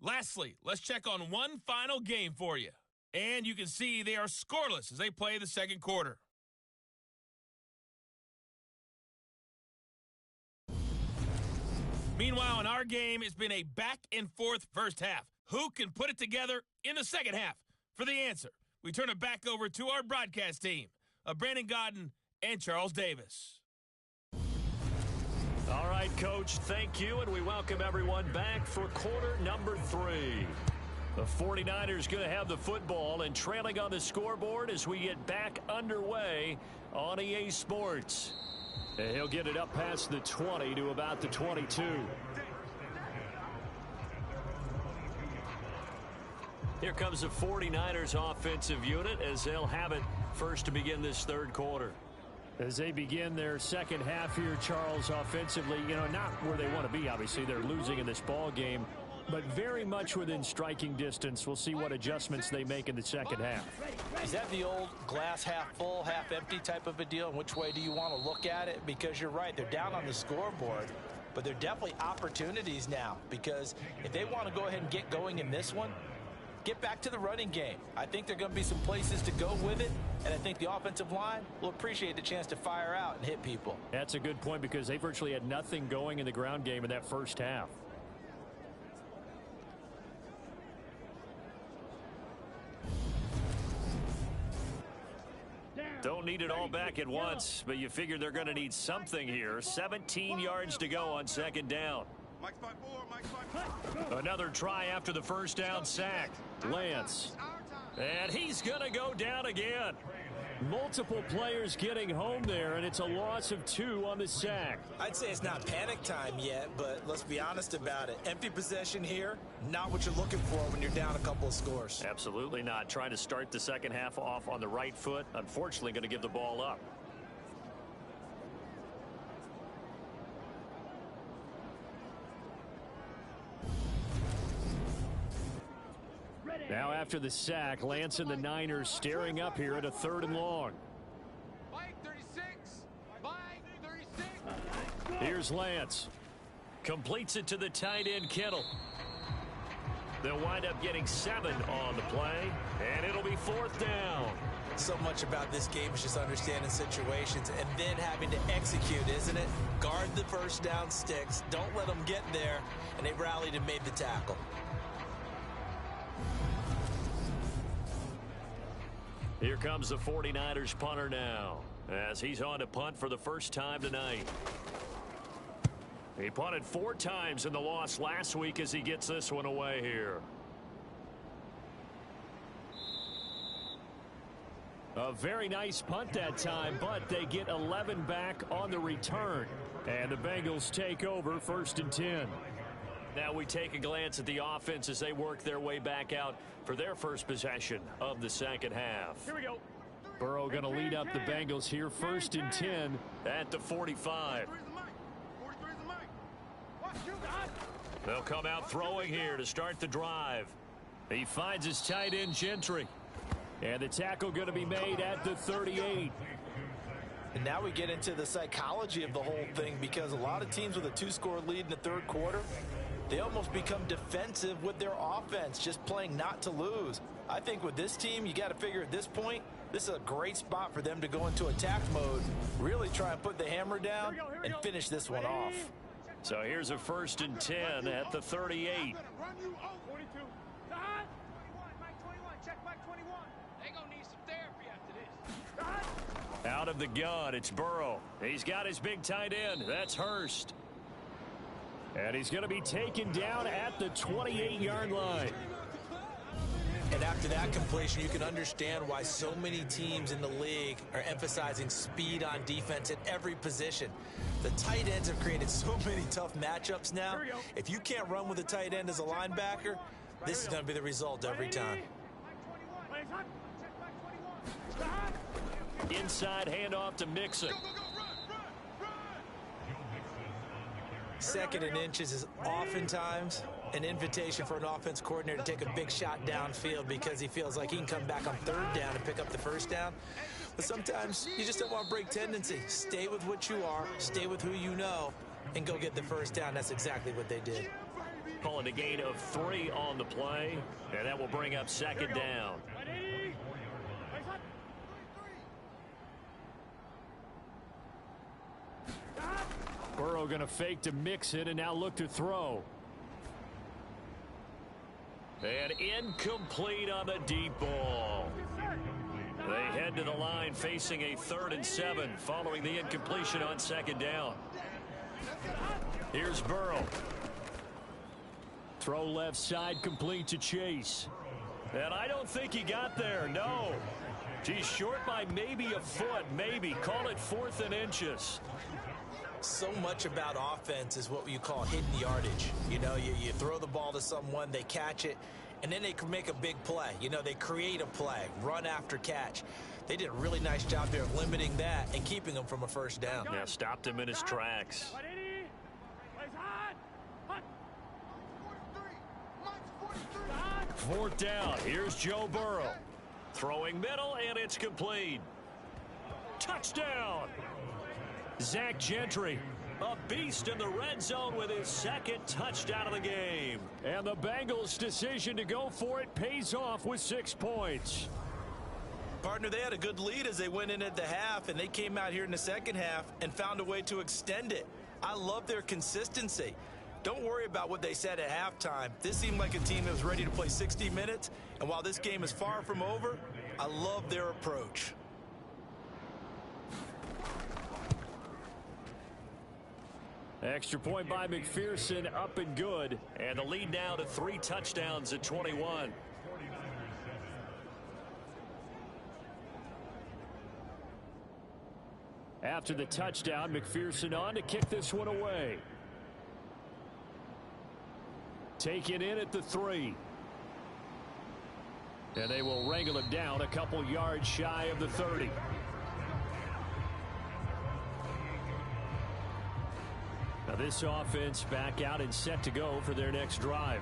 Lastly, let's check on one final game for you. And you can see they are scoreless as they play the 2nd quarter. Meanwhile, in our game, it's been a back-and-forth first half. Who can put it together in the 2nd half? For the answer, we turn it back over to our broadcast team of Brandon Gaudin and Charles Davis. All right, Coach, thank you, and we welcome everyone back for quarter number 3. The 49ers going to have the football and trailing on the scoreboard as we get back underway on EA Sports. And he'll get it up past the 20 to about the 22. Here comes the 49ers offensive unit as they'll have it first to begin this 3rd quarter. As they begin their second half here, Charles, offensively, not where they want to be. Obviously, they're losing in this ball game, but very much within striking distance. We'll see what adjustments they make in the second half. Is that the old glass half full, half empty type of a deal? And which way do you want to look at it? Because you're right, they're down on the scoreboard, but they're definitely opportunities now, because if they want to go ahead and get going in this one, get back to the running game. I think there are going to be some places to go with it, and I think the offensive line will appreciate the chance to fire out and hit people. That's a good point, because they virtually had nothing going in the ground game in that first half. Don't need it all back at once, but you figure they're going to need something here. 17 yards to go on second down. Another try after the first down sack. Lance. And he's going to go down again. Multiple players getting home there, and it's a loss of 2 on the sack. I'd say it's not panic time yet, but let's be honest about it. Empty possession here, not what you're looking for when you're down a couple of scores. Absolutely not. Trying to start the second half off on the right foot. Unfortunately, going to give the ball up. Now after the sack, Lance and the Niners staring up here at a 3rd and long. Mike 36. Mike 36. Here's Lance. Completes it to the tight end, Kittle. They'll wind up getting 7 on the play, and it'll be 4th down. So much about this game is just understanding situations and then having to execute, isn't it? Guard the first down sticks. Don't let them get there, and they rallied and made the tackle. Here comes the 49ers punter now, as he's on to punt for the first time tonight. He punted 4 times in the loss last week as he gets this one away here. A very nice punt that time, but they get 11 back on the return. And the Bengals take over 1st and 10. Now we take a glance at the offense as they work their way back out for their first possession of the second half. Here we go. Burrow going to lead up the Bengals here, 1st and 10 at the 45. They'll come out throwing here to start the drive. He finds his tight end, Gentry. And the tackle going to be made at the 38. And now we get into the psychology of the whole thing, because a lot of teams with a 2-score lead in the 3rd quarter, they almost become defensive with their offense, just playing not to lose. I think with this team, you got to figure at this point, this is a great spot for them to go into attack mode, really try and put the hammer down and finish this one off. So here's a 1st and 10 at the 38. Out of the gun, it's Burrow. He's got his big tight end. That's Hurst. And he's going to be taken down at the 28-yard line. And after that completion, you can understand why so many teams in the league are emphasizing speed on defense at every position. The tight ends have created so many tough matchups now. If you can't run with a tight end as a linebacker, this is going to be the result every time. Inside handoff to Mixon. 2nd and inches is oftentimes an invitation for an offense coordinator to take a big shot downfield because he feels like he can come back on 3rd down and pick up the 1st down. But sometimes you just don't want to break tendency. Stay with what you are, stay with who you know, and go get the 1st down. That's exactly what they did. Calling a gain of 3 on the play, and that will bring up 2nd down. Burrow going to fake to Mixon and now look to throw. And incomplete on the deep ball. They head to the line facing a 3rd and 7 following the incompletion on 2nd down. Here's Burrow. Throw left side, complete to Chase. And I don't think he got there, no. He's short by maybe a foot, maybe. Call it 4th and inches. So much about offense is what you call hidden yardage. You know, you throw the ball to someone, they catch it, and then they can make a big play. You know, they create a play, run after catch. They did a really nice job there of limiting that and keeping him from a first down. Yeah, stopped him in his tracks. 4th down. Here's Joe Burrow. Throwing middle, and it's complete. Touchdown! Zach Gentry, a beast in the red zone with his 2nd touchdown of the game. And the Bengals' decision to go for it pays off with 6 points. Partner, they had a good lead as they went in at the half, and they came out here in the second half and found a way to extend it. I love their consistency. Don't worry about what they said at halftime. This seemed like a team that was ready to play 60 minutes, and while this game is far from over, I love their approach. Extra point by McPherson, up and good. And the lead now to 3 touchdowns at 21. After the touchdown, McPherson on to kick this one away. Taken in at the 3. And they will wrangle him down a couple yards shy of the 30. Now this offense back out and set to go for their next drive.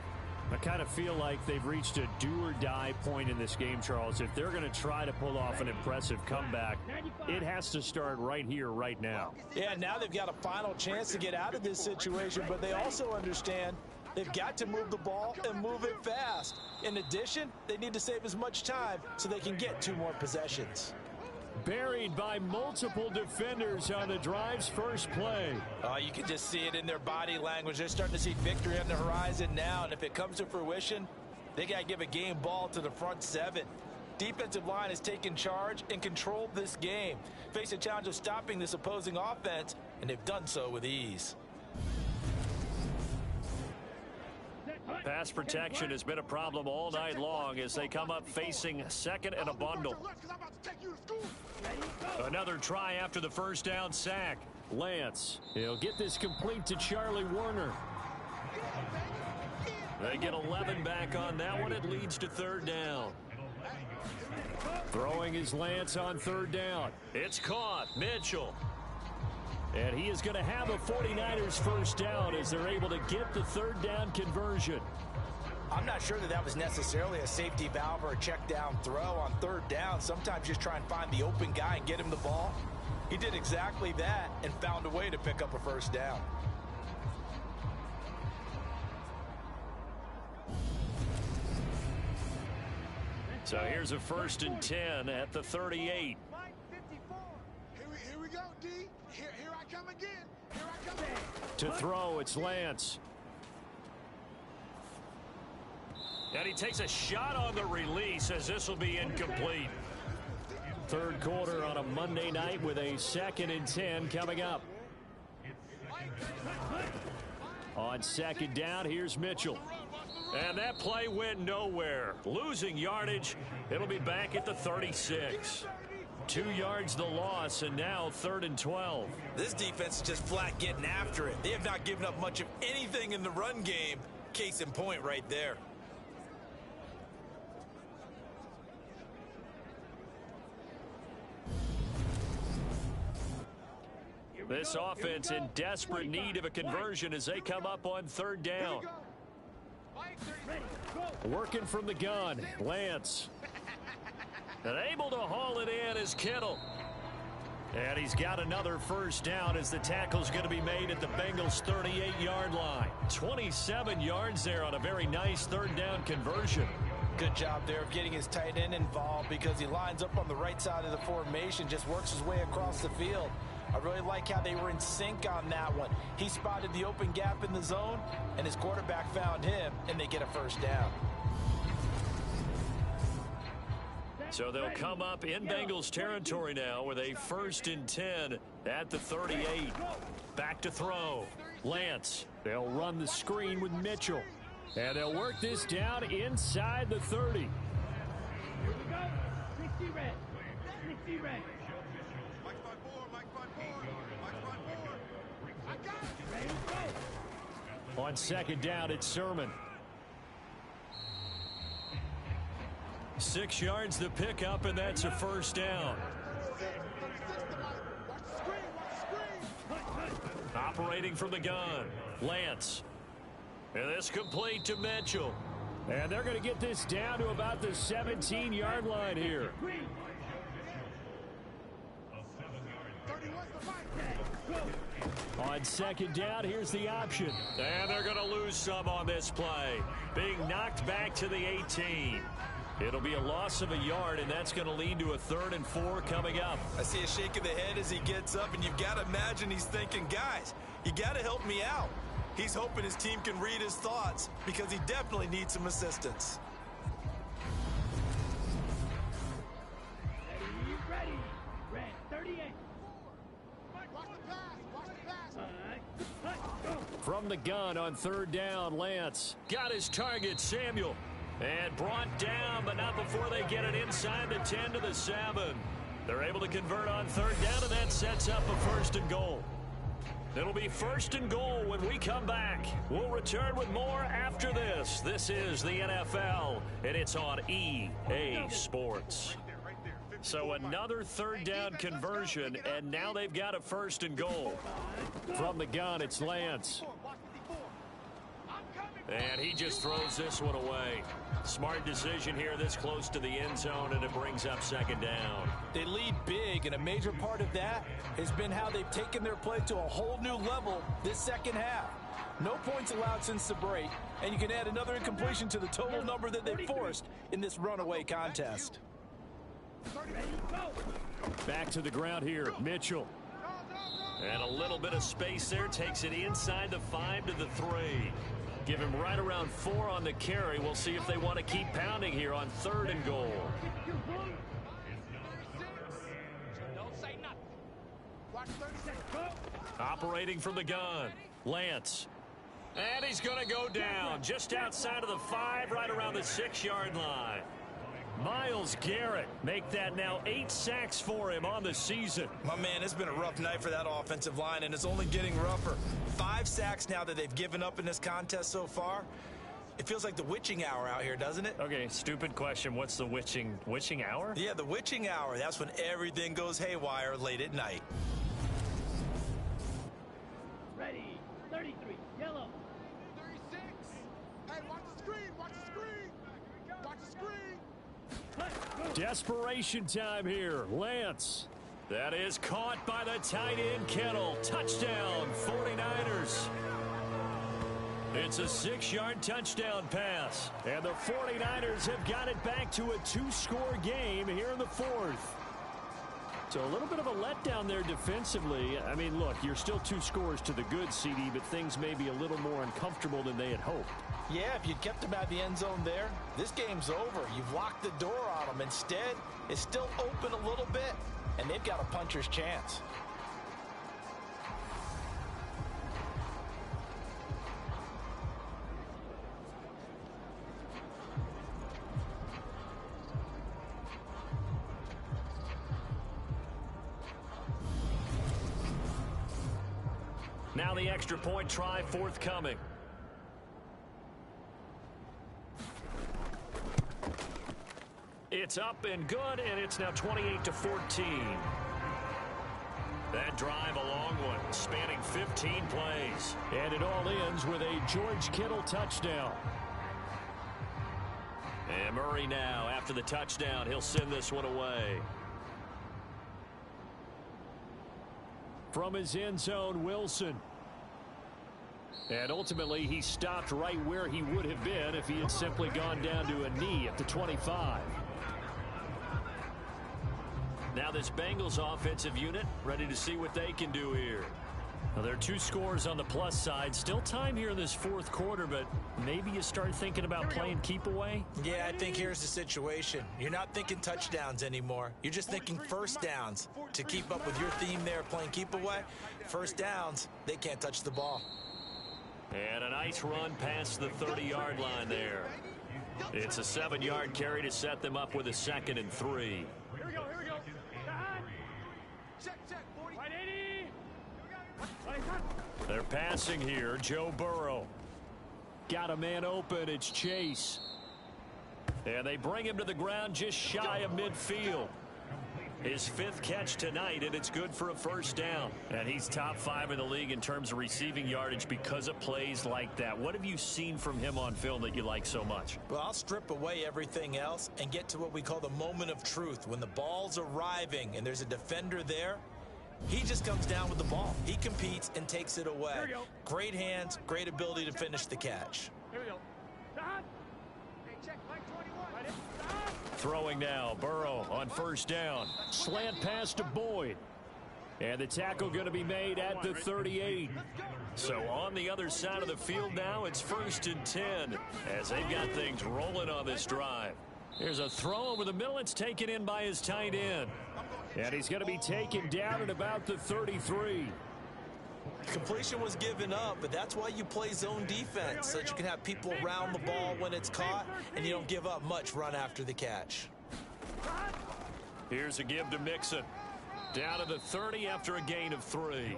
I kind of feel like they've reached a do-or-die point in this game, Charles. If they're going to try to pull off an impressive comeback, it has to start right here, right now. Yeah, now they've got a final chance to get out of this situation, but they also understand they've got to move the ball and move it fast. In addition, they need to save as much time so they can get 2 more possessions. Buried by multiple defenders on the drive's first play. You can just see it in their body language. They're starting to see victory on the horizon now, and if it comes to fruition, they got to give a game ball to the front 7. Defensive line has taken charge and controlled this game. Face a challenge of stopping this opposing offense, and they've done so with ease. Pass protection has been a problem all night long as they come up facing 2nd and a bundle. Another try after the first down sack. Lance, he'll get this complete to Charlie Warner. They get 11 back on that one. It leads to 3rd down. Throwing is Lance on 3rd down. It's caught. Mitchell. And he is going to have a 49ers first down as they're able to get the 3rd down conversion. I'm not sure that was necessarily a safety valve or a check down throw on 3rd down. Sometimes just try and find the open guy and get him the ball. He did exactly that and found a way to pick up a first down. So here's a 1st and 10 at the 38. Here we go, D. Here I come again. Here I come again. To throw, it's Lance. And he takes a shot on the release as this will be incomplete. 3rd quarter on a Monday night with a 2nd and 10 coming up. On 2nd down, here's Mitchell. And that play went nowhere. Losing yardage. It'll be back at the 36. 2 yards the loss, and now 3rd and 12. This defense is just flat getting after it. They have not given up much of anything in the run game. Case in point right there. This offense in desperate need of a conversion as they come up on 3rd down. Working from the gun, Lance. And able to haul it in is Kittle. And he's got another first down as the tackle's going to be made at the Bengals' 38-yard line. 27 yards there on a very nice 3rd down conversion. Good job there of getting his tight end involved because he lines up on the right side of the formation, just works his way across the field. I really like how they were in sync on that one. He spotted the open gap in the zone, and his quarterback found him, and they get a first down. So they'll come up in Bengals territory now with a 1st and 10 at the 38. Back to throw. Lance. They'll run the screen with Mitchell. And they'll work this down inside the 30. Here we go. 60 red. 60 red. Mike front four. Mike front four. I got it. Ready to go. On 2nd down, it's Sermon. 6 yards the pickup, and that's a first down. Operating from the gun, Lance. And this complete to Mitchell. And they're going to get this down to about the 17-yard line here. On second down, here's the option. And they're going to lose some on this play. Being knocked back to the 18. It'll be a loss of a yard, and that's going to lead to a 3rd and 4 coming up. I see a shake of the head as he gets up, and you've got to imagine he's thinking, guys, you got to help me out. He's hoping his team can read his thoughts because he definitely needs some assistance. Ready. Red 38. Watch the pass. Watch the pass. From the gun on 3rd down, Lance got his target, Samuel. And brought down, but not before they get it inside the 10 to the 7. They're able to convert on 3rd down, and that sets up a 1st and goal. It'll be 1st and goal when we come back. We'll return with more after this. This is the NFL, and it's on EA Sports. So another 3rd down conversion, and now they've got a 1st and goal. From the gun, it's Lance. And he just throws this one away. Smart decision here this close to the end zone, and it brings up 2nd down. They lead big, and a major part of that has been how they've taken their play to a whole new level this second half. No points allowed since the break, and you can add another incompletion to the total number that they forced in this runaway contest. Back to the ground here, Mitchell. And a little bit of space there, takes it inside the 5 to the 3. Give him right around 4 on the carry. We'll see if they want to keep pounding here on 3rd and goal. Don't say nothing. Watch 36. Operating from the gun, Lance. And he's going to go down just outside of the 5, right around the 6-yard line. Myles Garrett make that now 8 sacks for him on the season. My man, it's been a rough night for that offensive line, and it's only getting rougher. 5 sacks now that they've given up in this contest so far. It feels like the witching hour out here, doesn't it? Okay, stupid question. What's the witching hour? Yeah, the witching hour. That's when everything goes haywire late at night. Ready. 33. Yellow. 36. Hey, watch the screen. Watch the screen. Watch the screen. Desperation time here. Lance. That is caught by the tight end, Kittle. Touchdown, 49ers. It's a 6-yard touchdown pass. And the 49ers have got it back to a 2-score game here in the 4th. So a little bit of a letdown there defensively. I mean, look, you're still 2 scores to the good, CD, but things may be a little more uncomfortable than they had hoped. Yeah, if you kept them out of the end zone there, this game's over. You've locked the door on them. Instead, it's still open a little bit, and they've got a puncher's chance. Now the extra point try forthcoming. It's up and good, and it's now 28-14. That drive, a long one, spanning 15 plays. And it all ends with a George Kittle touchdown. And Murray now, after the touchdown, he'll send this one away. From his end zone, Wilson. And ultimately, he stopped right where he would have been if he had simply gone down to a knee at the 25. Now this Bengals offensive unit ready to see what they can do here. Now there are 2 scores on the plus side. Still time here in this 4th quarter, but maybe you start thinking about playing keep away? Yeah, I think here's the situation. You're not thinking touchdowns anymore. You're just thinking first downs. To keep up with your theme there, playing keep away, first downs, they can't touch the ball. And a nice run past the 30-yard line there. It's a 7-yard carry to set them up with a 2nd and 3. Here we go. Check, 40. 180. They're passing here. Joe Burrow. Got a man open. It's Chase. And they bring him to the ground just shy of midfield. His 5th catch tonight, and it's good for a first down. And he's top 5 in the league in terms of receiving yardage because of plays like that. What have you seen from him on film that you like so much? Well, I'll strip away everything else and get to what we call the moment of truth. When the ball's arriving and there's a defender there, he just comes down with the ball. He competes and takes it away. Great hands, great ability to finish the catch. Here we go. Hey, check, Mike 21. Throwing now, Burrow on first down. Slant pass to Boyd. And the tackle going to be made at the 38. So on the other side of the field now, it's 1st and 10 as they've got things rolling on this drive. Here's a throw over the middle. It's taken in by his tight end. And he's going to be taken down at about the 33. Completion was given up, but that's why you play zone defense, so that you can have people around the ball when it's caught, and you don't give up much run after the catch. Here's a give to Mixon. Down to the 30 after a gain of 3.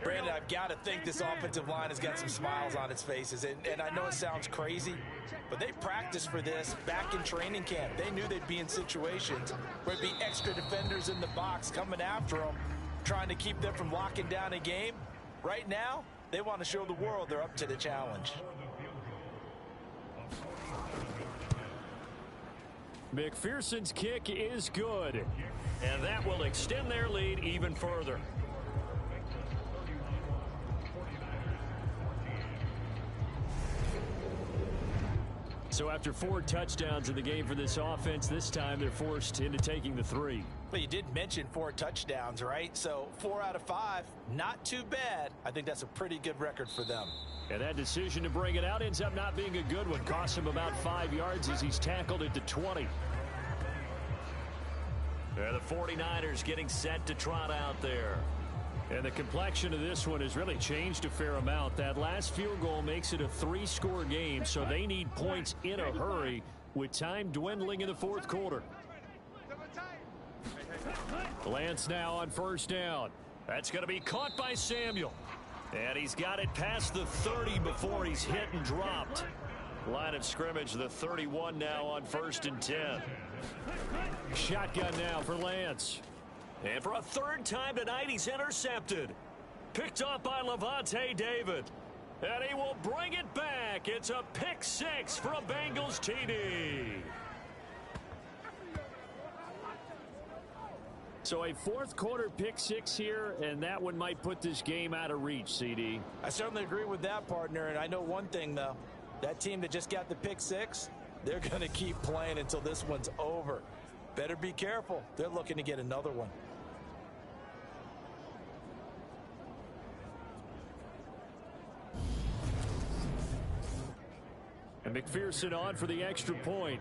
Brandon, I've got to think this offensive line has got some smiles on its faces, and I know it sounds crazy, but they practiced for this back in training camp. They knew they'd be in situations where there'd be extra defenders in the box coming after them, trying to keep them from locking down a game. Right now, they want to show the world they're up to the challenge. McPherson's kick is good, and that will extend their lead even further. So after 4 touchdowns in the game for this offense, this time they're forced into taking the 3. But you did mention 4 touchdowns, right? So 4 out of 5, not too bad. I think that's a pretty good record for them. And that decision to bring it out ends up not being a good one. Costs him about 5 yards as he's tackled at the 20. The 49ers getting set to trot out there. And the complexion of this one has really changed a fair amount. That last field goal makes it a 3-score game, so they need points in a hurry with time dwindling in the 4th quarter. Lance now on first down. That's going to be caught by Samuel. And he's got it past the 30 before he's hit and dropped. Line of scrimmage, the 31 now on 1st and 10. Shotgun now for Lance. And for a 3rd time tonight, he's intercepted. Picked off by Levante David. And he will bring it back. It's a pick 6 for a Bengals TD. So a 4th quarter pick 6 here, and that one might put this game out of reach, CD. I certainly agree with that, partner. And I know one thing, though. That team that just got the pick 6, they're going to keep playing until this one's over. Better be careful. They're looking to get another one. And McPherson on for the extra point.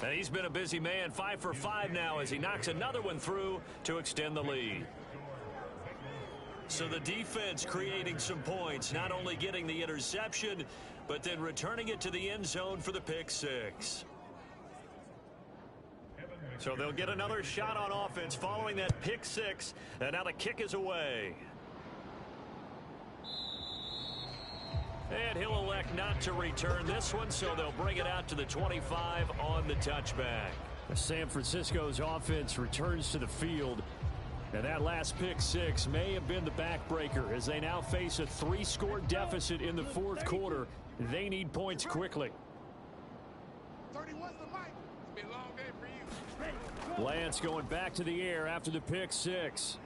And he's been a busy man, 5 for 5 now as he knocks another one through to extend the lead. So the defense creating some points, not only getting the interception, but then returning it to the end zone for the pick 6. So they'll get another shot on offense following that pick 6, and now the kick is away. And he'll elect not to return this one, so they'll bring it out to the 25 on the touchback. San Francisco's offense returns to the field. And that last pick 6 may have been the backbreaker as they now face a 3-score deficit in the 4th quarter. They need points quickly. 31's the mic. It's been a long day for you. Lance going back to the air after the pick 6.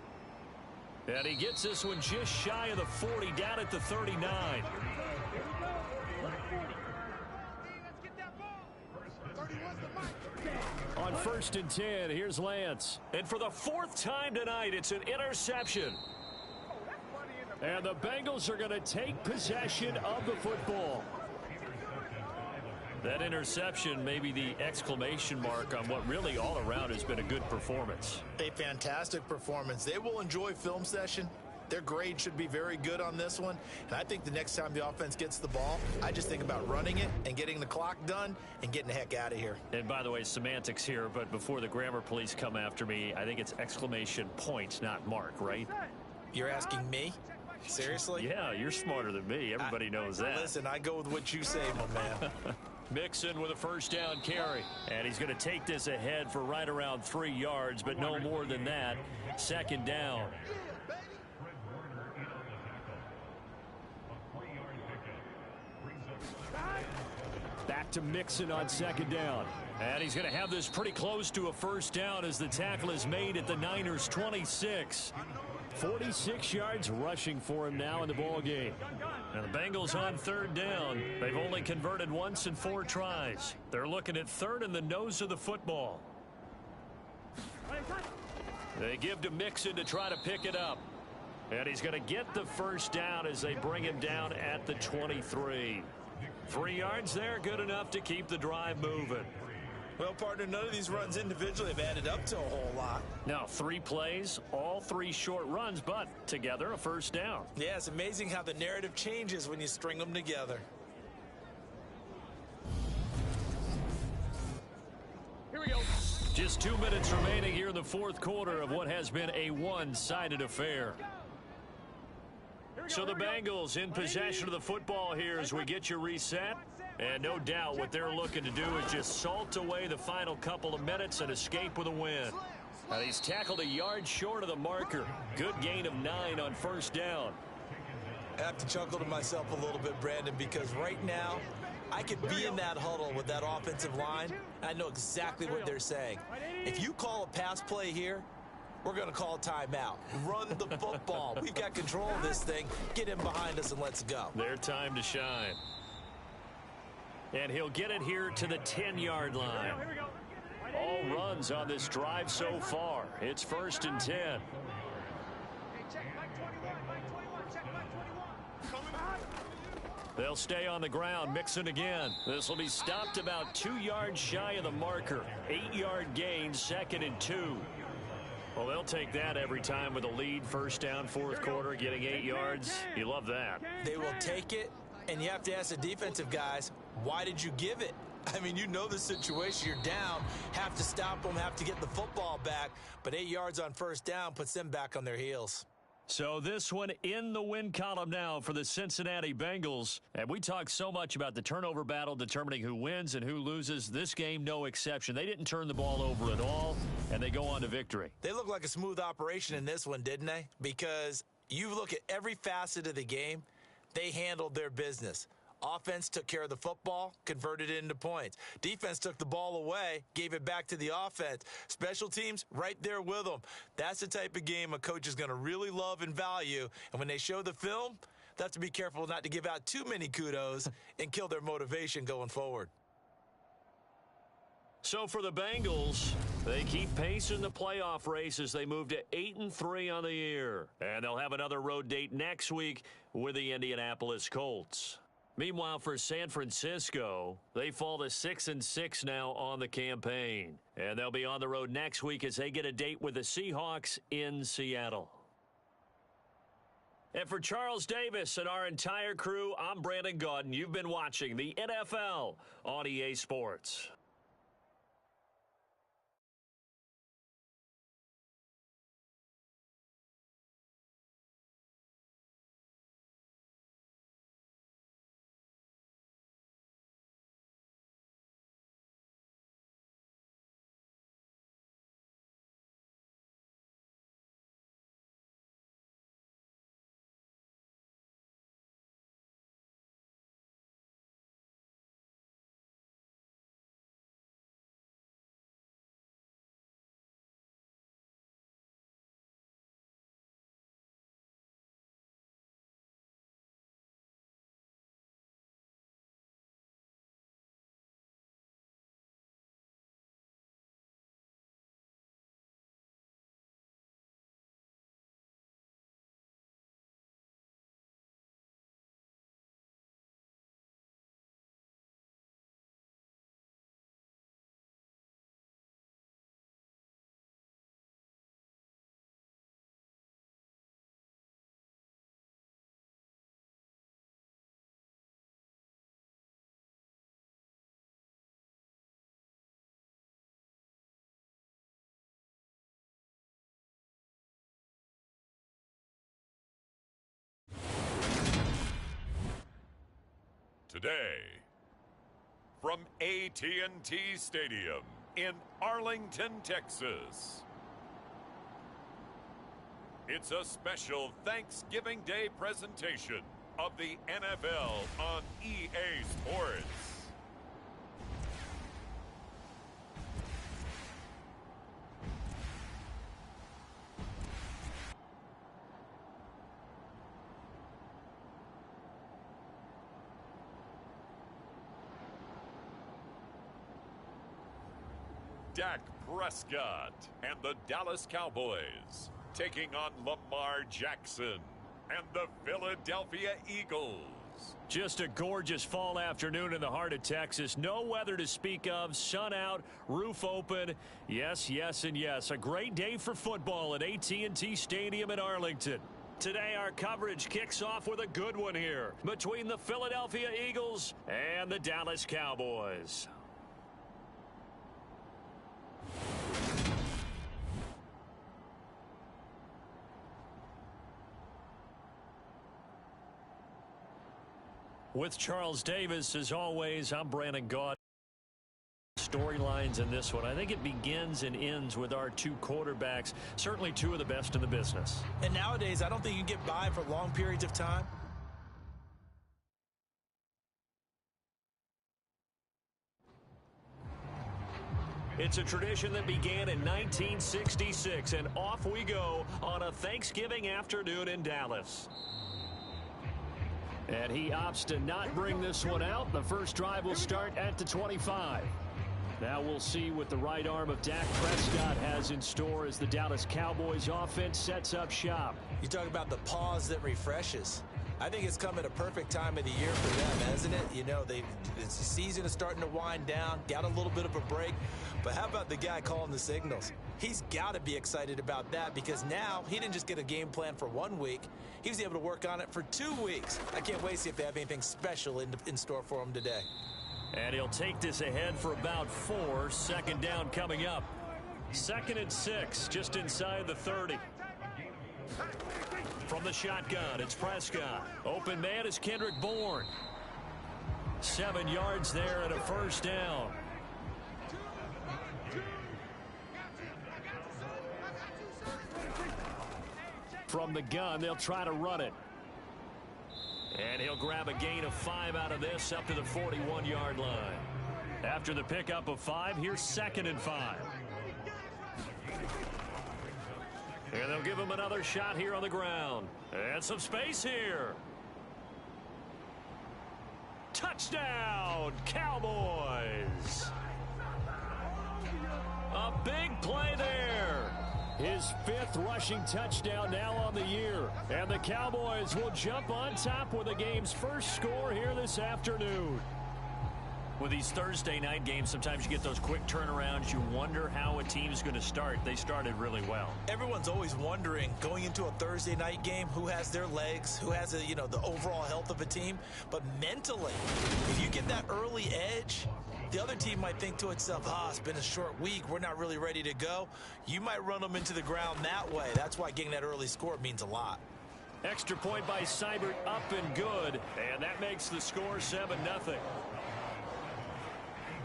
And he gets this one just shy of the 40, down at the 39. On 1st and 10, here's Lance. And for the 4th time tonight, it's an interception. And the Bengals are going to take possession of the football. That interception may be the exclamation mark on what really all around has been a good performance. A fantastic performance. They will enjoy film session. Their grade should be very good on this one. And I think the next time the offense gets the ball, I just think about running it and getting the clock done and getting the heck out of here. And by the way, semantics here, but before the grammar police come after me, I think it's exclamation point, not mark, right? You're asking me? Seriously? Yeah, you're smarter than me. Everybody knows that. Listen, I go with what you say, my man. Mixon with a first down carry. And he's going to take this ahead for right around 3 yards, but no more than that. Second down. Back to Mixon on second down. And he's going to have this pretty close to a first down as the tackle is made at the Niners' 26. 46 yards rushing for him now in the ball game. And the Bengals on third down. They've only converted once in 4 tries. They're looking at third in the nose of the football. They give to Mixon to try to pick it up. And he's going to get the first down as they bring him down at the 23. 3 yards there, good enough to keep the drive moving. Well, partner, none of these runs individually have added up to a whole lot. Now, 3 plays, all 3 short runs, but together a first down. Yeah, it's amazing how the narrative changes when you string them together. Here we go. Just 2 minutes remaining here in the fourth quarter of what has been a one-sided affair. So the Bengals in possession of the football here as we get you reset. And no doubt what they're looking to do is just salt away the final couple of minutes and escape with a win. And he's tackled a yard short of the marker. Good gain of 9 on first down. I have to chuckle to myself a little bit, Brandon, because right now I could be in that huddle with that offensive line, and I know exactly what they're saying. If you call a pass play here, we're going to call a timeout. Run the football. We've got control of this thing. Get in behind us and let's go. Their time to shine. And he'll get it here to the 10-yard line. All runs on this drive so far. It's 1st and 10. They'll stay on the ground. Mixon again. This will be stopped about 2 yards shy of the marker. 8-yard gain, 2nd and 2. Well, they'll take that every time with a lead. First down, fourth quarter, getting 8 yards. You love that. They will take it, and you have to ask the defensive guys, why did you give it? I mean, you know the situation. You're down, have to stop them, have to get the football back. But 8 yards on first down puts them back on their heels. So this one in the win column now for the Cincinnati Bengals. And we talk so much about the turnover battle determining who wins and who loses. This game, no exception. They didn't turn the ball over at all, and they go on to victory. They look like a smooth operation in this one, didn't they? Because you look at every facet of the game, they handled their business. Offense took care of the football, converted it into points. Defense took the ball away, gave it back to the offense. Special teams, right there with them. That's the type of game a coach is going to really love and value. And when they show the film, they have to be careful not to give out too many kudos and kill their motivation going forward. So for the Bengals, they keep pace in the playoff race as they move to 8-3 on the year. And they'll have another road date next week with the Indianapolis Colts. Meanwhile, for San Francisco, they fall to 6-6 now on the campaign. And they'll be on the road next week as they get a date with the Seahawks in Seattle. And for Charles Davis and our entire crew, I'm Brandon Gaudin. You've been watching the NFL on EA Sports. today. From AT&T Stadium in Arlington, Texas, it's a special Thanksgiving Day presentation of the NFL on EA Sports. Dak Prescott and the Dallas Cowboys taking on Lamar Jackson and the Philadelphia Eagles. Just a gorgeous fall afternoon in the heart of Texas. No weather to speak of. Sun out, roof open. Yes, yes, and yes. A great day for football at AT&T Stadium in Arlington. Today, our coverage kicks off with a good one here between the Philadelphia Eagles and the Dallas Cowboys. With Charles Davis, as always, I'm Brandon Gaud. Storylines in this one. I think it begins and ends with our two quarterbacks, certainly two of the best in the business. And nowadays, I don't think you can get by for long periods of time. It's a tradition that began in 1966, and off we go on a Thanksgiving afternoon in Dallas. And he opts to not bring this one out. The first drive will start at the 25. Now we'll see what the right arm of Dak Prescott has in store as the Dallas Cowboys offense sets up shop. You talk about the pause that refreshes. I think it's come at a perfect time of the year for them, hasn't it? You know, the season is starting to wind down, got a little bit of a break. But how about the guy calling the signals? He's got to be excited about that because now he didn't just get a game plan for 1 week. He was able to work on it for 2 weeks. I can't wait to see if they have anything special in store for him today. And he'll take this ahead for about 4. Second down coming up. 2nd and 6, just inside the 30. From the shotgun, it's Prescott. Open man is Kendrick Bourne. 7 yards there and a first down. From the gun, they'll try to run it. And he'll grab a gain of 5 out of this up to the 41-yard line. After the pickup of 5, here's 2nd and 5. And they'll give him another shot here on the ground. And some space here. Touchdown, Cowboys! A big play there. His 5th rushing touchdown now on the year. And the Cowboys will jump on top with the game's first score here this afternoon. With these Thursday night games, sometimes you get those quick turnarounds. You wonder how a team is going to start. They started really well. Everyone's always wondering, going into a Thursday night game, who has their legs, who has the overall health of a team. But mentally, if you get that early edge, the other team might think to itself, it's been a short week. We're not really ready to go. You might run them into the ground that way. That's why getting that early score means a lot. Extra point by Seibert, up and good. And that makes the score 7-0.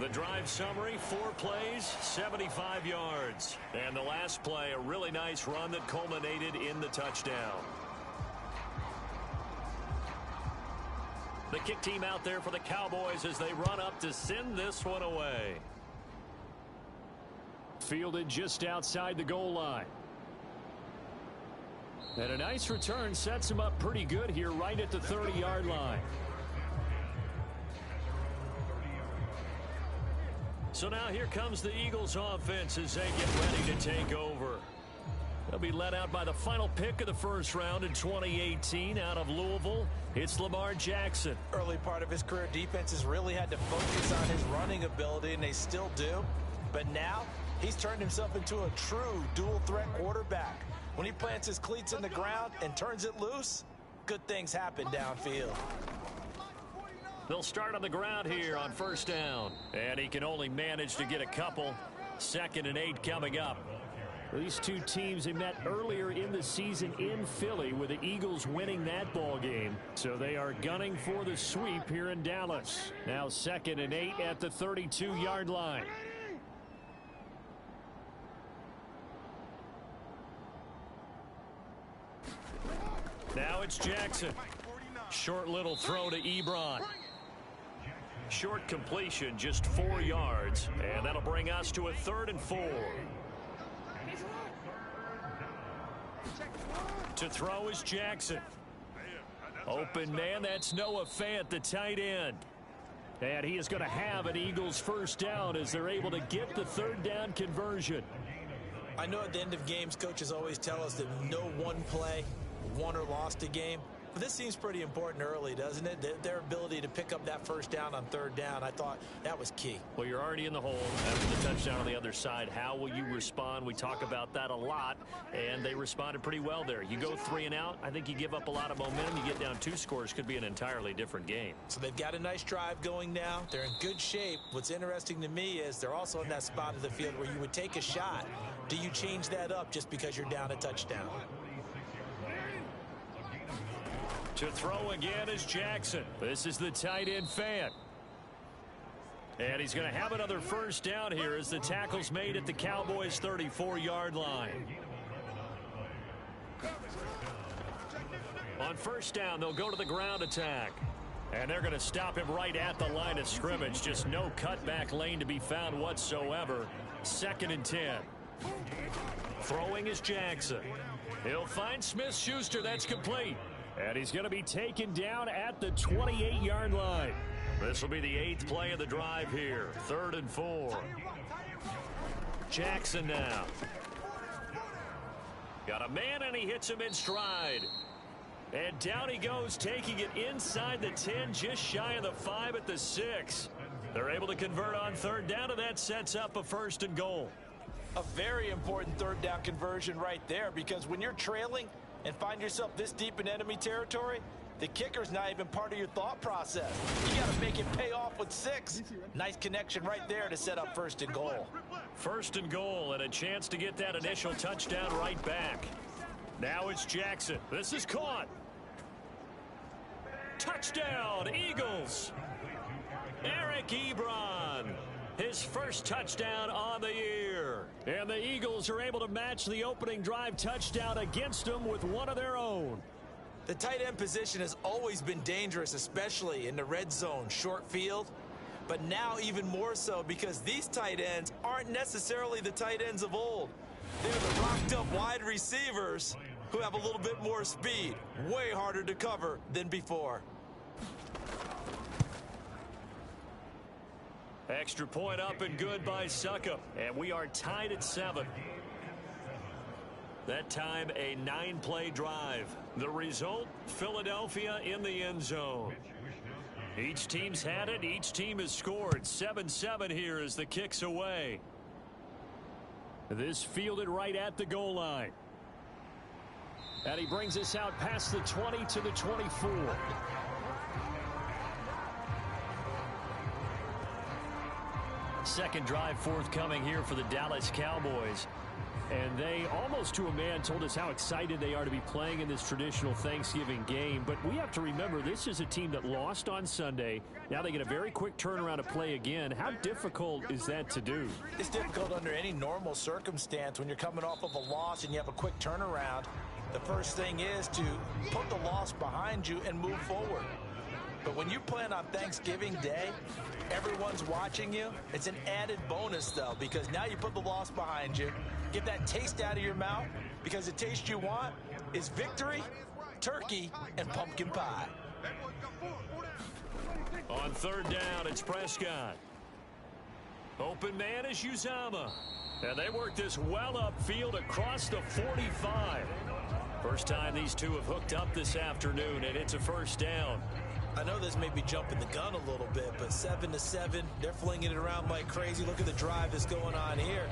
The drive summary, 4 plays, 75 yards. And the last play, a really nice run that culminated in the touchdown. The kick team out there for the Cowboys as they run up to send this one away. Fielded just outside the goal line. And a nice return sets him up pretty good here right at the 30-yard line. So now here comes the Eagles offense as they get ready to take over. They'll be led out by the final pick of the first round in 2018 out of Louisville. It's Lamar Jackson. Early part of his career, defenses really had to focus on his running ability, and they still do. But now he's turned himself into a true dual-threat quarterback. When he plants his cleats in the ground and turns it loose, good things happen downfield. They'll start on the ground here on first down. And he can only manage to get a couple. 2nd and 8 coming up. These two teams, they met earlier in the season in Philly with the Eagles winning that ball game. So they are gunning for the sweep here in Dallas. Now 2nd and 8 at the 32-yard line. Now it's Jackson. Short little throw to Ebron. Short completion, just 4 yards. And that'll bring us to a 3rd and 4. To throw is Jackson. Open man, that's Noah Fant, the tight end. And he is going to have an Eagles first down as they're able to get the 3rd down conversion. I know at the end of games, coaches always tell us that no one play won or lost a game. But this seems pretty important early, doesn't it? Their ability to pick up that first down on 3rd down, I thought that was key. Well, you're already in the hole after the touchdown on the other side. How will you respond? We talk about that a lot, and they responded pretty well there. You go 3 and out, I think you give up a lot of momentum. You get down 2 scores, could be an entirely different game. So they've got a nice drive going now. They're in good shape. What's interesting to me is they're also in that spot of the field where you would take a shot. Do you change that up just because you're down a touchdown? To throw again is Jackson. This is the tight end Fant. And he's going to have another first down here as the tackle's made at the Cowboys' 34-yard line. On first down, they'll go to the ground attack. And they're going to stop him right at the line of scrimmage. Just no cutback lane to be found whatsoever. 2nd and 10. Throwing is Jackson. He'll find Smith-Schuster. That's complete. And he's going to be taken down at the 28-yard line. This will be the 8th play of the drive here. 3rd and 4. Jackson now. Got a man, and he hits him in stride. And down he goes, taking it inside the 10, just shy of the 5 at the 6. They're able to convert on 3rd down, and that sets up a 1st and goal. A very important 3rd down conversion right there, because when you're trailing and find yourself this deep in enemy territory, the kicker's not even part of your thought process. You got to make it pay off with 6. Nice connection right there to set up 1st and goal. 1st and goal, and a chance to get that initial touchdown right back. Now it's Jackson. This is caught. Touchdown, Eagles. Eric Ebron. His first touchdown on the year. And the Eagles are able to match the opening drive touchdown against them with one of their own. The tight end position has always been dangerous, especially in the red zone, short field. But now even more so because these tight ends aren't necessarily the tight ends of old. They're the rocked up wide receivers who have a little bit more speed. Way harder to cover than before. Extra point up and good by Succop. And we are tied at 7. That time a 9-play drive. The result, Philadelphia in the end zone. Each team's had it. Each team has scored. 7-7 here as the kick's away. This fielded right at the goal line. And he brings us out past the 20 to the 24. Second drive forthcoming here for the Dallas Cowboys. And they, almost to a man, told us how excited they are to be playing in this traditional Thanksgiving game. But we have to remember, this is a team that lost on Sunday. Now they get a very quick turnaround to play again. How difficult is that to do? It's difficult under any normal circumstance when you're coming off of a loss and you have a quick turnaround. The first thing is to put the loss behind you and move forward. But when you plan on Thanksgiving Day, everyone's watching you. It's an added bonus, though, because now you put the loss behind you. Get that taste out of your mouth, because the taste you want is victory, turkey, and pumpkin pie. On 3rd down, it's Prescott. Open man is Uzomah. And they work this well upfield across the 45. First time these two have hooked up this afternoon, and it's a first down. I know this may be jumping the gun a little bit, but 7-7, they're flinging it around like crazy. Look at the drive that's going on here.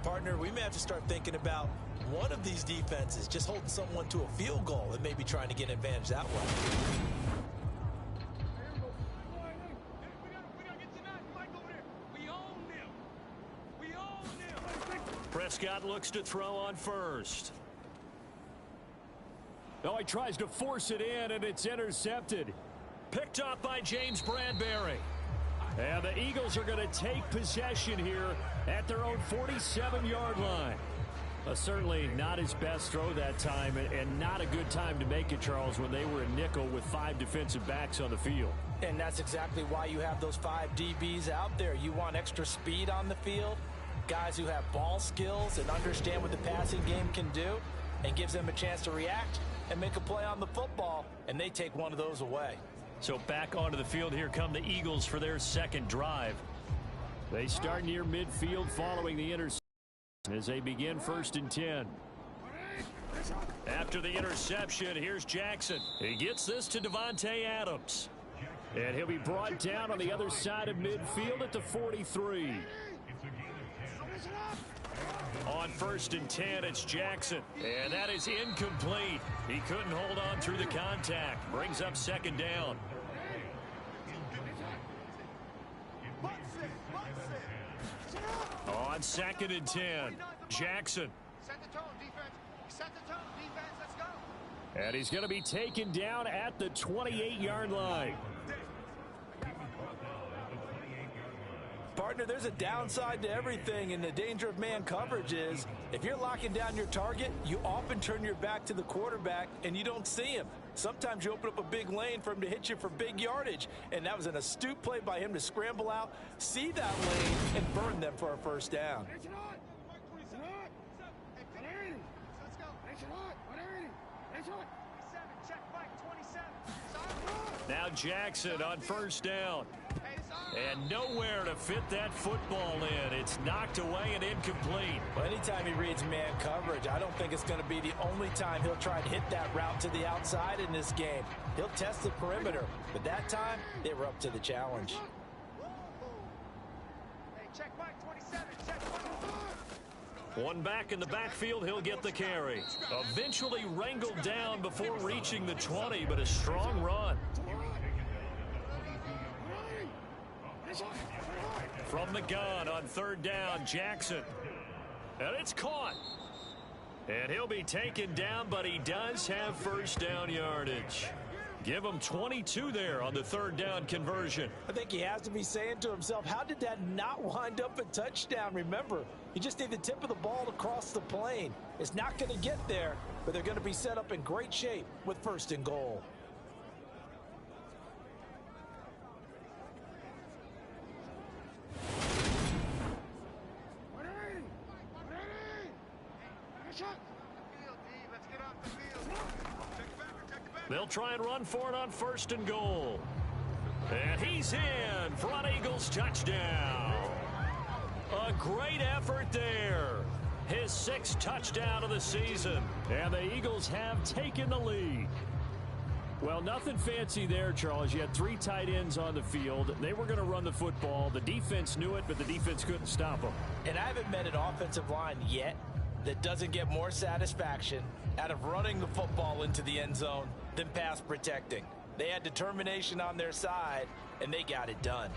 Partner, we may have to start thinking about one of these defenses just holding someone to a field goal and maybe trying to get an advantage that way. Scott looks to throw on first. Oh, he tries to force it in, and it's intercepted. Picked up by James Bradbury. And the Eagles are going to take possession here at their own 47-yard line. Certainly not his best throw that time, and not a good time to make it, Charles, when they were a nickel with 5 defensive backs on the field. And that's exactly why you have those 5 DBs out there. You want extra speed on the field, guys who have ball skills and understand what the passing game can do, and gives them a chance to react and make a play on the football, and they take one of those away. So back onto the field here come the Eagles for their second drive. They start near midfield following the interception as they begin 1st and 10. After the interception, here's Jackson. He gets this to Devontae Adams. And he'll be brought down on the other side of midfield at the 43. On 1st and 10, it's Jackson. And that is incomplete. He couldn't hold on through the contact. Brings up 2nd down. On 2nd and 10, Jackson. Set the tone, defense. Set the tone, defense. Let's go. And he's going to be taken down at the 28-yard line. Partner, there's a downside to everything, and the danger of man coverage is if you're locking down your target, you often turn your back to the quarterback and you don't see him. Sometimes you open up a big lane for him to hit you for big yardage, and that was an astute play by him to scramble out, see that lane, and burn them for a 1st down. Now Jackson on 1st down. And nowhere to fit that football in. It's knocked away and incomplete. Well, anytime he reads man coverage, I don't think it's going to be the only time he'll try to hit that route to the outside in this game. He'll test the perimeter, but that time they were up to the challenge. Hey, check back 27, check 25. One back in the backfield, he'll get the carry. Eventually wrangled down before reaching the 20, but a strong run. From the gun on 3rd down, Jackson. And it's caught. And he'll be taken down, but he does have 1st down yardage. Give him 22 there on the 3rd down conversion. I think he has to be saying to himself, how did that not wind up a touchdown? Remember, you just need the tip of the ball to cross the plane. It's not going to get there, but they're going to be set up in great shape with 1st and goal. They'll try and run for it on 1st and goal. And he's in for an Eagles touchdown. A great effort there. His 6th touchdown of the season. And the Eagles have taken the lead. Well, nothing fancy there, Charles. You had 3 tight ends on the field. They were going to run the football. The defense knew it, but the defense couldn't stop them. And I haven't met an offensive line yet that doesn't get more satisfaction out of running the football into the end zone than pass protecting. They had determination on their side, and they got it done.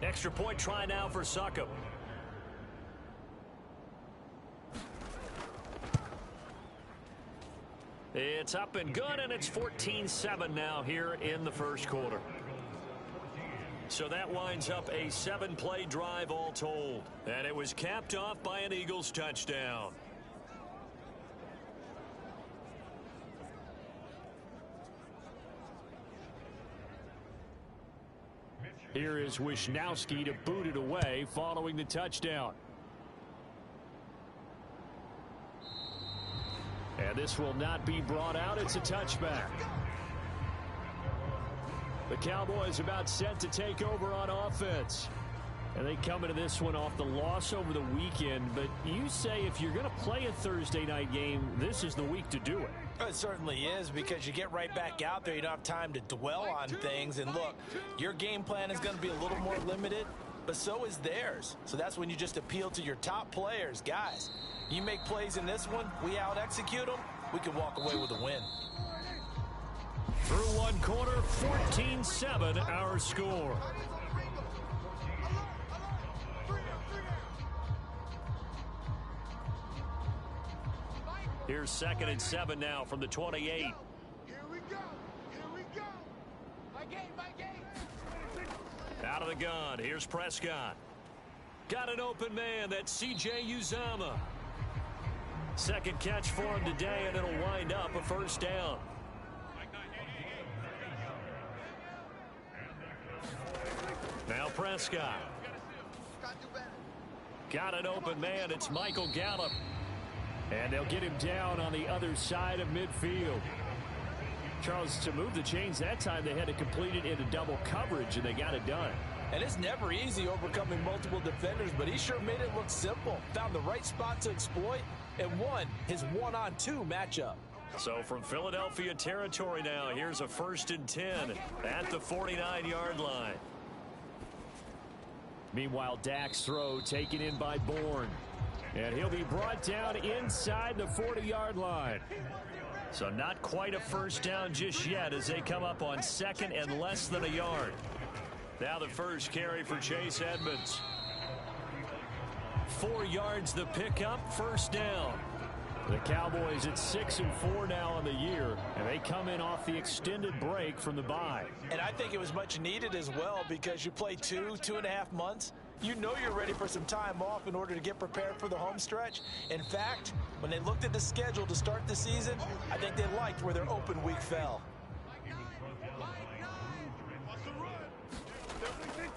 Extra point try now for Succop. It's up and good, and it's 14-7 now here in the 1st quarter. So that winds up a 7-play drive all told. And it was capped off by an Eagles touchdown. Here is Wisnowski to boot it away following the touchdown. And this will not be brought out. It's a touchback. The Cowboys about set to take over on offense. And they come into this one off the loss over the weekend. But you say if you're going to play a Thursday night game, this is the week to do it. It certainly is, because you get right back out there. You don't have time to dwell on things. And look, your game plan is going to be a little more limited, but so is theirs. So that's when you just appeal to your top players. Guys, you make plays in this one, we out-execute them, we can walk away with a win. Through one quarter, 14-7 our score. Here's 2nd and 7 now from the 28. Here we go. Here we go. My game, my game. Out of the gun, here's Prescott. Got an open man, that's C.J. Uzama. Second catch for him today, and it'll wind up a first down. Now Prescott. Got an open man, it's Michael Gallup. And they'll get him down on the other side of midfield. Charles, to move the chains that time, they had to complete it into double coverage, and they got it done. And it's never easy overcoming multiple defenders, but he sure made it look simple. Found the right spot to exploit and won his 1-on-2 matchup. So from Philadelphia territory now, here's a 1st and 10 at the 49-yard line. Meanwhile, Dak's throw taken in by Bourne. And he'll be brought down inside the 40-yard line. So not quite a first down just yet as they come up on 2nd and less than a yard. Now the first carry for Chase Edmonds. 4 yards the pickup, first down. The Cowboys at 6 and 4 now on the year, and they come in off the extended break from the bye. And I think it was much needed as well because you play 2.5 months. You know you're ready for some time off in order to get prepared for the home stretch. In fact, when they looked at the schedule to start the season, I think they liked where their open week fell.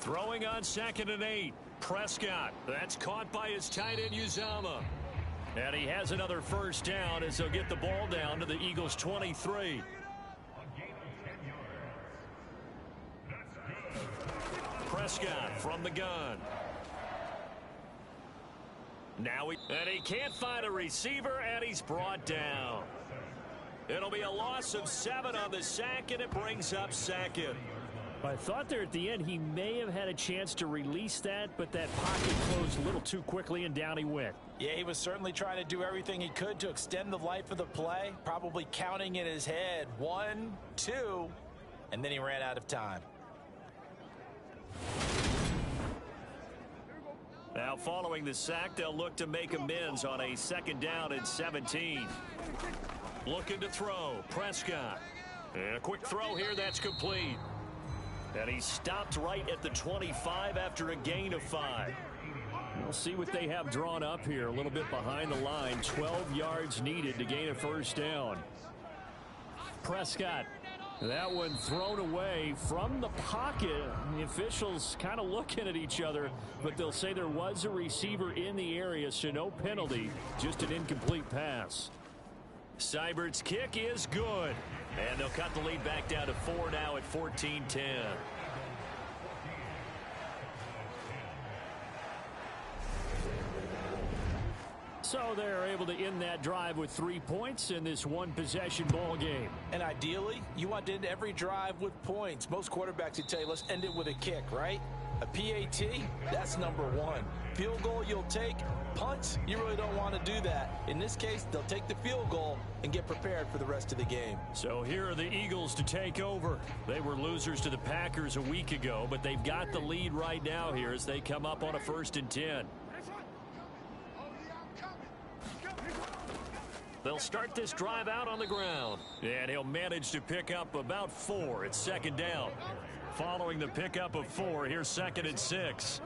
Throwing on 2nd and 8. Prescott. That's caught by his tight end Uzama. And he has another first down as they'll get the ball down to the Eagles' 23. Prescott from the gun. Now he can't find a receiver, and he's brought down. It'll be a loss of 7 on the sack, and it brings up 2nd. I thought there at the end he may have had a chance to release that, but that pocket closed a little too quickly, and down he went. Yeah, he was certainly trying to do everything he could to extend the life of the play, probably counting in his head 1, 2, and then he ran out of time. Now following the sack, they'll look to make amends on a 2nd down and 17. Looking to throw, Prescott. And a quick throw here, that's complete. And he stopped right at the 25 after a gain of 5. We'll see what they have drawn up here. A little bit behind the line. 12 yards needed to gain a first down. Prescott. That one thrown away from the pocket. The officials kind of looking at each other, but they'll say there was a receiver in the area, so no penalty, just an incomplete pass. Seibert's kick is good. And they'll cut the lead back down to 4 now at 14-10. So they're able to end that drive with 3 points in this one-possession ball game. And ideally, you want to end every drive with points. Most quarterbacks would tell you, let's end it with a kick, right? A PAT, that's number 1. Field goal you'll take. Punts, you really don't want to do that. In this case, they'll take the field goal and get prepared for the rest of the game. So here are the Eagles to take over. They were losers to the Packers a week ago, but they've got the lead right now here as they come up on a 1st and 10. They'll start this drive out on the ground, and he'll manage to pick up about 4. It's 2nd down. Following the pickup of 4, here's 2nd and 6.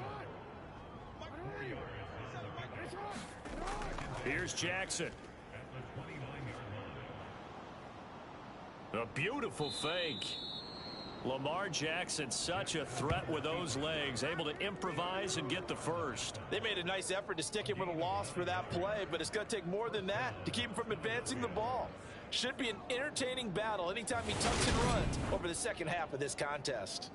Here's Jackson. A beautiful fake. Lamar Jackson, such a threat with those legs, able to improvise and get the first. They made a nice effort to stick him with a loss for that play, but it's going to take more than that to keep him from advancing the ball. Should be an entertaining battle anytime he tucks and runs over the second half of this contest.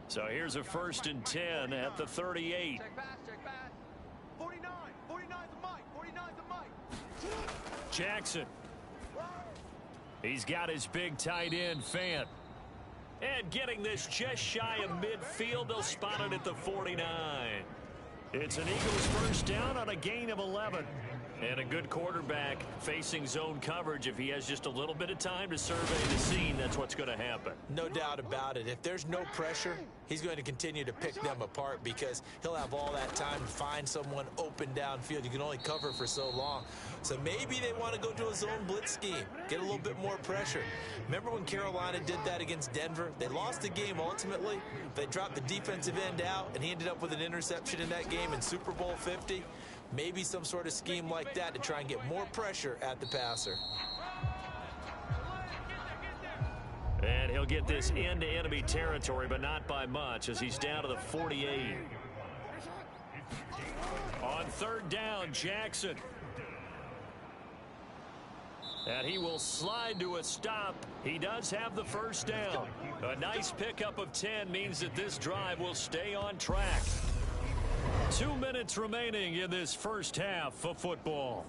So here's a 1st and 10 at the 38. Check pass, check pass. 49. 49's a mic. 49's a mic. Jackson. He's got his big tight end, Fant. And getting this just shy of midfield, they'll spot it at the 49. It's an Eagles first down on a gain of 11. And a good quarterback facing zone coverage. If he has just a little bit of time to survey the scene, that's what's going to happen. No doubt about it. If there's no pressure, he's going to continue to pick them apart because he'll have all that time to find someone open downfield. You can only cover for so long. So maybe they want to go to a zone blitz scheme, get a little bit more pressure. Remember when Carolina did that against Denver? They lost the game ultimately. They dropped the defensive end out, and he ended up with an interception in that game in Super Bowl 50. Maybe some sort of scheme like that to try and get more pressure at the passer. And he'll get this into enemy territory, but not by much as he's down to the 48. On third down, Jackson. And he will slide to a stop. He does have the first down. A nice pickup of 10 means that this drive will stay on track. 2 minutes remaining in this first half of football.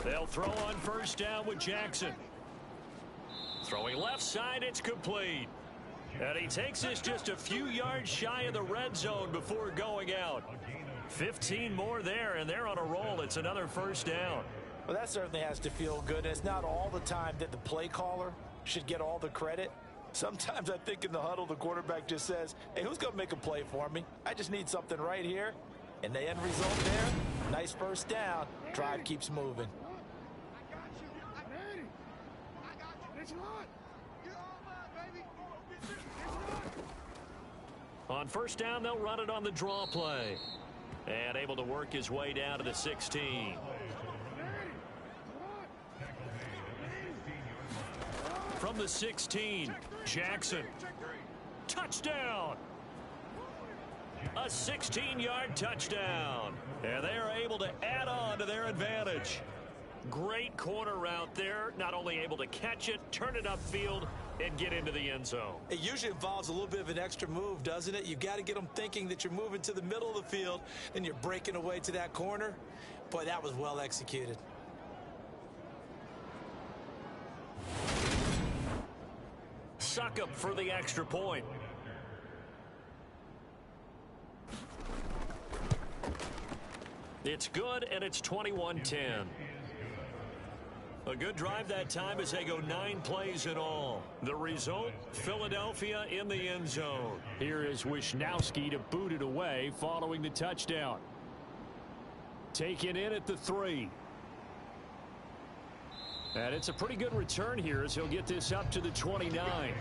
They'll throw on first down with Jackson. Throwing left side, it's complete. And he takes this just a few yards shy of the red zone before going out. 15 more there, and they're on a roll. It's another first down. Well, that certainly has to feel good. And it's not all the time that the play caller should get all the credit. Sometimes I think in the huddle, the quarterback just says, hey, who's going to make a play for me? I just need something right here. And the end result there, nice first down. Drive keeps moving. On first down, they'll run it on the draw play. And able to work his way down to the 16. From the 16, Jackson. Touchdown! A 16-yard touchdown. And they are able to add on to their advantage. Great corner route there. Not only able to catch it, turn it upfield, and get into the end zone. It usually involves a little bit of an extra move, doesn't it? You've got to get them thinking that you're moving to the middle of the field, and you're breaking away to that corner. Boy, that was well executed. Suck up for the extra point. It's good, and it's 21-10. A good drive that time as they go 9 plays in all. The result, Philadelphia in the end zone. Here is Wisnowski to boot it away following the touchdown. Taken in at the 3. And it's a pretty good return here as he'll get this up to the 29.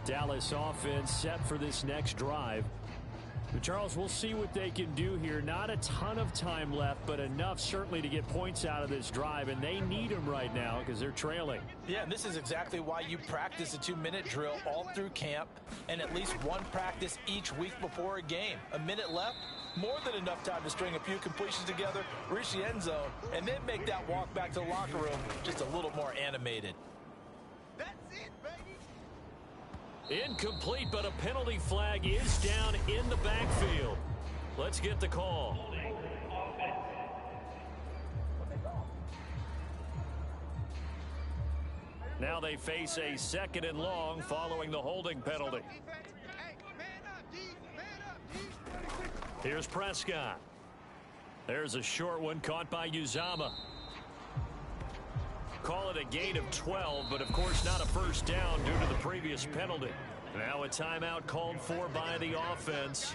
Dallas offense set for this next drive. But Charles, we'll see what they can do here. Not a ton of time left, but enough certainly to get points out of this drive, and they need them right now because they're trailing. Yeah, and this is exactly why you practice a 2-minute drill all through camp and at least one practice each week before a game. A minute left, more than enough time to string a few completions together, reach the end zone, and then make that walk back to the locker room just a little more animated. That's it, baby. Incomplete, but a penalty flag is down in the backfield. Let's get the call. Now they face a 2nd and long following the holding penalty. Here's Prescott. There's a short one caught by Uzama. Call it a gain of 12, but of course not a first down due to the previous penalty. Now a timeout called for by the offense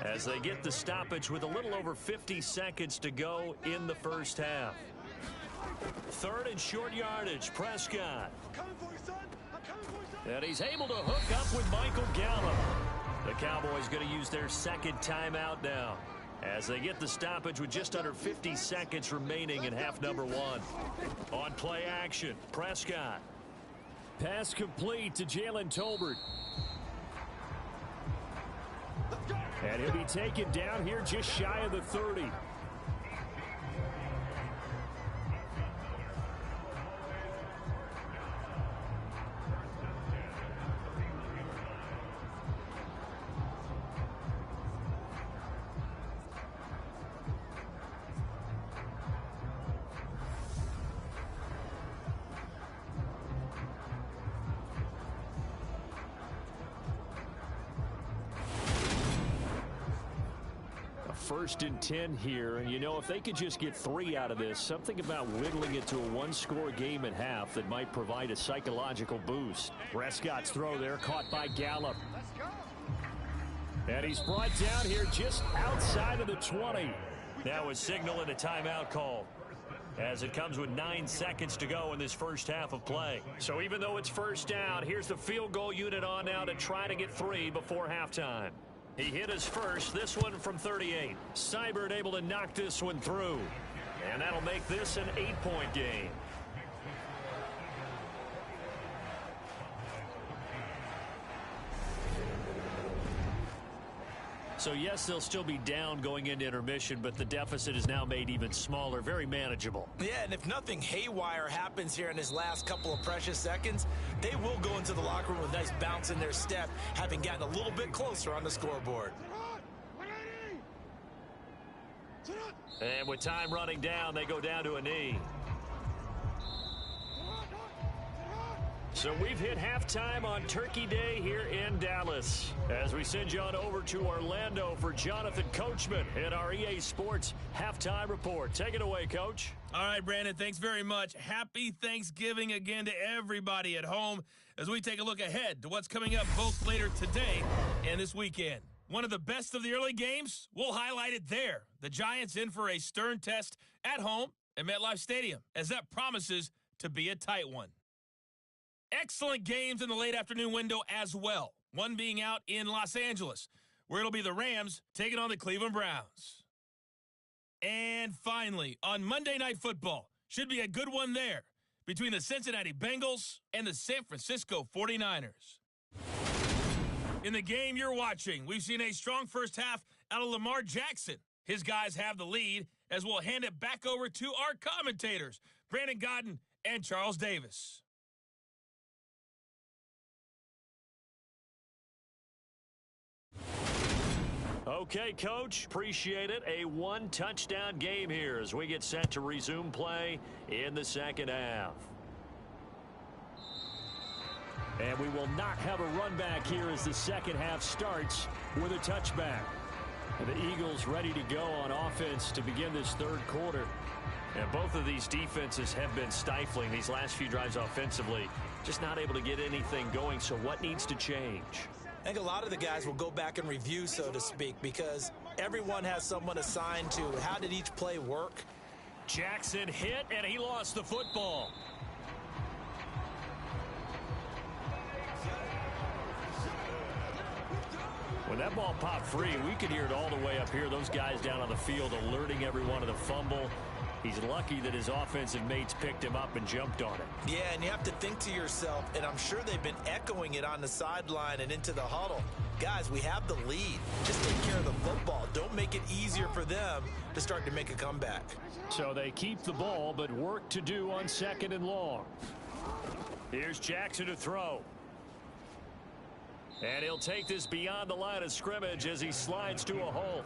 as they get the stoppage with a little over 50 seconds to go in the first half. 3rd and short yardage, Prescott. And he's able to hook up with Michael Gallup. The Cowboys going to use their 2nd timeout now as they get the stoppage with just under 50 seconds remaining in half number 1. On play action, Prescott. Pass complete to Jalen Tolbert. And he'll be taken down here just shy of the 30. 1st and 10 here. And, you know, if they could just get 3 out of this, something about whittling it to a one-score game at half that might provide a psychological boost. Prescott's throw there caught by Gallup. And he's brought down here just outside of the 20. Now a signal and a timeout call, as it comes with 9 seconds to go in this first half of play. So even though it's first down, here's the field goal unit on now to try to get 3 before halftime. He hit his first, this one from 38. Seibert able to knock this one through. And that'll make this an 8-point game. So, yes, they'll still be down going into intermission, but the deficit is now made even smaller, very manageable. Yeah, and if nothing haywire happens here in his last couple of precious seconds, they will go into the locker room with a nice bounce in their step, having gotten a little bit closer on the scoreboard. And with time running down, they go down to a knee. So we've hit halftime on Turkey Day here in Dallas. As we send you on over to Orlando for Jonathan Coachman in our EA Sports Halftime Report. Take it away, Coach. All right, Brandon, thanks very much. Happy Thanksgiving again to everybody at home as we take a look ahead to what's coming up both later today and this weekend. One of the best of the early games, we'll highlight it there. The Giants in for a stern test at home at MetLife Stadium, as that promises to be a tight one. Excellent games in the late afternoon window as well. One being out in Los Angeles, where it'll be the Rams taking on the Cleveland Browns. And finally, on Monday Night Football, should be a good one there between the Cincinnati Bengals and the San Francisco 49ers. In the game you're watching, we've seen a strong first half out of Lamar Jackson. His guys have the lead, as we'll hand it back over to our commentators, Brandon Godden and Charles Davis. Okay, Coach, appreciate it. A one-touchdown game here as we get set to resume play in the second half. And we will not have a run back here as the second half starts with a touchback. And the Eagles ready to go on offense to begin this third quarter. And both of these defenses have been stifling these last few drives offensively. Just not able to get anything going, so what needs to change? I think a lot of the guys will go back and review, so to speak, because everyone has someone assigned to how did each play work. Jackson hit, and he lost the football. When that ball popped free, we could hear it all the way up here. Those guys down on the field alerting everyone of the fumble. He's lucky that his offensive mates picked him up and jumped on it. Yeah, and you have to think to yourself, and I'm sure they've been echoing it on the sideline and into the huddle. Guys, we have the lead. Just take care of the football. Don't make it easier for them to start to make a comeback. So they keep the ball, but work to do on second and long. Here's Jackson to throw. And he'll take this beyond the line of scrimmage as he slides to a hole.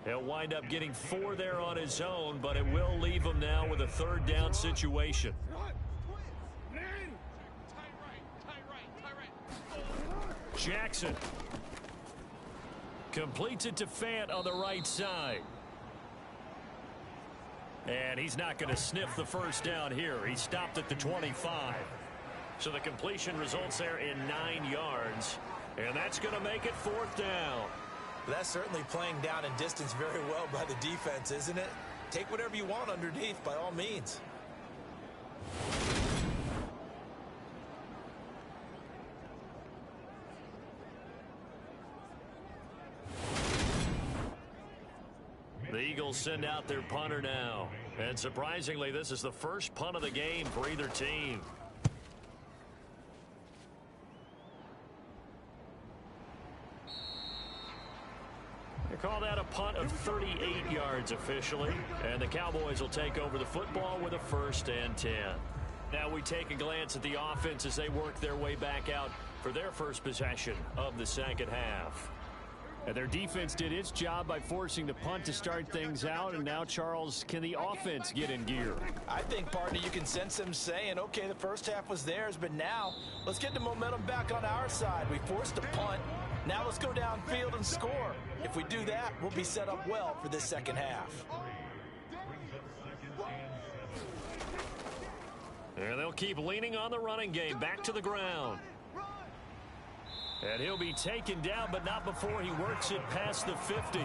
He'll wind up getting 4 there on his own, but it will leave him now with a third down situation. Jackson completes it to Fant on the right side. And he's not going to sniff the first down here. He stopped at the 25. So the completion results there in 9 yards. And that's going to make it 4th down. That's certainly playing down in distance very well by the defense, isn't it? Take whatever you want underneath, by all means. The Eagles send out their punter now. And surprisingly, this is the first punt of the game for either team. They call that a punt of 38 yards officially. And the Cowboys will take over the football with a 1st and 10. Now we take a glance at the offense as they work their way back out for their first possession of the second half. And their defense did its job by forcing the punt to start things out. And now, Charles, can the offense get in gear? I think, partner, you can sense them saying, okay, the first half was theirs, but now let's get the momentum back on our side. We forced a punt. Now let's go downfield and score. If we do that, we'll be set up well for this second half. And they'll keep leaning on the running game. Back to the ground. And he'll be taken down, but not before he works it past the 50.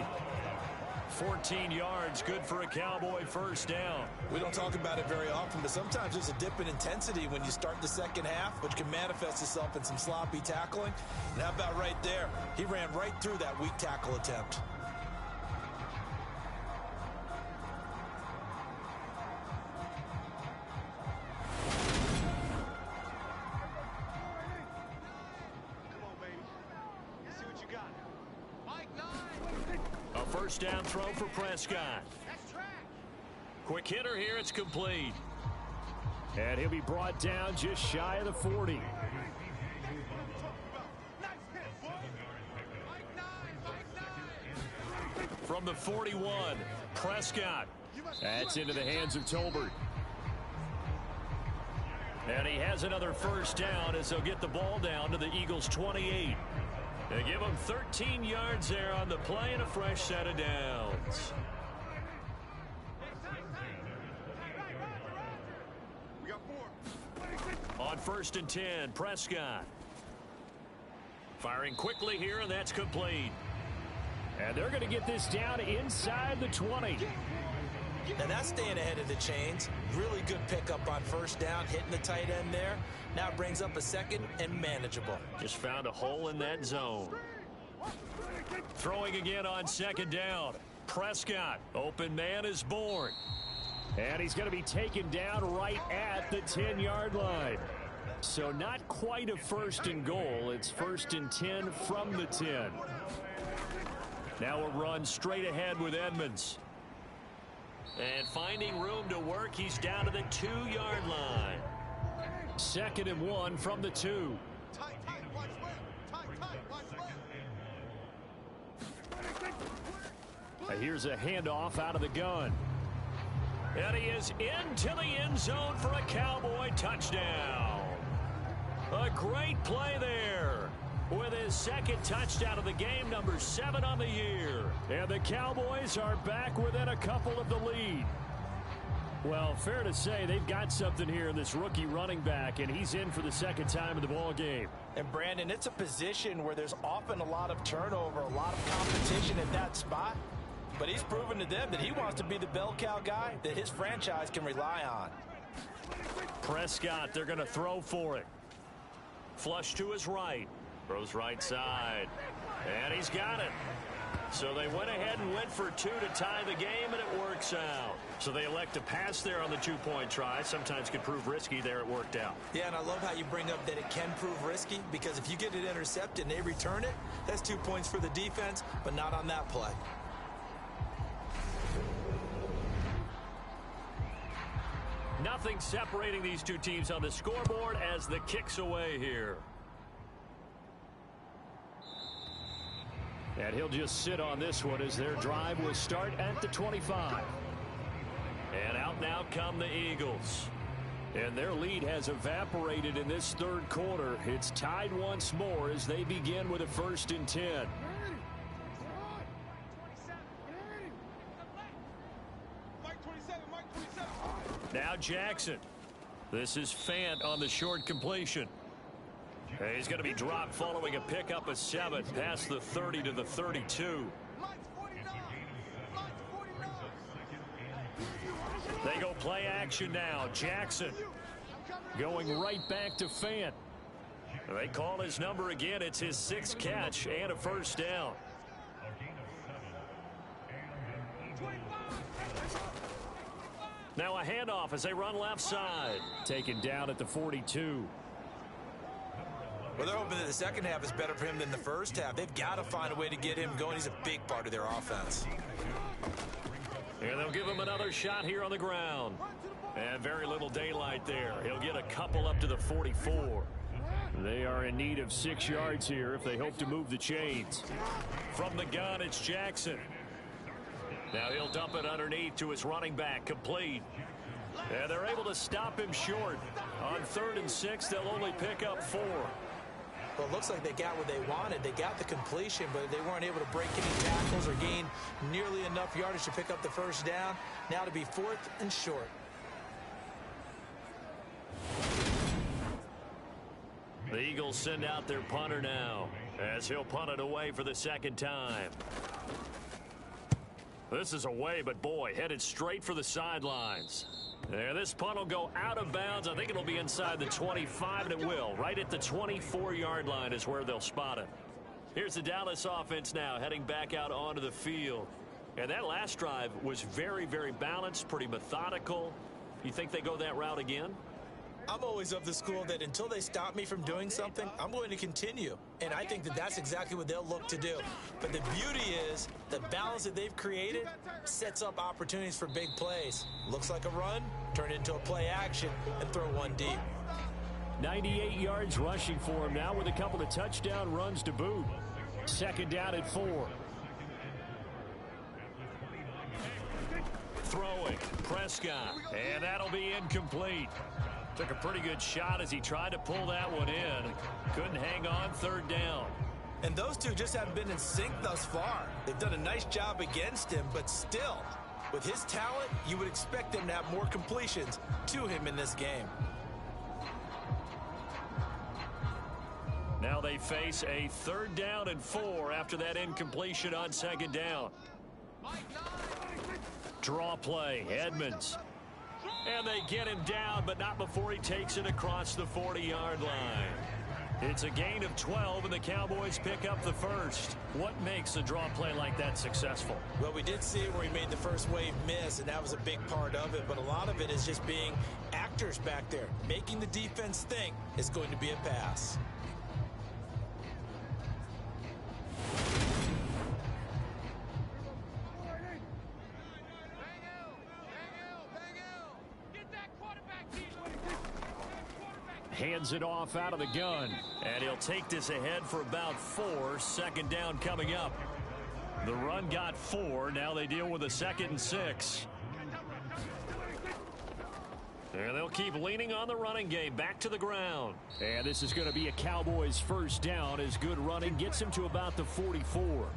14 yards, good for a Cowboy first down. We don't talk about it very often, but sometimes there's a dip in intensity when you start the second half, which can manifest itself in some sloppy tackling. And how about right there? He ran right through that weak tackle attempt. First down throw for Prescott. Quick hitter here, it's complete. And he'll be brought down just shy of the 40. From the 41, Prescott. That's into the hands of Tolbert. And he has another first down as they'll get the ball down to the Eagles' 28. They give him 13 yards there on the play and a fresh set of downs. We got 4. On 1st and 10, Prescott. Firing quickly here, and that's complete. And they're going to get this down inside the 20. And that's staying ahead of the chains. Really good pickup on first down, hitting the tight end there. Now it brings up a second and manageable. Just found a hole in that zone. Throwing again on 2nd down. Prescott, open man is born. And he's going to be taken down right at the 10-yard line. So not quite a 1st and goal. It's 1st and 10 from the 10. Now a run straight ahead with Edmonds. And finding room to work, he's down to the 2-yard line. 2nd and 1 from the 2. Here's a handoff out of the gun. And he is into the end zone for a Cowboy touchdown. A great play there. With his 2nd touchdown of the game, number 7 on the year. And the Cowboys are back within a couple of the lead. Well, fair to say they've got something here in this rookie running back, and he's in for the 2nd time in the ball game. And Brandon, it's a position where there's often a lot of turnover, a lot of competition at that spot. But he's proven to them that he wants to be the bell cow guy that his franchise can rely on. Prescott, they're going to throw for it. Flush to his right. Throws right side. And he's got it. So they went ahead and went for 2 to tie the game, and it works out. So they elect to pass there on the 2-point try. Sometimes could prove risky. There it worked out. Yeah, and I love how you bring up that it can prove risky, because if you get it intercepted and they return it, that's 2 points for the defense, but not on that play. Nothing separating these two teams on the scoreboard as the kick's away here. And he'll just sit on this one as their drive will start at the 25. And out now come the Eagles. And their lead has evaporated in this 3rd quarter. It's tied once more as they begin with a 1st and 10. Now Jackson. This is Fant on the short completion. He's going to be dropped following a pickup of 7 past the 30 to the 32. They go play action now. Jackson going right back to Fant. They call his number again. It's his 6th catch and a first down. Now a handoff as they run left side. Taken down at the 42. Well, they're hoping that the second half is better for him than the first half. They've got to find a way to get him going. He's a big part of their offense. And they'll give him another shot here on the ground. And very little daylight there. He'll get a couple up to the 44. They are in need of 6 yards here if they hope to move the chains. From the gun, it's Jackson. Now he'll dump it underneath to his running back, complete. And they're able to stop him short. On 3rd and 6, they'll only pick up 4. Well, it looks like they got what they wanted. They got the completion, but they weren't able to break any tackles or gain nearly enough yardage to pick up the first down. Now to be 4th and short. The Eagles send out their punter now as he'll punt it away for the second time. This is away, but boy, headed straight for the sidelines. There, this punt will go out of bounds. I think it'll be inside the 25, and it will. Right at the 24-yard line is where they'll spot it. Here's the Dallas offense now heading back out onto the field. And that last drive was very, very balanced, pretty methodical. You think they go that route again? I'm always of the school that until they stop me from doing something, I'm going to continue. And I think that that's exactly what they'll look to do. But the beauty is the balance that they've created sets up opportunities for big plays. Looks like a run, turn it into a play action, and throw one deep. 98 yards rushing for him now with a couple of touchdown runs to boot. Second down at 4. Throwing, Prescott, and that'll be incomplete. Took a pretty good shot as he tried to pull that one in. Couldn't hang on, third down. And those two just haven't been in sync thus far. They've done a nice job against him, but still, with his talent, you would expect them to have more completions to him in this game. Now they face a third down and 4 after that incompletion on second down. Draw play, Edmonds. And they get him down, but not before he takes it across the 40-yard line. It's a gain of 12, and the Cowboys pick up the first. What makes a draw play like that successful? Well, we did see it where he made the first wave miss, and that was a big part of it. But a lot of it is just being actors back there. Making the defense think it's going to be a pass. Hands it off out of the gun, and he'll take this ahead for about 4. Second down coming up. The run got 4. Now they deal with a 2nd and 6. And they'll keep leaning on the running game. Back to the ground. And this is going to be a Cowboys first down as good running gets him to about the 44.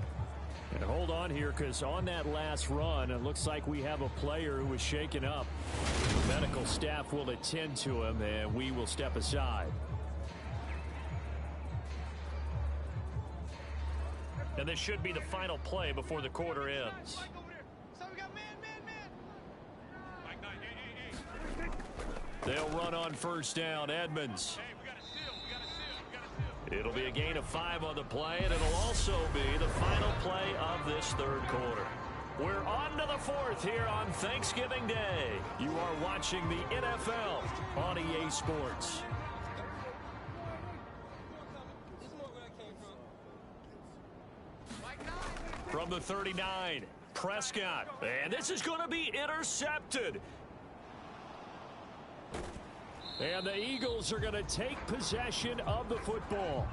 And hold on here, because on that last run, it looks like we have a player who was shaken up. The medical staff will attend to him, and we will step aside. And this should be the final play before the quarter ends. They'll run on first down. Edmonds. It'll be a gain of 5 on the play, and it'll also be the final play of this third quarter. We're on to the 4th here on Thanksgiving Day. You are watching the NFL on EA Sports. From the 39, Prescott. And this is going to be intercepted. And the Eagles are going to take possession of the football.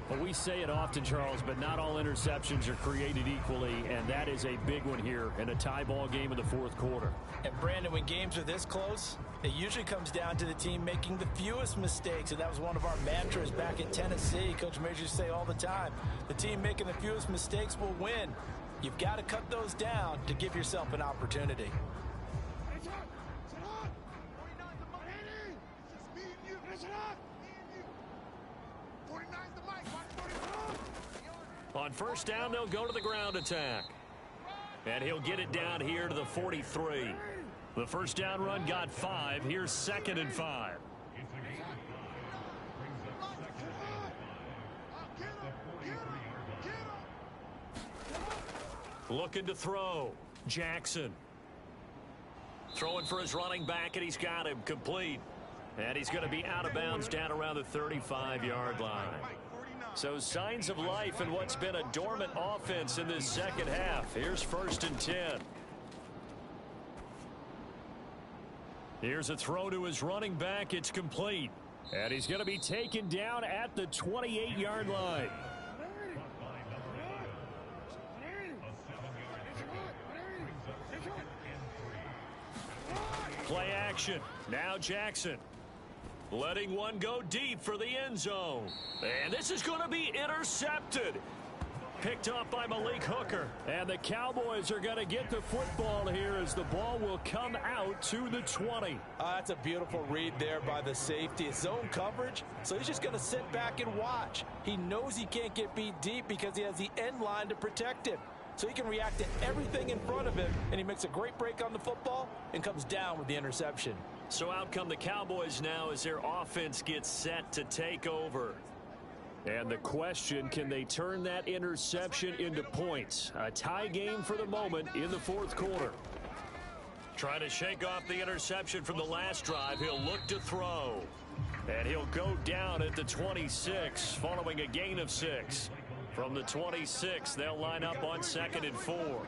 Well, we say it often, Charles, but not all interceptions are created equally, and that is a big one here in a tie ball game in the 4th quarter. And, Brandon, when games are this close, it usually comes down to the team making the fewest mistakes, and that was one of our mantras back in Tennessee. Coach Major used to say all the time, the team making the fewest mistakes will win. You've got to cut those down to give yourself an opportunity. On first down, they'll go to the ground attack. And he'll get it down here to the 43. The first down run got 5. Here's 2nd and 5. Looking to throw. Jackson. Throwing for his running back, and he's got him complete. And he's going to be out of bounds down around the 35-yard line. So signs of life in what's been a dormant offense in this second half. Here's 1st and 10. Here's a throw to his running back. It's complete. And he's going to be taken down at the 28-yard line. Play action. Now Jackson. letting one go deep for the end zone. And this is going to be intercepted. Picked off by Malik Hooker. And the Cowboys are going to get the football here as the ball will come out to the 20. That's a beautiful read there by the safety. It's zone coverage, so he's just going to sit back and watch. He knows he can't get beat deep because he has the end line to protect him. So he can react to everything in front of him, and he makes a great break on the football and comes down with the interception. So out come the Cowboys now as their offense gets set to take over. And the question, can they turn that interception into points? A tie game for the moment in the fourth quarter. Trying to shake off the interception from the last drive. He'll look to throw. And he'll go down at the 26 following a gain of 6. From the 26, they'll line up on 2nd and 4.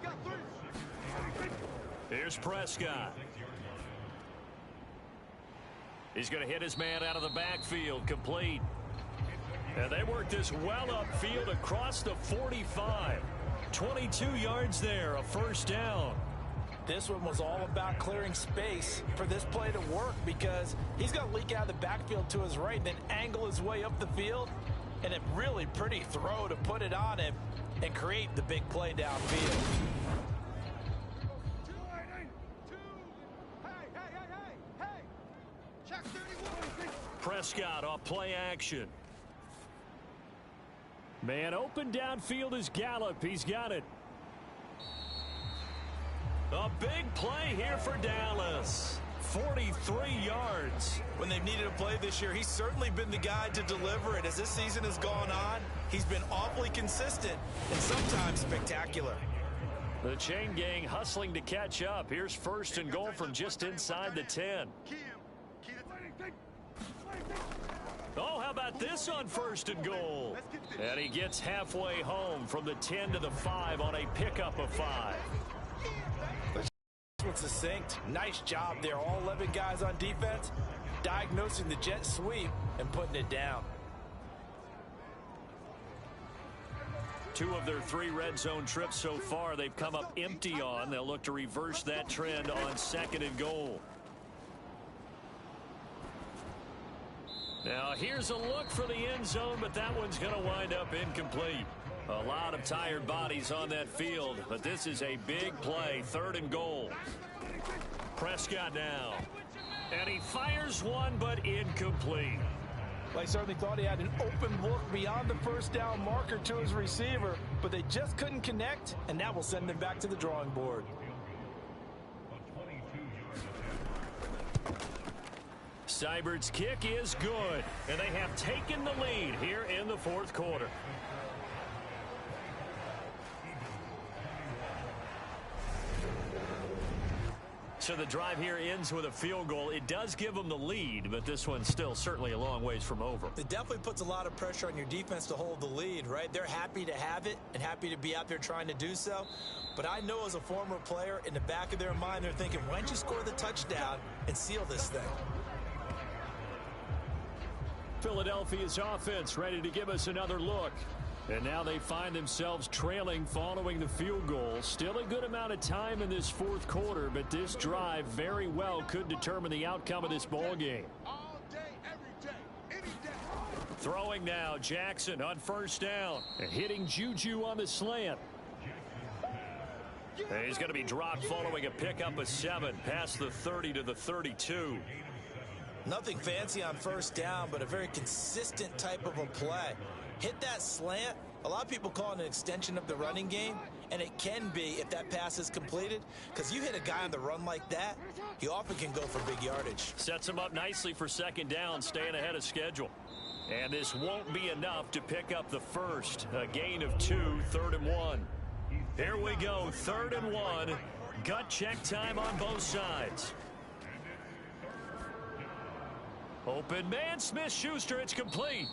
Here's Prescott. He's going to hit his man out of the backfield, complete. And they work this well upfield across the 45. 22 yards there, a first down. This one was all about clearing space for this play to work because he's going to leak out of the backfield to his right and then angle his way up the field. And a really pretty throw to put it on him and create the big play downfield. Prescott off play action. Man open downfield is Gallup. He's got it. A big play here for Dallas. 43 yards. When they've needed a play this year, he's certainly been the guy to deliver it. As this season has gone on, he's been awfully consistent and sometimes spectacular. The chain gang hustling to catch up. Here's 1st and goal from just inside the 10. Oh, how about this on 1st and goal? And he gets halfway home from the 10 to the 5 on a pickup of 5. This one's succinct. Nice job there. All 11 guys on defense diagnosing the jet sweep and putting it down. 2 of their 3 red zone trips so far they've come up empty on. They'll look to reverse that trend on 2nd and goal. Now here's a look for the end zone, but that one's going to wind up incomplete. A lot of tired bodies on that field, but this is a big play. 3rd and goal. Prescott now. And he fires one, but incomplete. Well, he certainly thought he had an open look beyond the first down marker to his receiver, but they just couldn't connect, and that will send them back to the drawing board. Seibert's kick is good, and they have taken the lead here in the fourth quarter. So the drive here ends with a field goal. It does give them the lead, but this one's still certainly a long ways from over. It definitely puts a lot of pressure on your defense to hold the lead, right? They're happy to have it and happy to be out there trying to do so. But I know as a former player, in the back of their mind, they're thinking, why don't you score the touchdown and seal this thing? Philadelphia's offense ready to give us another look. And now they find themselves trailing following the field goal. Still a good amount of time in this fourth quarter, but this drive very well could determine the outcome of this ball game. All day, every day, any day. Throwing now, Jackson on 1st down. And hitting Juju on the slant. And he's going to be dropped following a pickup of 7 past the 30 to the 32. Nothing fancy on 1st down, but a very consistent type of a play. Hit that slant. A lot of people call it an extension of the running game, and it can be if that pass is completed, because you hit a guy on the run like that, he often can go for big yardage. Sets him up nicely for 2nd down, staying ahead of schedule. And this won't be enough to pick up the first. A gain of 2, 3rd and 1. Here we go, 3rd and 1. Gut check time on both sides. Open man, Smith-Schuster, it's complete.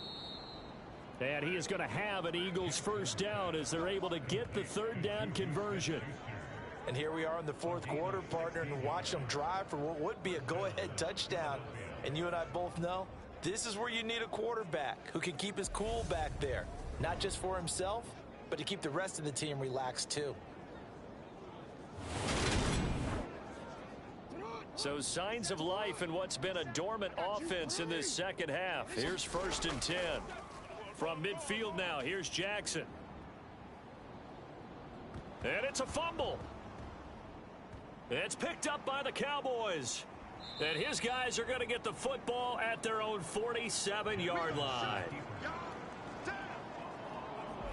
And he is going to have an Eagles 1st down as they're able to get the 3rd down conversion. And here we are in the fourth quarter, partner, and watch them drive for what would be a go-ahead touchdown. And you and I both know this is where you need a quarterback who can keep his cool back there. Not just for himself, but to keep the rest of the team relaxed too. So signs of life in what's been a dormant offense in this second half. Here's 1st and 10. From midfield now, here's Jackson. And it's a fumble. It's picked up by the Cowboys. And his guys are going to get the football at their own 47-yard line.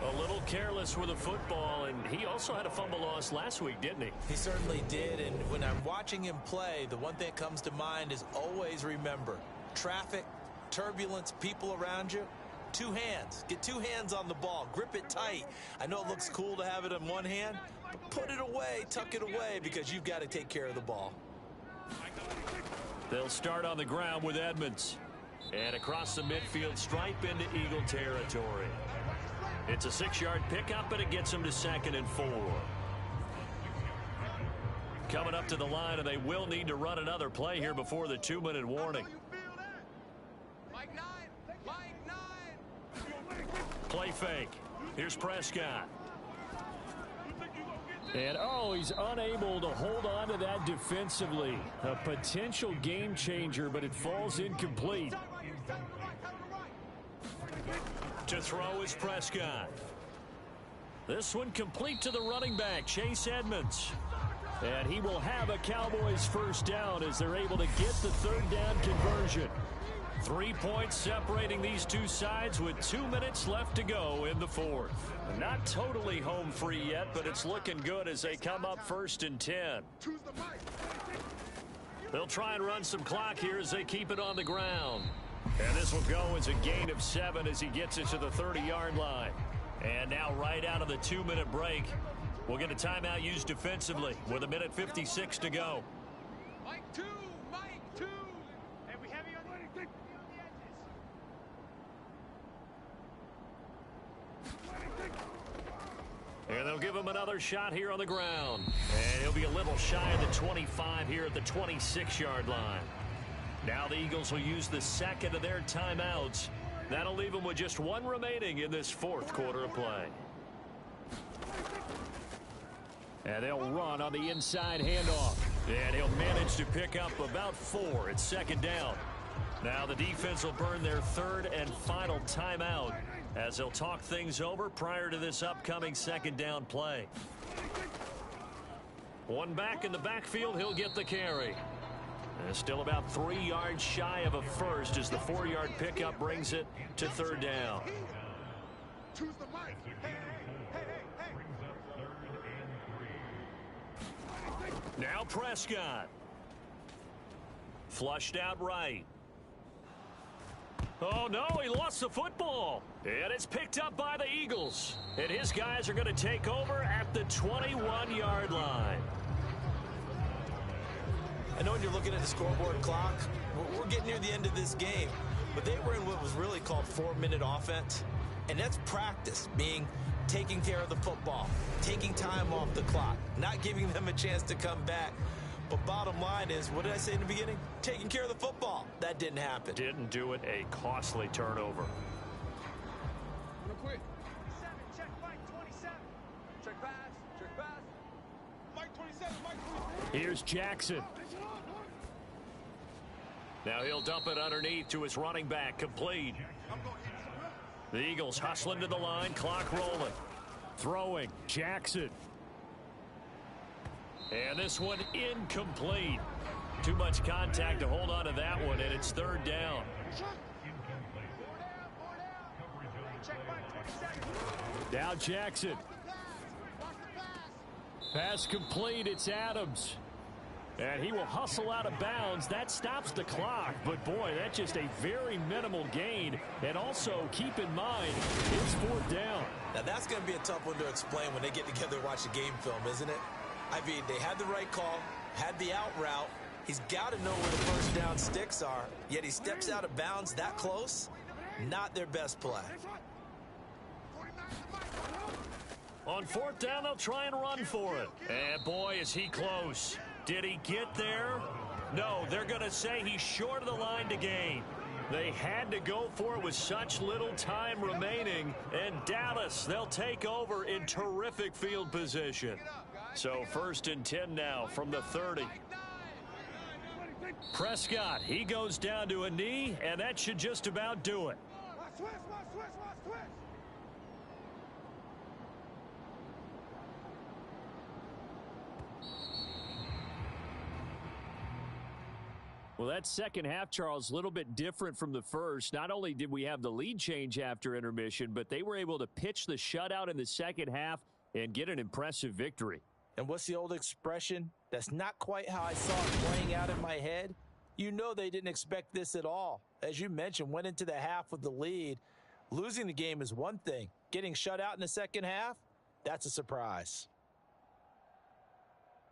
A little careless with the football, and he also had a fumble loss last week, didn't he? He certainly did, and when I'm watching him play, the one thing that comes to mind is always remember, traffic, turbulence, people around you, 2 hands. Get 2 hands on the ball. Grip it tight. I know it looks cool to have it in one hand, but put it away, tuck it away, because you've got to take care of the ball. They'll start on the ground with Edmonds. And across the midfield stripe into Eagle territory. It's a 6-yard pickup, and it gets them to 2nd and 4. Coming up to the line, and they will need to run another play here before the 2-minute warning. Play fake. Here's Prescott. And, he's unable to hold on to that defensively. A potential game changer, but it falls incomplete. To throw is Prescott. This one complete to the running back, Chase Edmonds. And he will have a Cowboys 1st down as they're able to get the 3rd down conversion. 3 points separating these two sides with 2 minutes left to go in the 4th. Not totally home free yet, but it's looking good as they come up 1st and 10. They'll try and run some clock here as they keep it on the ground. And this will go as a gain of 7 as he gets it to the 30-yard line. And now right out of the 2-minute break, we'll get a timeout used defensively with 1:56 to go. Mike 2, Mike 2. And we have you on the edges. And they'll give him another shot here on the ground. And he'll be a little shy of the 25 here at the 26-yard line. Now the Eagles will use the 2nd of their timeouts. That'll leave them with just 1 remaining in this 4th quarter of play. And they'll run on the inside handoff. And he'll manage to pick up about 4. It's 2nd down. Now the defense will burn their 3rd and final timeout as they'll talk things over prior to this upcoming 2nd down play. One back in the backfield, he'll get the carry. And still about 3 yards shy of a first as the 4-yard pickup brings it to 3rd down. Choose the mic. Now Prescott. Flushed out right. Oh, no, he lost the football. And it's picked up by the Eagles. And his guys are going to take over at the 21-yard line. I know when you're looking at the scoreboard clock, we're getting near the end of this game, but they were in what was really called 4-minute offense, and that's practice, meaning taking care of the football, taking time off the clock, not giving them a chance to come back. But bottom line is, what did I say in the beginning? Taking care of the football. That didn't happen. Didn't do it. A costly turnover. Real quick. 27, check Mike 27. Check pass, check pass. Mike 27, Mike 27. Here's Jackson. Now he'll dump it underneath to his running back, complete. The Eagles hustling to the line, clock rolling. Throwing, Jackson. And this one incomplete. Too much contact to hold on to that one, and it's 3rd down. Check Mike 27. Now Jackson. Pass complete, it's Adams. And he will hustle out of bounds. That stops the clock. But, boy, that's just a very minimal gain. And also, keep in mind, it's 4th down. Now, that's going to be a tough one to explain when they get together and watch the game film, isn't it? I mean, they had the right call, had the out route. He's got to know where the 1st down sticks are, yet he steps out of bounds that close. Not their best play. On 4th down, they'll try and run for it. And, boy, is he close. Did he get there? No, they're going to say he's short of the line to gain. They had to go for it with such little time remaining. And Dallas, they'll take over in terrific field position. So 1st and 10 now from the 30. Prescott, he goes down to a knee, and that should just about do it. Switch, switch, switch. Well, that second half, Charles, a little bit different from the first. Not only did we have the lead change after intermission, but they were able to pitch the shutout in the second half and get an impressive victory. And what's the old expression? That's not quite how I saw it playing out in my head. You know they didn't expect this at all. As you mentioned, went into the half with the lead. Losing the game is one thing. Getting shut out in the second half, that's a surprise.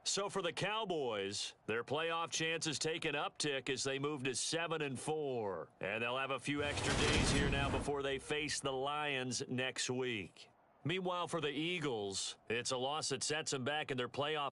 So for the Cowboys, their playoff chances take an uptick as they move to 7-4. And they'll have a few extra days here now before they face the Lions next week. Meanwhile, for the Eagles, it's a loss that sets them back in their playoff